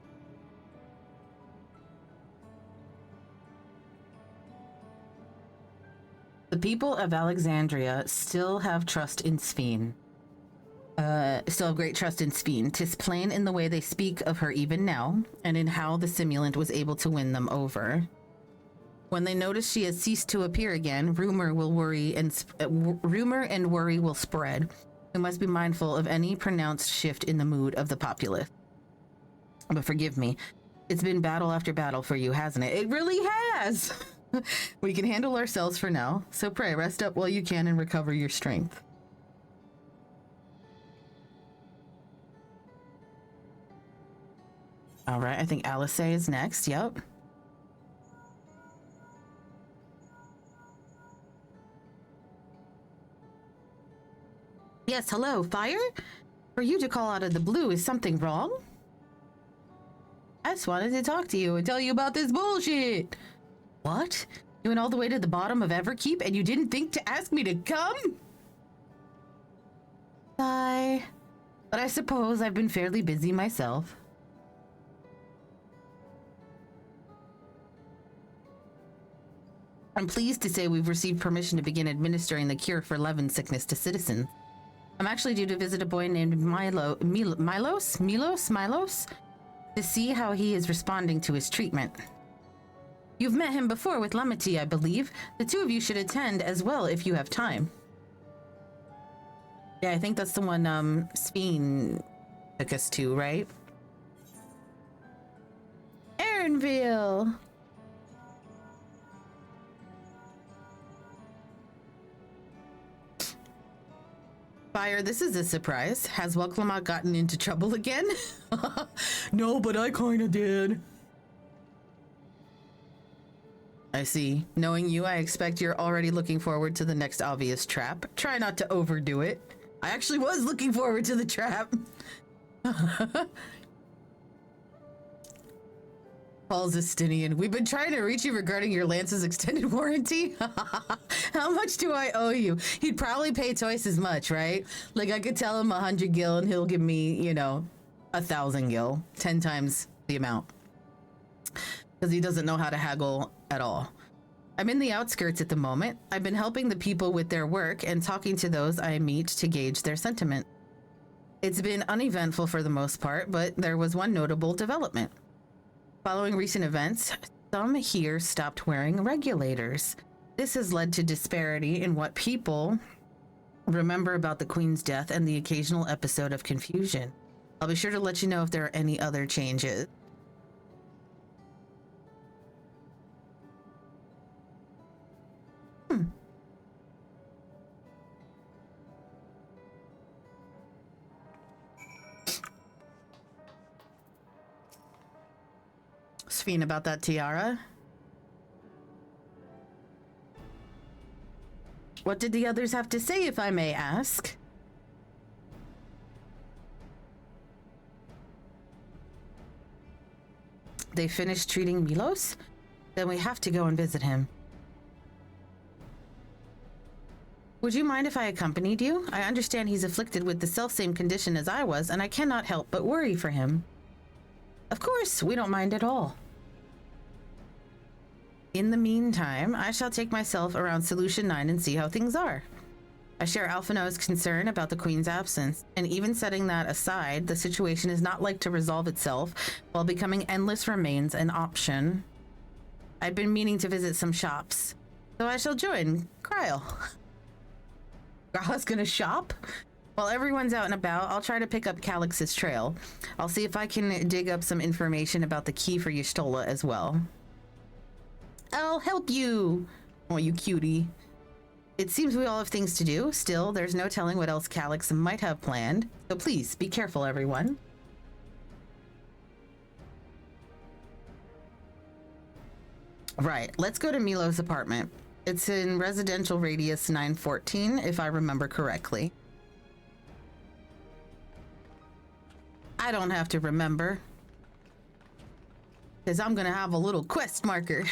The people of Alexandria still have trust in Sphene. Still have great trust in Sphene. 'Tis plain in the way they speak of her even now, and in how the simulant was able to win them over. When they notice she has ceased to appear again, rumor and worry will spread. We must be mindful of any pronounced shift in the mood of the populace. But forgive me, it's been battle after battle for you, hasn't it? It really has! We can handle ourselves for now, so pray rest up while you can and recover your strength. All right, I think Alice is next. Yep. Yes, hello, Fire? For you to call out of the blue, is something wrong? I just wanted to talk to you and tell you about this bullshit. What? You went all the way to the bottom of Everkeep and you didn't think to ask me to come? Sigh. But I suppose I've been fairly busy myself. I'm pleased to say we've received permission to begin administering the cure for Levin's sickness to citizens. I'm actually due to visit a boy named Milos, to see how he is responding to his treatment. You've met him before with Lamity, I believe. The two of you should attend as well if you have time. Yeah, I think that's the one Sphene took us to, right? Aaronville! Fire, this is a surprise. Has Welclamot gotten into trouble again? No, but I kinda did. I see. Knowing you, I expect you're already looking forward to the next obvious trap. Try not to overdo it. I actually was looking forward to the trap. Paul Justinian, we've been trying to reach you regarding your Lance's extended warranty. How much do I owe you? He'd probably pay twice as much, right? Like, I could tell him 100 gil and he'll give me, you know, 1,000 gil. 10 times the amount. Because he doesn't know how to haggle at all. I'm in the outskirts at the moment. I've been helping the people with their work and talking to those I meet to gauge their sentiment. It's been uneventful for the most part, but there was one notable development. Following recent events, some here stopped wearing regulators. This has led to disparity in what people remember about the Queen's death and the occasional episode of confusion. I'll be sure to let you know if there are any other changes. Sphene, about that tiara? What did the others have to say, if I may ask? They finished treating Milos? Then we have to go and visit him. Would you mind if I accompanied you? I understand he's afflicted with the selfsame condition as I was, and I cannot help but worry for him. Of course, we don't mind at all. In the meantime, I shall take myself around Solution 9 and see how things are. I share Alphino's concern about the Queen's absence, and even setting that aside, the situation is not like to resolve itself, while becoming endless remains an option. I've been meaning to visit some shops, so I shall join Kryle. Growl's gonna shop? While everyone's out and about, I'll try to pick up Calix's trail. I'll see if I can dig up some information about the key for Y'shtola as well. I'll help you! Oh, you cutie. It seems we all have things to do. Still, there's no telling what else Calix might have planned. So please, be careful, everyone. Right, let's go to Milo's apartment. It's in residential radius 914, if I remember correctly. I don't have to remember, because I'm gonna have a little quest marker.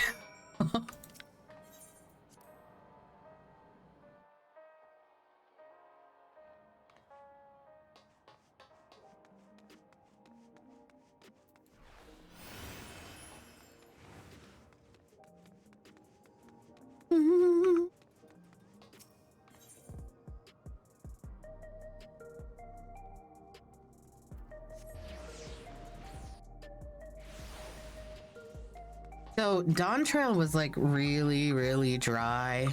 So Dawn Trail was like really dry,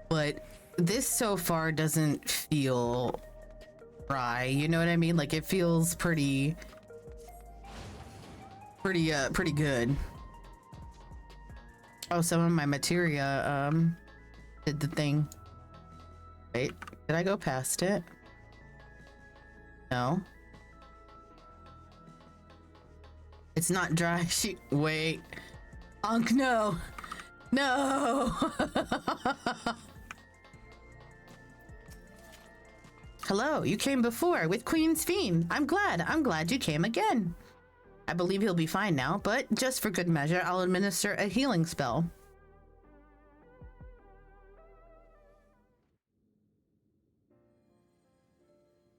but this so far doesn't feel dry. You know what I mean? Like it feels pretty good. Oh, some of my materia did the thing. Wait, did I go past it? No. It's not dry. Wait. Unk, no. No. Hello, you came before with Queen's Fiend. I'm glad you came again. I believe he'll be fine now, but just for good measure, I'll administer a healing spell.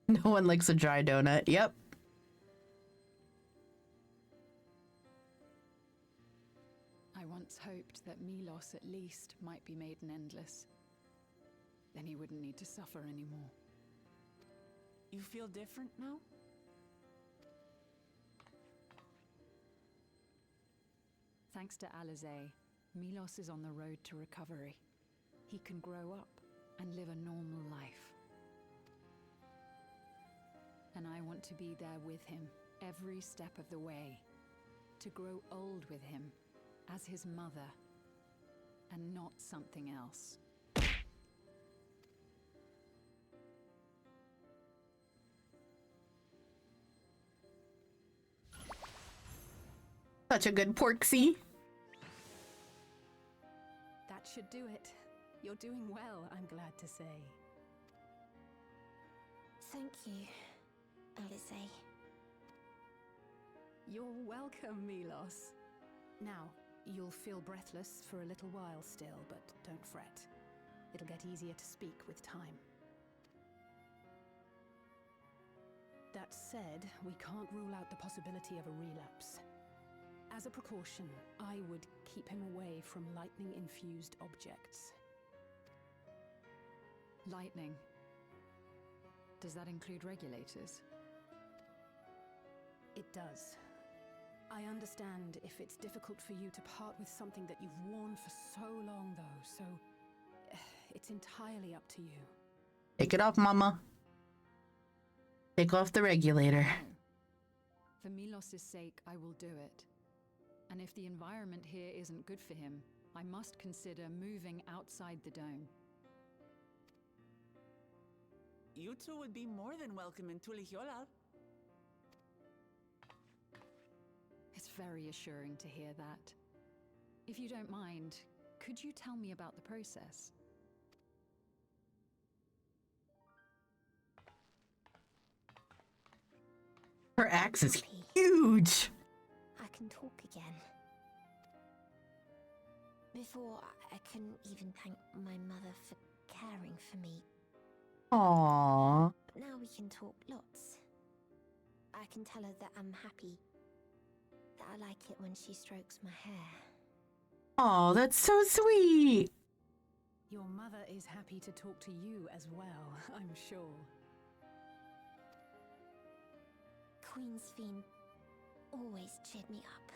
No one likes a dry donut. Yep. I once hoped that Milos at least might be made an endless. Then he wouldn't need to suffer anymore. You feel different now? Thanks to Alizé, Milos is on the road to recovery. He can grow up and live a normal life. And I want to be there with him every step of the way. To grow old with him as his mother and not something else. Such a good porksy. That should do it. You're doing well, I'm glad to say. Thank you, Alizé. You're welcome, Milos. Now, you'll feel breathless for a little while still, but don't fret. It'll get easier to speak with time. That said, we can't rule out the possibility of a relapse. As a precaution, I would keep him away from lightning-infused objects. Lightning. Does that include regulators? It does. I understand if it's difficult for you to part with something that you've worn for so long, though, so it's entirely up to you. Take it off, Mama. Take off the regulator. For Milos' sake, I will do it. And if the environment here isn't good for him, I must consider moving outside the dome. You two would be more than welcome in Tulihyolal. It's very assuring to hear that. If you don't mind, could you tell me about the process? Her axe is huge. I can talk again. Before, I couldn't even thank my mother for caring for me. Aww. But now we can talk lots. I can tell her that I'm happy. That I like it when she strokes my hair. Oh, that's so sweet. Your mother is happy to talk to you as well, I'm sure. Queen's Fiend always cheered me up.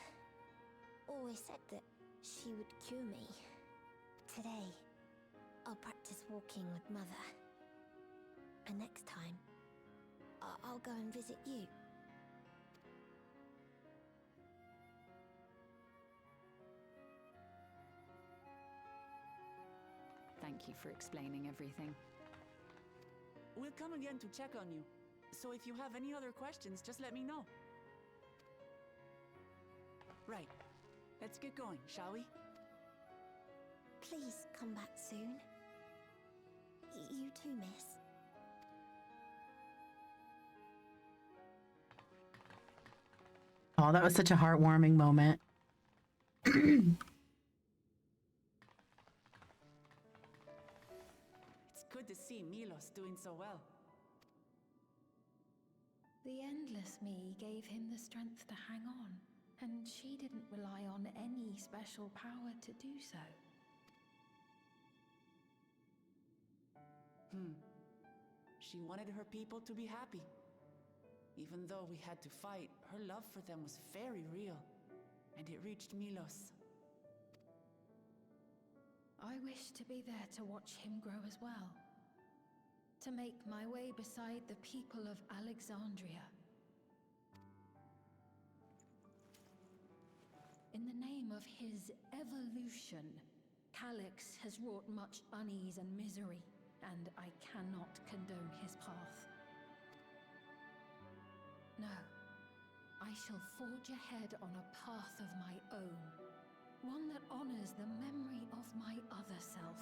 Always said that she would cure me. Today, I'll practice walking with Mother. And next time, I'll go and visit you. Thank you for explaining everything. We'll come again to check on you. So if you have any other questions, just let me know. Right. Let's get going, shall we? Please come back soon. You too, miss. Oh, that was such a heartwarming moment. It's good to see Milos doing so well. The Endless Me gave him the strength to hang on, and she didn't rely on any special power to do so. She wanted her people to be happy. Even though we had to fight, her love for them was very real, and it reached Milos. I wish to be there to watch him grow as well. To make my way beside the people of Alexandria. In the name of his evolution, Calyx has wrought much unease and misery, and I cannot condone his path. No, I shall forge ahead on a path of my own, one that honors the memory of my other self.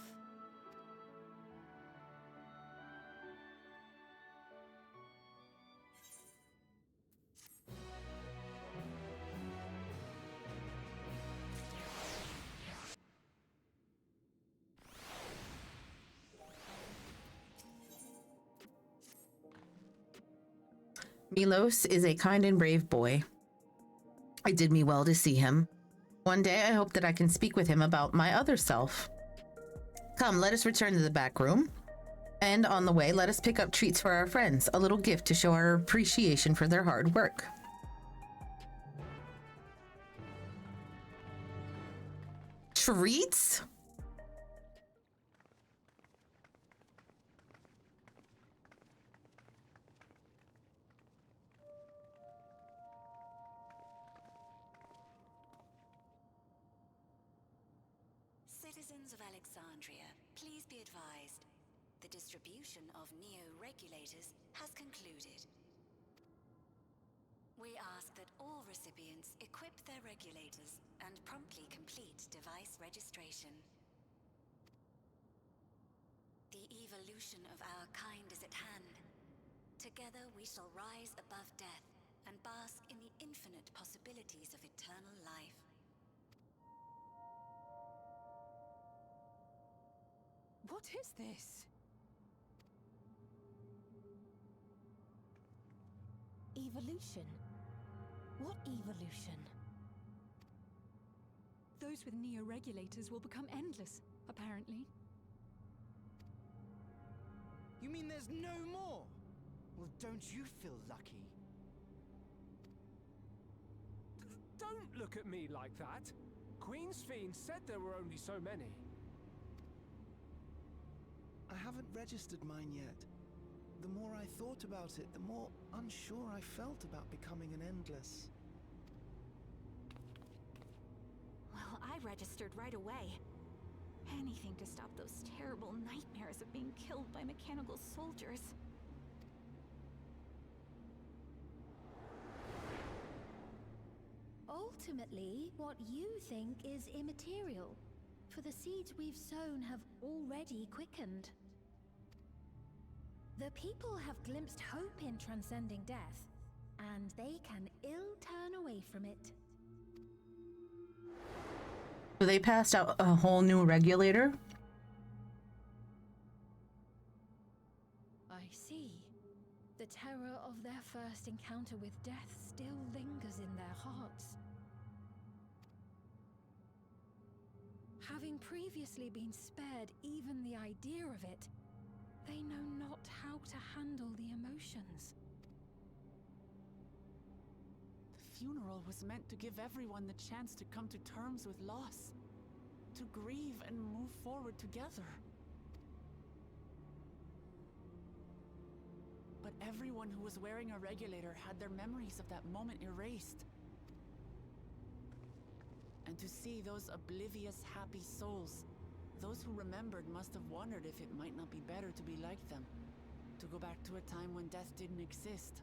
Milos is a kind and brave boy. It did me well to see him. One day I hope that I can speak with him about my other self. Come, let us return to the back room. And on the way, let us pick up treats for our friends, a little gift to show our appreciation for their hard work. Treats? Citizens of Alexandria, please be advised. The distribution of neo-regulators has concluded. We ask that all recipients equip their regulators and promptly complete device registration. The evolution of our kind is at hand. Together we shall rise above death and bask in the infinite possibilities of eternal life. What is this? Evolution? What evolution? Those with neo-regulators will become endless, apparently. You mean there's no more? Well, don't you feel lucky? Don't look at me like that. Queen's Fiend said there were only so many. I haven't registered mine yet. The more I thought about it, the more unsure I felt about becoming an Endless. Well, I registered right away. Anything to stop those terrible nightmares of being killed by mechanical soldiers. Ultimately, what you think is immaterial, for the seeds we've sown have already quickened. The people have glimpsed hope in transcending death, and they can ill turn away from it. So they passed out a whole new regulator? I see. The terror of their first encounter with death still lingers in their hearts. Having previously been spared even the idea of it, they know not how to handle the emotions. The funeral was meant to give everyone the chance to come to terms with loss, to grieve and move forward together. But everyone who was wearing a regulator had their memories of that moment erased. And to see those oblivious, happy souls, those who remembered must have wondered if it might not be better to be like them, to go back to a time when death didn't exist.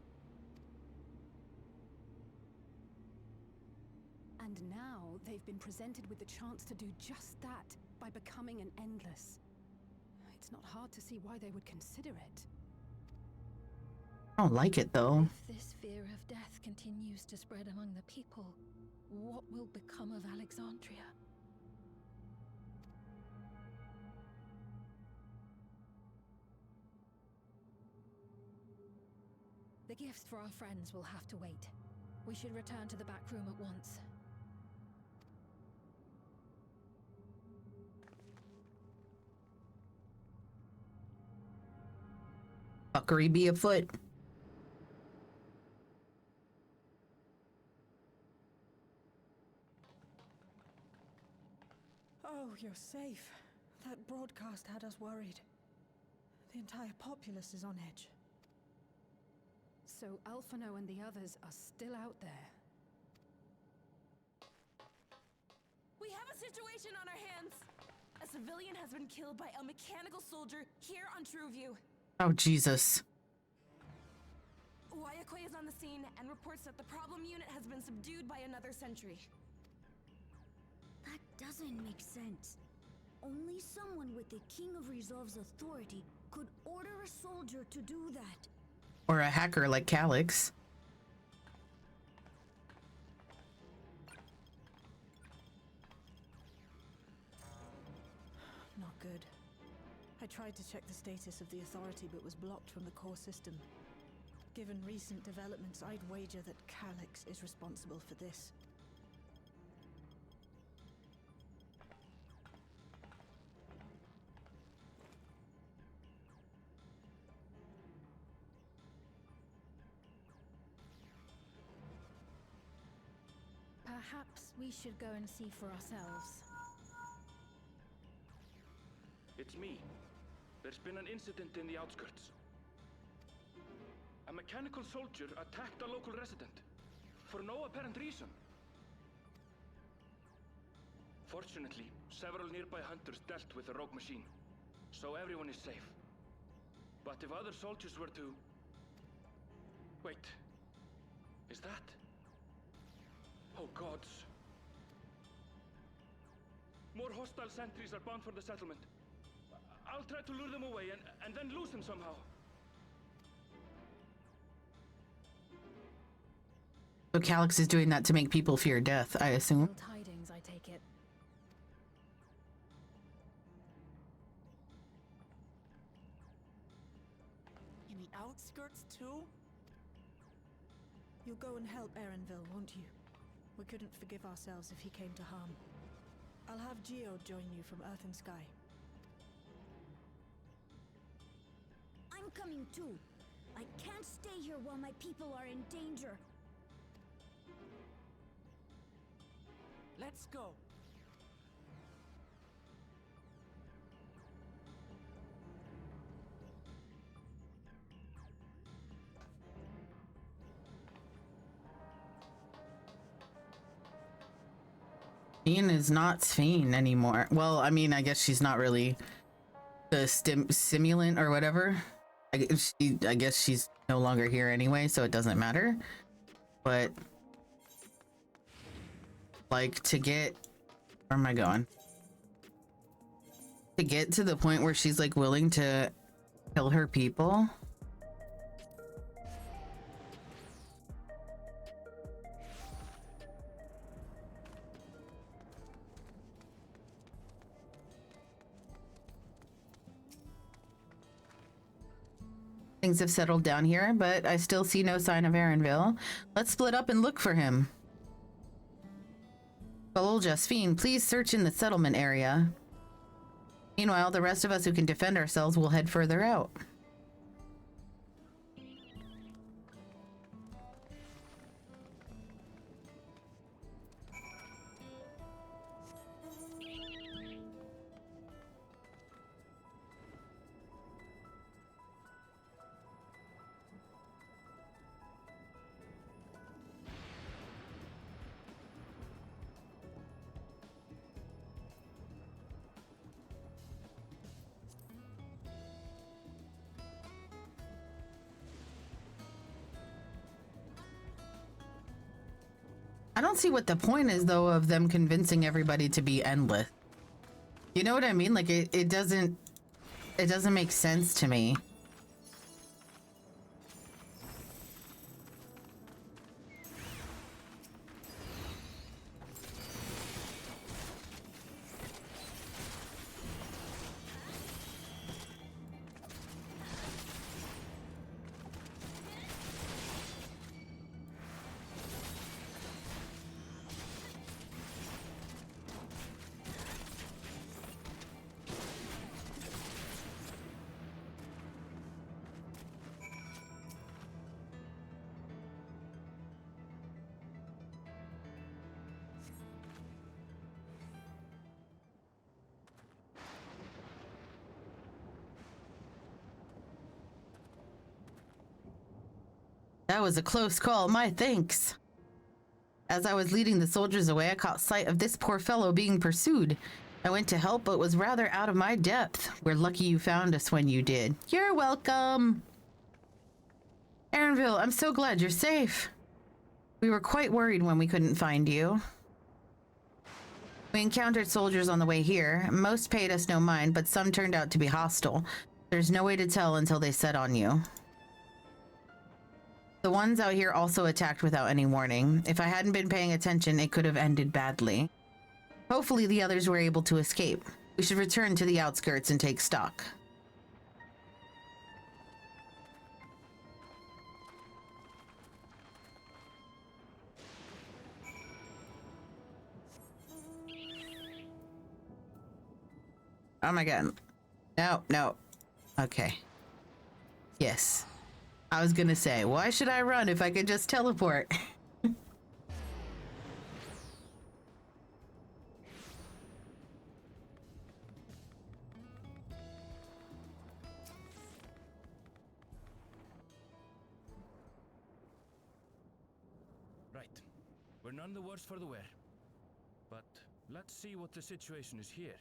And now they've been presented with the chance to do just that by becoming an Endless. It's not hard to see why they would consider it. I don't like it though. If this fear of death continues to spread among the people, what will become of Alexandria? The gifts for our friends will have to wait. We should return to the back room at once. Fuckery be afoot. Oh, you're safe. That broadcast had us worried. The entire populace is on edge. So Alphino and the others are still out there. We have a situation on our hands! A civilian has been killed by a mechanical soldier here on Trueview. Oh, Jesus. Wayakwe is on the scene and reports that the problem unit has been subdued by another sentry. That doesn't make sense. Only someone with the King of Resolve's authority could order a soldier to do that. Or a hacker like Calyx. Not good. I tried to check the status of the authority but was blocked from the core system. Given recent developments, I'd wager that Calyx is responsible for this. Perhaps we should go and see for ourselves. It's me. There's been an incident in the outskirts. A mechanical soldier attacked a local resident for no apparent reason. Fortunately, several nearby hunters dealt with the rogue machine, so everyone is safe. But if other soldiers were to... Wait. Is that... Oh gods. More hostile sentries are bound for the settlement. I'll try to lure them away and then lose them somehow. So Calyx is doing that to make people fear death, I assume. Tidings, I take it. In the outskirts too? You'll go and help Erenville, won't you? We couldn't forgive ourselves if he came to harm. I'll have Geo join you from Earth and Sky. I'm coming too. I can't stay here while my people are in danger. Let's go. Sphene is not Sphene anymore. Well, I mean, I guess she's not really the simulant or whatever. I guess she's no longer here anyway, so it doesn't matter. But like, to get... Where am I going? To get to the point where she's like willing to kill her people. Things have settled down here, but I still see no sign of Aaronville. Let's split up and look for him. Balolja, Sphene, please search in the settlement area. Meanwhile, the rest of us who can defend ourselves will head further out. I don't see what the point is, though, of them convincing everybody to be endless. You know what I mean? Like, it doesn't make sense to me. That was a close call, my thanks. As I was leading the soldiers away, I caught sight of this poor fellow being pursued. I went to help, but was rather out of my depth. We're lucky you found us when you did. You're welcome. Aaronville, I'm so glad you're safe. We were quite worried when we couldn't find you. We encountered soldiers on the way here. Most paid us no mind, but some turned out to be hostile. There's no way to tell until they set on you. The ones out here also attacked without any warning. If I hadn't been paying attention, it could have ended badly. Hopefully the others were able to escape. We should return to the outskirts and take stock. Oh my god. No. Okay. Yes. I was gonna say, why should I run if I could just teleport? Right. We're none the worse for the wear. But let's see what the situation is here.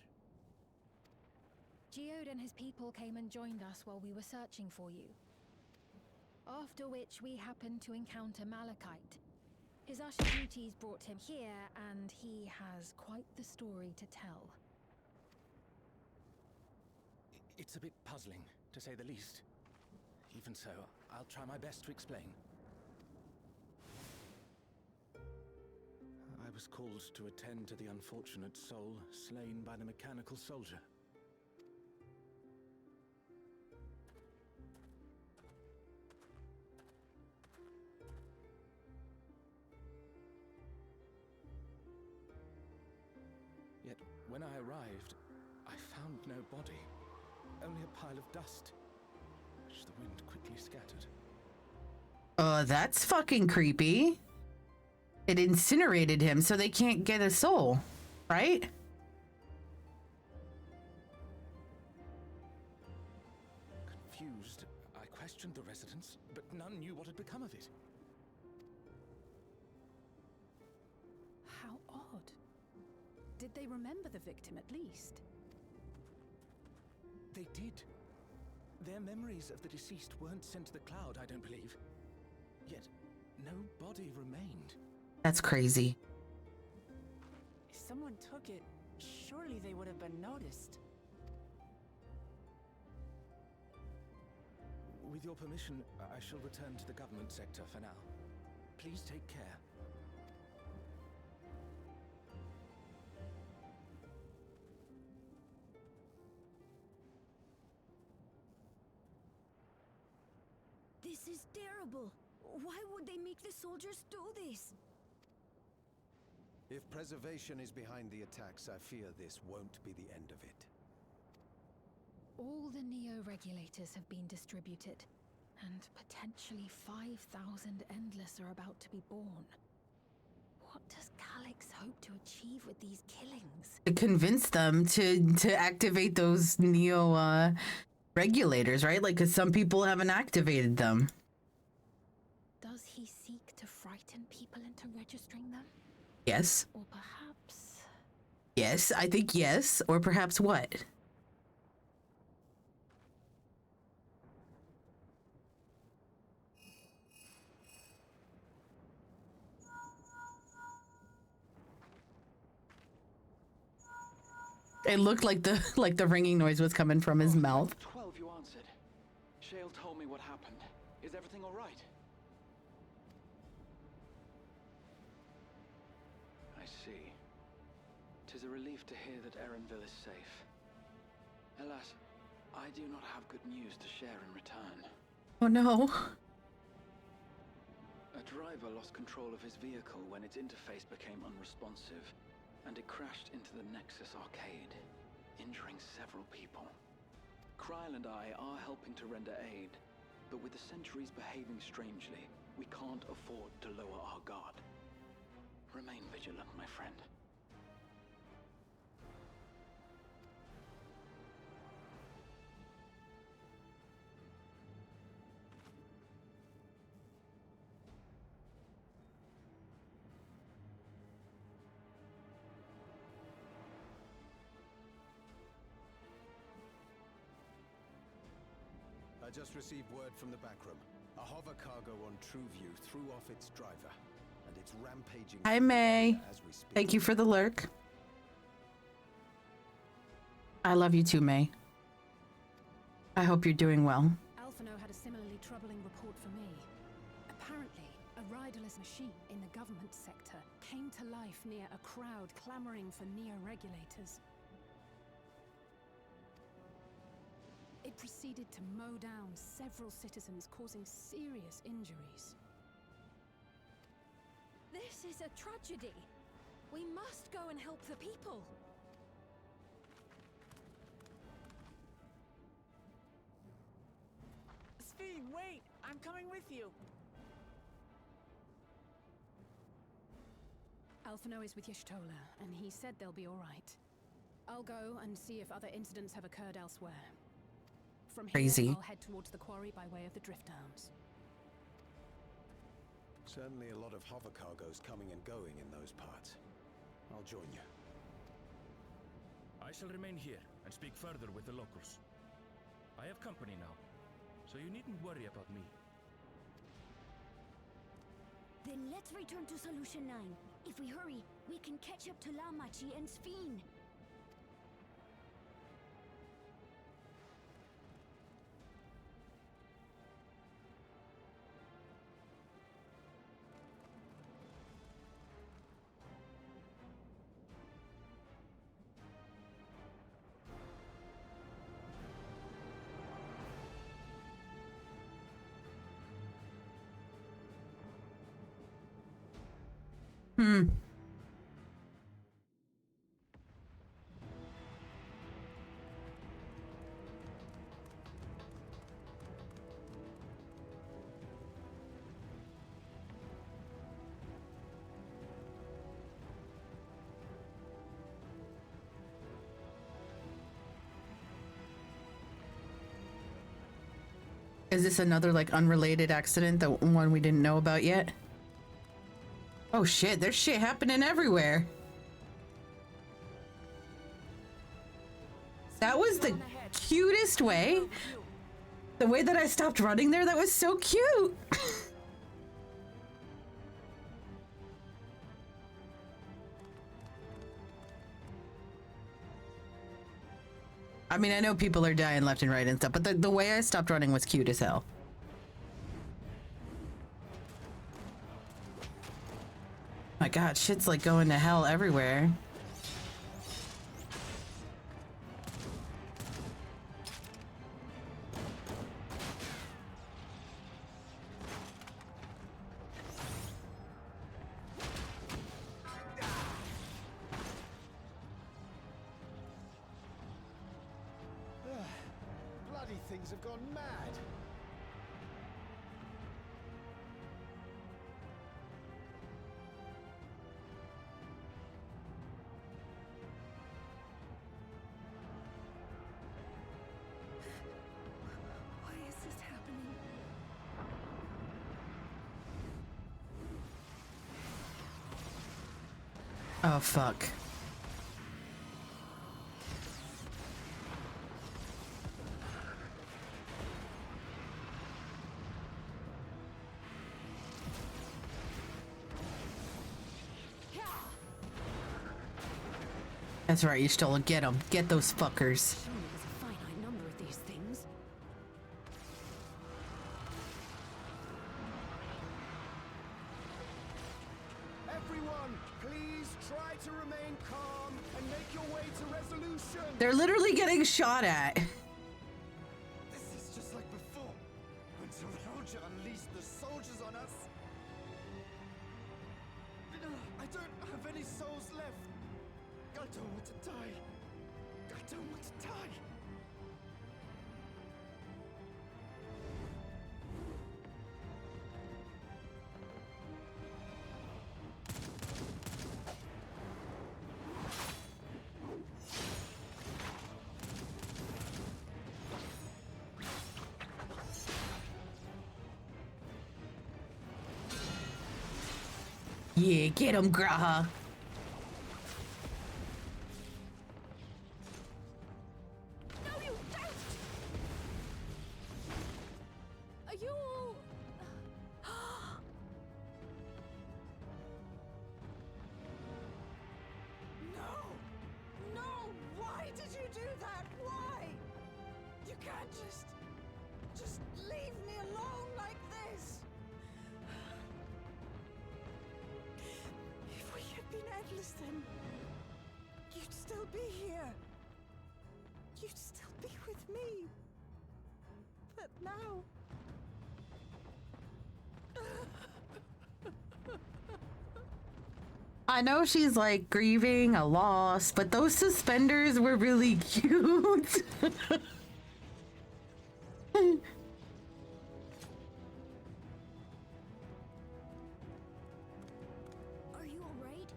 Geode and his people came and joined us while we were searching for you. After which we happened to encounter Malachite. His usher duties brought him here, and he has quite the story to tell. It's a bit puzzling, to say the least. Even so, I'll try my best to explain. I was called to attend to the unfortunate soul slain by the mechanical soldier. Yet, when I arrived, I found no body. Only a pile of dust, which the wind quickly scattered. That's fucking creepy. It incinerated him so they can't get a soul, right? Confused, I questioned the residents, but none knew what had become of it. How odd. Did they remember the victim at least? They did. Their memories of the deceased weren't sent to the cloud, I don't believe. Yet, no body remained. That's crazy. If someone took it, surely they would have been noticed. With your permission, I shall return to the government sector for now. Please take care. This is terrible. Why would they make the soldiers do this? If preservation is behind the attacks, I fear this won't be the end of it. All the Neo-regulators have been distributed, and potentially 5,000 Endless are about to be born. What does Calyx hope to achieve with these killings? To convince them to activate those Neo regulators, right? Like, because some people haven't activated them. Does he seek to frighten people into registering them? Yes. Or perhaps... Yes, I think yes. Or perhaps what? It looked like the ringing noise was coming from his mouth. 12, you answered. Shale told me what happened. Is everything all right? I see. 'Tis a relief to hear that Erenville is safe. Alas, I do not have good news to share in return. Oh no. A driver lost control of his vehicle when its interface became unresponsive, and it crashed into the Nexus arcade, injuring several people. Kryl and I are helping to render aid, but with the Sentries behaving strangely, we can't afford to lower our guard. Remain vigilant, my friend. I just received word from the backroom. A hover cargo on TrueView threw off its driver, and it's rampaging. Hi, May. As we speak. Thank you for the lurk. I love you too, May. I hope you're doing well. Alphino had a similarly troubling report for me. Apparently, a riderless machine in the government sector came to life near a crowd clamoring for Neo-regulators. It proceeded to mow down several citizens, causing serious injuries. This is a tragedy. We must go and help the people. Sphene, wait! I'm coming with you! Alphino is with Y'shtola, and he said they'll be all right. I'll go and see if other incidents have occurred elsewhere. From Crazy. here, I'll head towards the quarry by way of the Drift Downs. Certainly a lot of hover cargoes coming and going in those parts. I'll join you. I shall remain here and speak further with the locals. I have company now, so you needn't worry about me. Then let's return to Solution 9. If we hurry, we can catch up to Lamachi and Sphene. Is this another like unrelated accident, the one we didn't know about yet? Oh shit, there's shit happening everywhere. That was the cutest way. The way that I stopped running there, that was so cute. I mean, I know people are dying left and right and stuff, but the way I stopped running was cute as hell. My god, shit's like going to hell everywhere. things have gone mad. Why is this happening? Oh, fuck. That's right, you stole it. Get them. Get those fuckers. Surely there's a finite number of these things. Everyone, please try to remain calm and make your way to resolution. They're literally getting shot at. This is just like before, until Roger unleashed the soldiers on us. I don't have any souls left. I don't want to die. I don't want to die. Yeah, get him, Graha. No, you don't! Are you all... No! No! Why did you do that? Why? You can't just leave me alone like this! If we had been endless then, you'd still be here. You'd still be with me. But now... I know she's like grieving a loss, but those suspenders were really cute. Are you alright?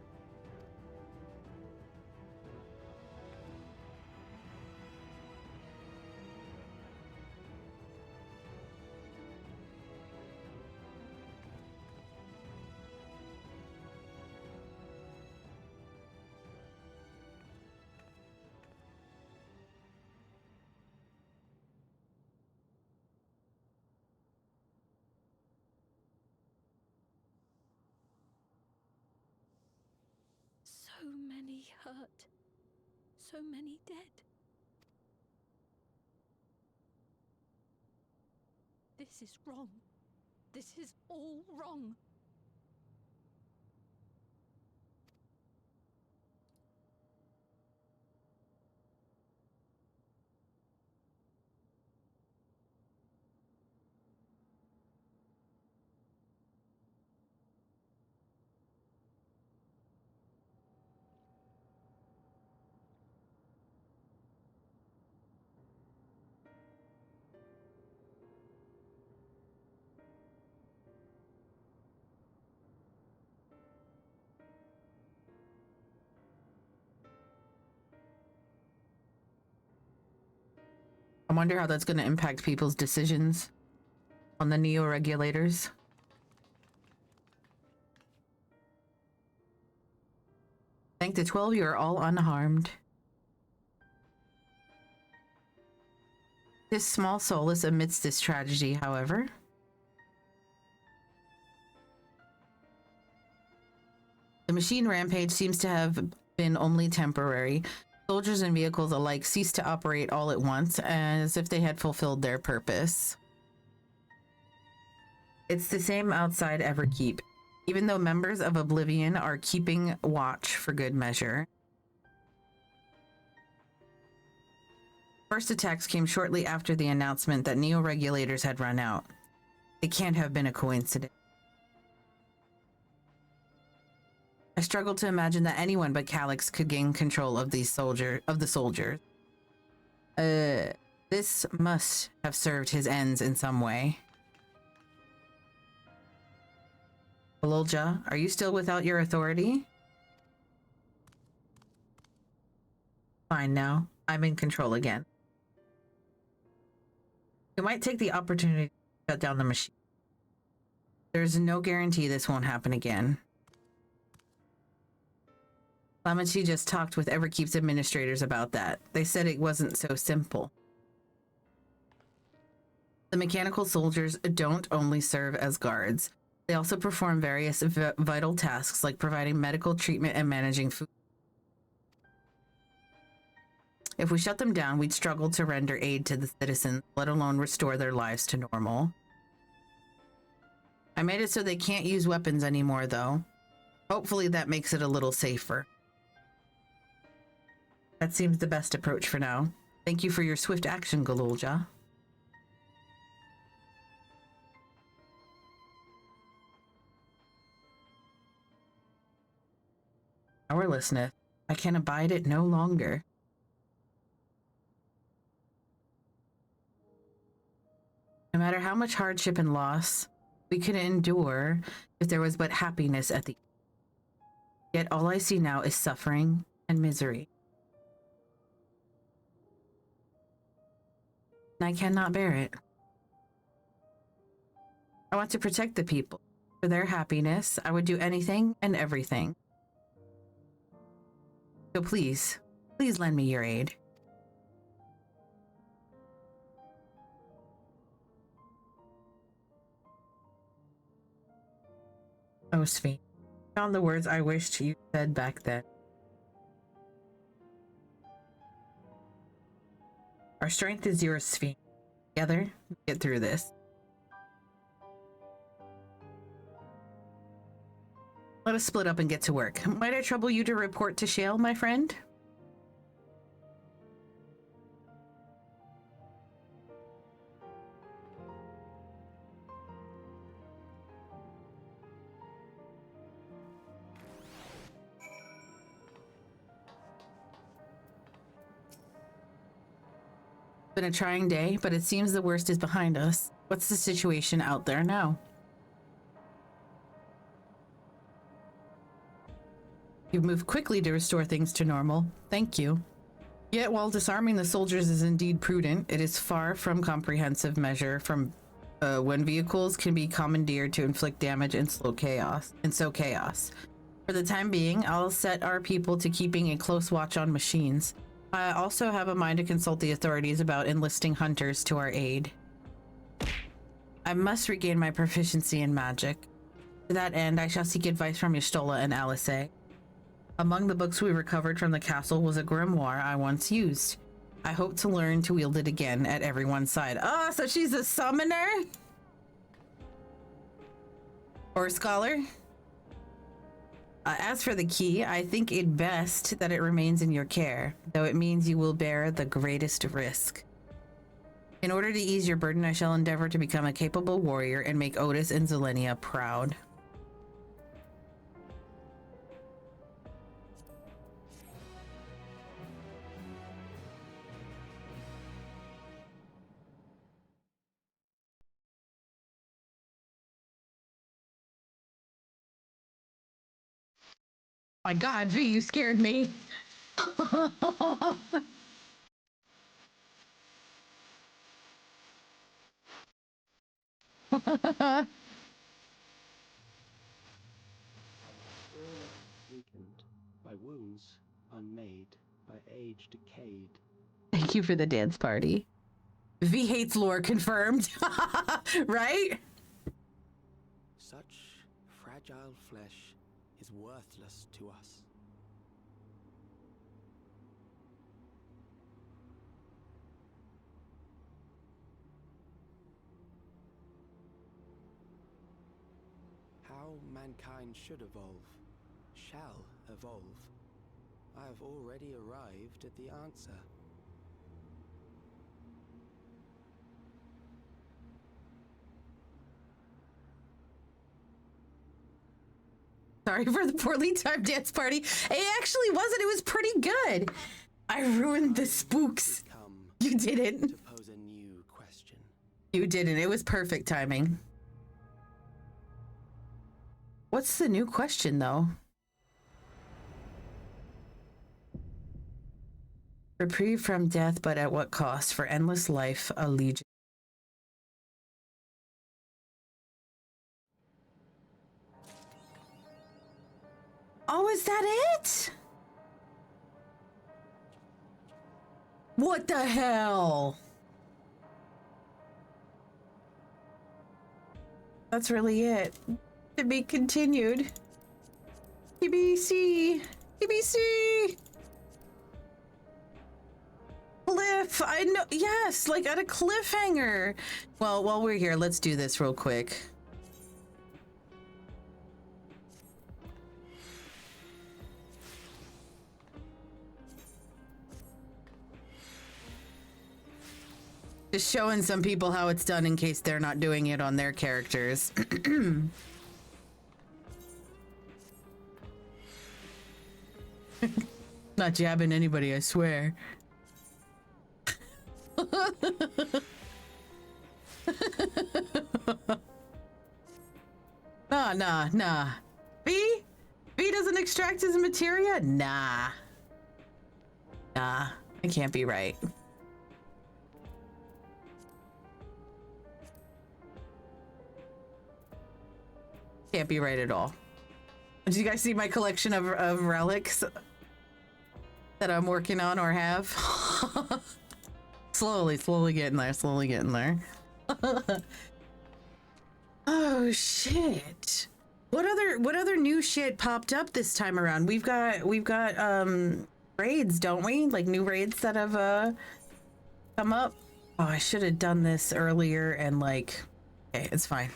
So many hurt. So many dead. This is wrong. This is all wrong. I wonder how that's going to impact people's decisions on the Neo regulators. Thank the 12, you are all unharmed. This small solace amidst this tragedy, however. The machine rampage seems to have been only temporary. Soldiers and vehicles alike ceased to operate all at once, as if they had fulfilled their purpose. It's the same outside Everkeep, even though members of Oblivion are keeping watch for good measure. First attacks came shortly after the announcement that Neo regulators had run out. It can't have been a coincidence. I struggle to imagine that anyone but Calyx could gain control of the soldiers. This must have served his ends in some way. Gololja, are you still without your authority? Fine now. I'm in control again. You might take the opportunity to shut down the machine. There's no guarantee this won't happen again. Lamachi just talked with Everkeep's administrators about that. They said it wasn't so simple. The mechanical soldiers don't only serve as guards. They also perform various vital tasks like providing medical treatment and managing food. If we shut them down, we'd struggle to render aid to the citizens, let alone restore their lives to normal. I made it so they can't use weapons anymore, though. Hopefully that makes it a little safer. That seems the best approach for now. Thank you for your swift action, Gololja. Powerlessness. I can abide it no longer. No matter how much hardship and loss we could endure if there was but happiness at the end. Yet all I see now is suffering and misery. And I cannot bear it. I want to protect the people. For their happiness, I would do anything and everything. So please, please lend me your aid. Oh, Sphene, found the words I wished you said back then. Our strength is yours, Sphene. Together, we get through this. Let us split up and get to work. Might I trouble you to report to Shale, my friend? Been a trying day, but it seems the worst is behind us. What's the situation out there now? You've moved quickly to restore things to normal. Thank you. Yet while disarming the soldiers is indeed prudent, it is far from comprehensive measure from when vehicles can be commandeered to inflict damage and sow chaos. For the time being, I'll set our people to keeping a close watch on machines. I also have a mind to consult the authorities about enlisting hunters to our aid. I must regain my proficiency in magic. To that end, I shall seek advice from Y'shtola and Alisaie. Among the books we recovered from the castle was a grimoire I once used. I hope to learn to wield it again at everyone's side. Oh, so she's a summoner? Or a scholar? As for the key, I think it best that it remains in your care, though it means you will bear the greatest risk. In order to ease your burden, I shall endeavor to become a capable warrior and make Otis and Zelenia proud. My God, V, you scared me. Weakened by wounds, unmade by age decayed. Thank you for the dance party. V hates lore confirmed. Right? Such fragile flesh is worthless to us. How mankind should evolve, shall evolve. I have already arrived at the answer. Sorry for the poorly timed dance party. It actually wasn't. It was pretty good. I ruined the spooks. You didn't. To pose You didn't. It was perfect timing. What's the new question, though? Reprieve from death, but at what cost? For endless life, allegiance. Oh, is that it? What the hell? That's really it. To be continued. TBC. TBC. Cliff. I know. Yes, like at a cliffhanger. Well, while we're here, let's do this real quick. Just showing some people how it's done in case they're not doing it on their characters. Not jabbing anybody, I swear. Nah. V doesn't extract his materia? Nah. It can't be right. Can't be right at all. Did you guys see my collection of relics that I'm working on or have? slowly getting there. Oh shit. What other new shit popped up this time around? We've got raids, don't we? Like new raids that have come up. Oh, I should have done this earlier and like okay, it's fine.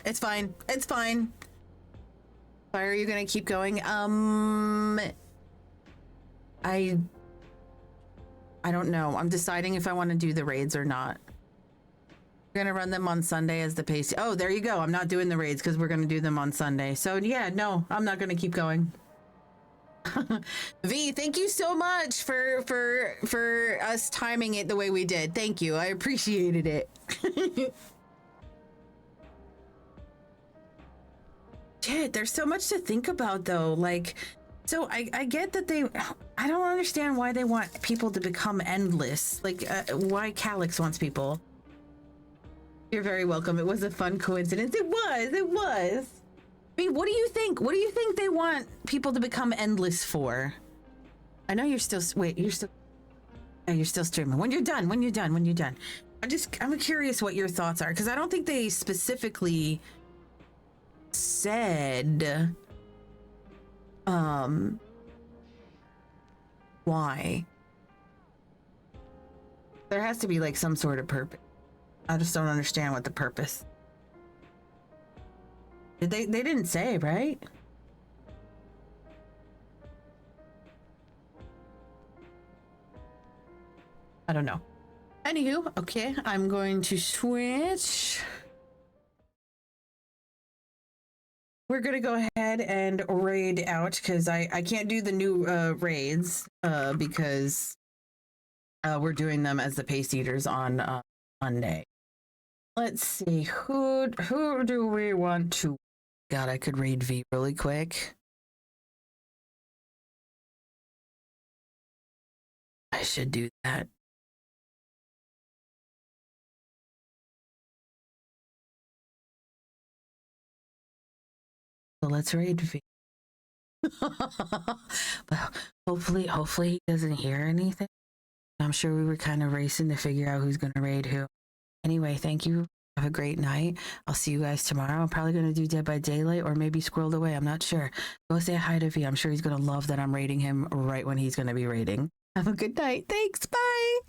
Why are you gonna keep going? I don't know. I'm deciding if I want to do the raids or not. We're gonna run them on Sunday as the pace. Oh, there you go. I'm not doing the raids because we're gonna do them on Sunday. So yeah, no, I'm not gonna keep going. V, thank you so much for us timing it the way we did. Thank you. I appreciated it. Shit, there's so much to think about though. Like, so I get that I don't understand why they want people to become endless. Like, why Calyx wants people. You're very welcome. It was a fun coincidence. It was. I mean, what do you think? What do you think they want people to become endless for? I know you're still, you're still streaming. When you're done. I'm curious what your thoughts are, because I don't think they specifically said why. There has to be like some sort of purpose. I just don't understand what the purpose. They didn't say, right? I don't know. Anywho, okay, I'm going to switch. We're gonna go ahead and raid out because I can't do the new raids because we're doing them as the Pace Eaters on Monday. Let's see, who do we want to? God, I could raid V really quick. I should do that. So let's raid V. Well, hopefully he doesn't hear anything. I'm sure we were kind of racing to figure out who's going to raid who. Anyway, thank you. Have a great night. I'll see you guys tomorrow. I'm probably going to do Dead by Daylight or maybe Squirreled Away. I'm not sure. Go say hi to V. I'm sure he's going to love that I'm raiding him right when he's going to be raiding. Have a good night. Thanks. Bye.